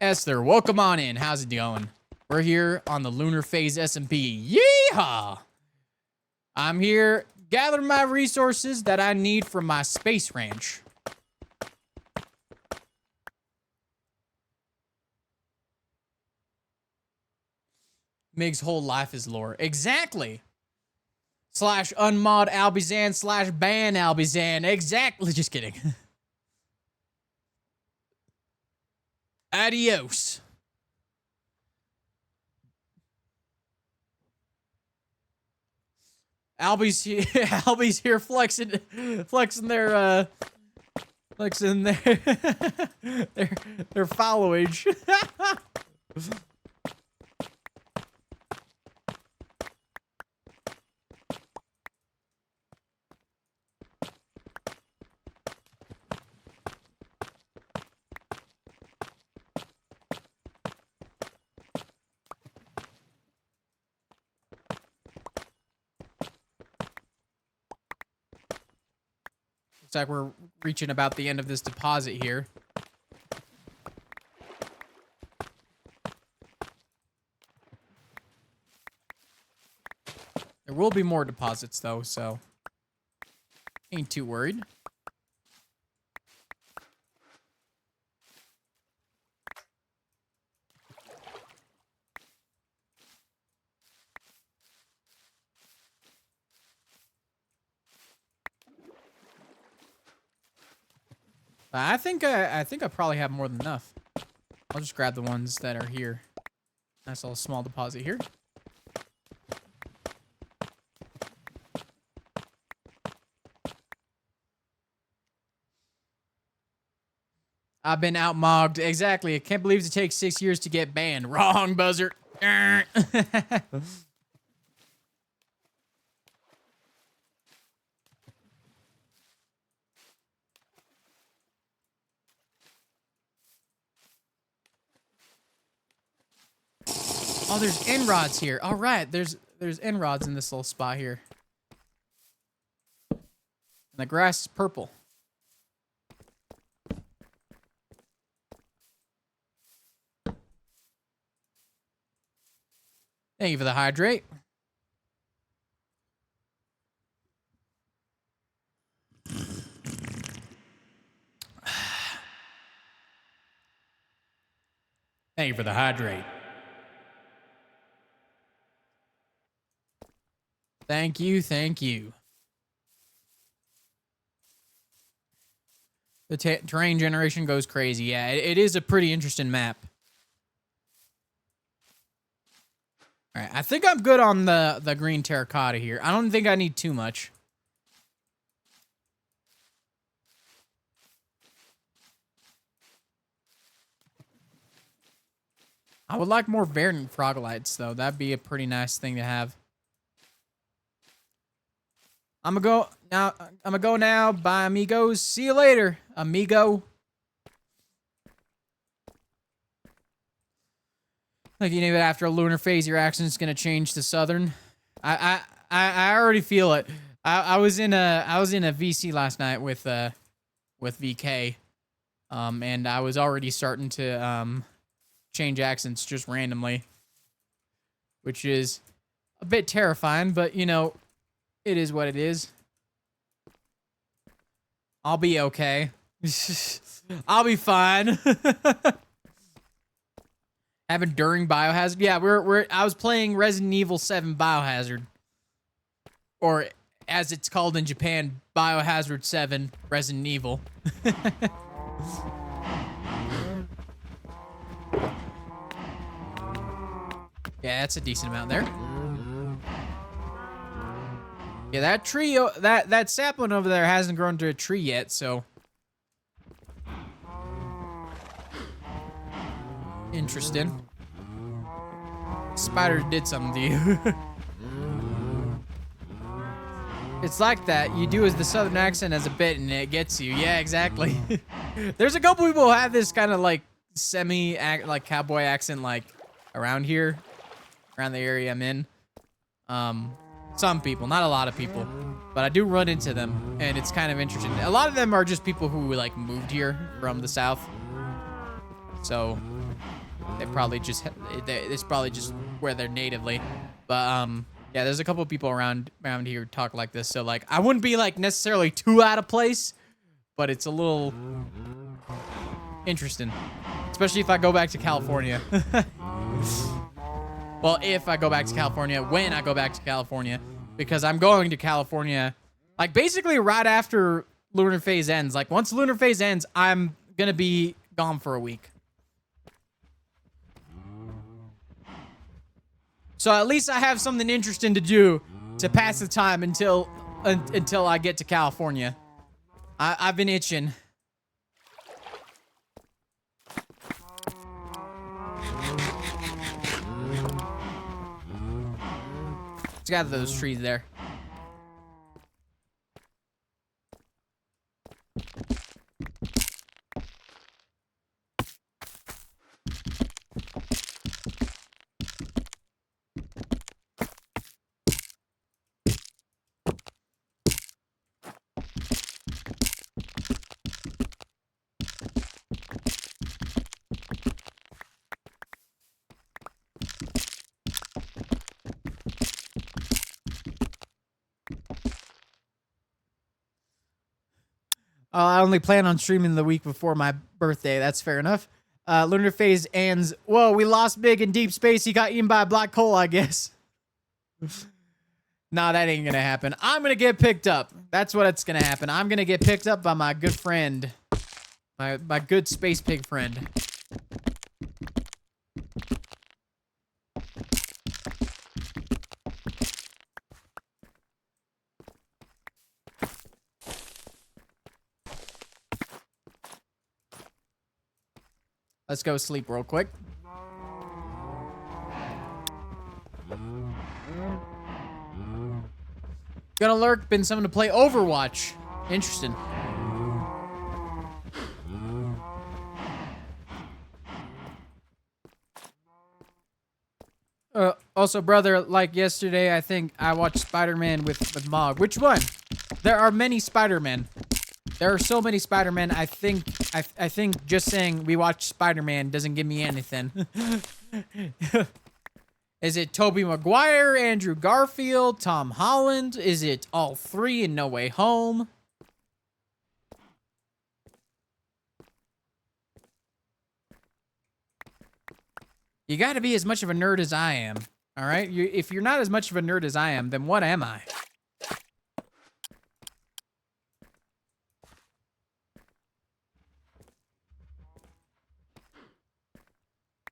Esther, welcome on in. How's it going? We're here on the Lunar Phase SMP. Yeehaw! I'm here gather my resources that I need from my space ranch. Mig's whole life is lore. Exactly. / unmod Albizan / ban Albizan. Exactly. Just kidding. Adios. Albie's here, Albie's here flexing their their followage. Looks like we're reaching about the end of this deposit here. There will be more deposits though, so ain't too worried. I think I probably have more than enough. I'll just grab the ones that are here. Nice little small deposit here. I've been outmogged. Exactly. I can't believe it takes 6 years to get banned. Wrong, buzzer. Oh, there's end-rods here. All right, there's end-rods in this little spot here. And the grass is purple. Thank you for the hydrate. Thank you for the hydrate. Thank you, thank you. The terrain generation goes crazy. Yeah, it is a pretty interesting map. All right, I think I'm good on the green terracotta here. I don't think I need too much. I would like more verdant frogolites, though. That'd be a pretty nice thing to have. I'm gonna go now. Bye, amigos. See you later, amigo. Like, you know, after a lunar phase, your accent's gonna change to southern. I already feel it. I was in a VC last night with VK, and I was already starting to change accents just randomly, which is a bit terrifying, but you know, it is what it is. I'll be okay. I'll be fine. Having during Biohazard. Yeah, I was playing Resident Evil 7 Biohazard. Or as it's called in Japan, Biohazard 7 Resident Evil. Yeah, that's a decent amount there. Yeah, that tree, that sapling over there hasn't grown to a tree yet, so. Interesting. Spider did something to you. It's like that. You do as the southern accent as a bit and it gets you. Yeah, exactly. There's a couple people who have this kind of like like cowboy accent like around here. Around the area I'm in. Some people, not a lot of people, but I do run into them, and it's kind of interesting. A lot of them are just people who like moved here from the south, so they probably just it's probably just where they're natively. But Yeah, there's a couple of people around here who talk like this, so like I wouldn't be like necessarily too out of place, but it's a little interesting, especially if I go back to California. Well, if I go back to California, when I go back to California, because I'm going to California, like basically right after Lunar Phase ends. Like once Lunar Phase ends, I'm gonna be gone for a week. So at least I have something interesting to do to pass the time until I get to California. I've been itching. Let's gather those trees there. I only plan on streaming the week before my birthday. That's fair enough. Lunar Phase ends. Whoa, we lost Big in deep space. He got eaten by a black hole, I guess. Nah, that ain't gonna happen. I'm gonna get picked up. That's what's gonna happen. I'm gonna get picked up by my good friend. My good space pig friend. Let's go sleep real quick. Gonna lurk, been someone to play Overwatch. Interesting. Also, brother, like yesterday, I think I watched Spider-Man with Mog. Which one? There are many Spider-Men. There are so many Spider-Men. I think just saying we watched Spider-Man doesn't give me anything. Is it Tobey Maguire, Andrew Garfield, Tom Holland? Is it all three in No Way Home? You gotta be as much of a nerd as I am. All right? If you're not as much of a nerd as I am, then what am I?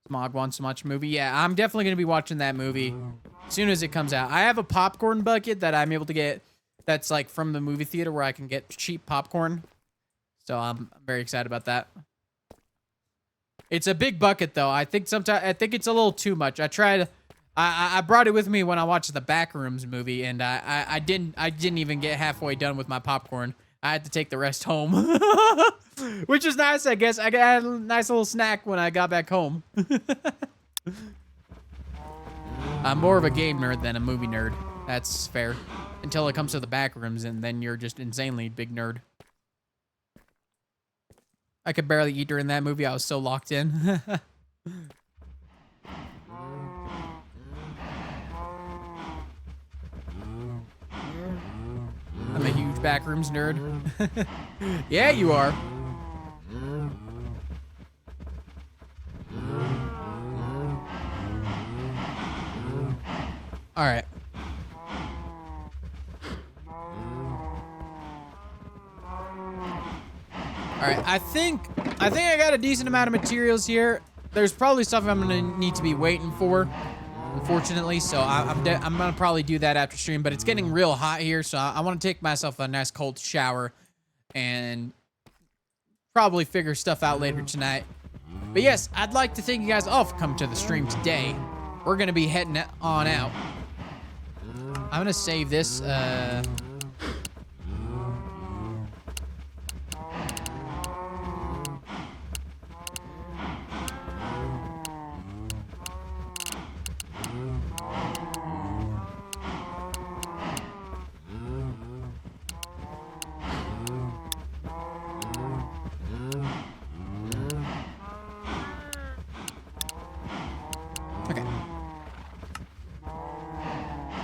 Smog wants to watch a movie. Yeah, I'm definitely going to be watching that movie as soon as it comes out. I have a popcorn bucket that I'm able to get that's like from the movie theater where I can get cheap popcorn. So I'm very excited about that. It's a big bucket though. I think it's a little too much. I brought it with me when I watched the Backrooms movie, and I didn't even get halfway done with my popcorn. I had to take the rest home. Which is nice, I guess. I got a nice little snack when I got back home. I'm more of a game nerd than a movie nerd. That's fair. Until it comes to the Backrooms, and then you're just insanely big nerd. I could barely eat during that movie. I was so locked in. I'm a huge Backrooms nerd. Yeah, you are. All right. All right, I think I got a decent amount of materials here. There's probably stuff I'm gonna need to be waiting for, unfortunately. So I'm gonna probably do that after stream. But it's getting real hot here, so I want to take myself a nice cold shower and probably figure stuff out later tonight. But yes, I'd like to thank you guys all for coming to the stream today. We're gonna be heading on out. I'm gonna save this.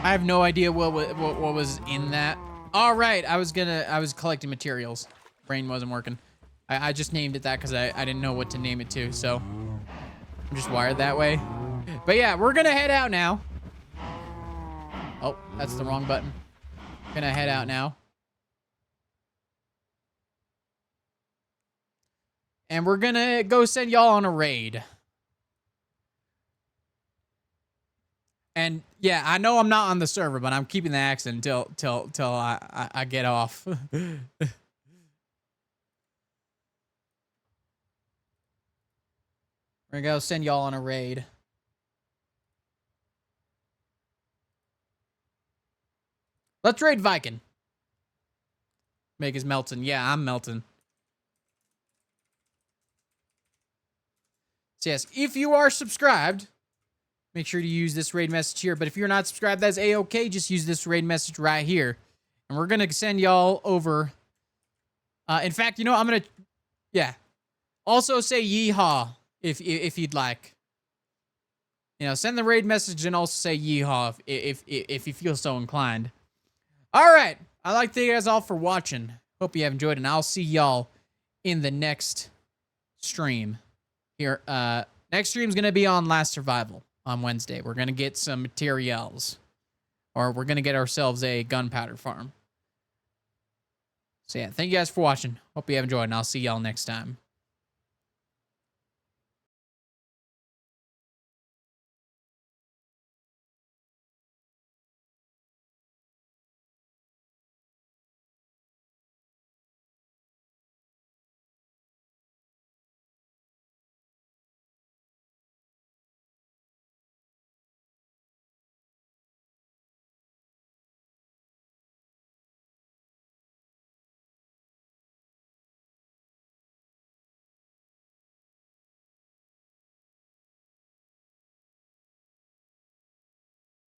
I have no idea what was in that. All right, I was collecting materials. Brain wasn't working. I just named it that because I didn't know what to name it to, so I'm just wired that way. But yeah, we're gonna head out now. Oh, that's the wrong button. Gonna head out now. And we're gonna go send y'all on a raid. And yeah, I know I'm not on the server, but I'm keeping the accent till I get off. We're gonna go send y'all on a raid. Let's raid Viking. Make us Melton. Yeah, I'm Melton. So yes, if you are subscribed, make sure to use this raid message here. But if you're not subscribed, that's A-OK. Just use this raid message right here. And we're going to send y'all over. In fact, you know, I'm going to... Yeah. Also say yeehaw if you'd like. You know, send the raid message and also say yeehaw if you feel so inclined. All right. I'd like to thank you guys all for watching. Hope you have enjoyed, and I'll see y'all in the next stream. Here, next stream's going to be on Last Survival on Wednesday. We're going to get some materials. Or we're going to get ourselves a gunpowder farm. So yeah, thank you guys for watching. Hope you have enjoyed, and I'll see y'all next time.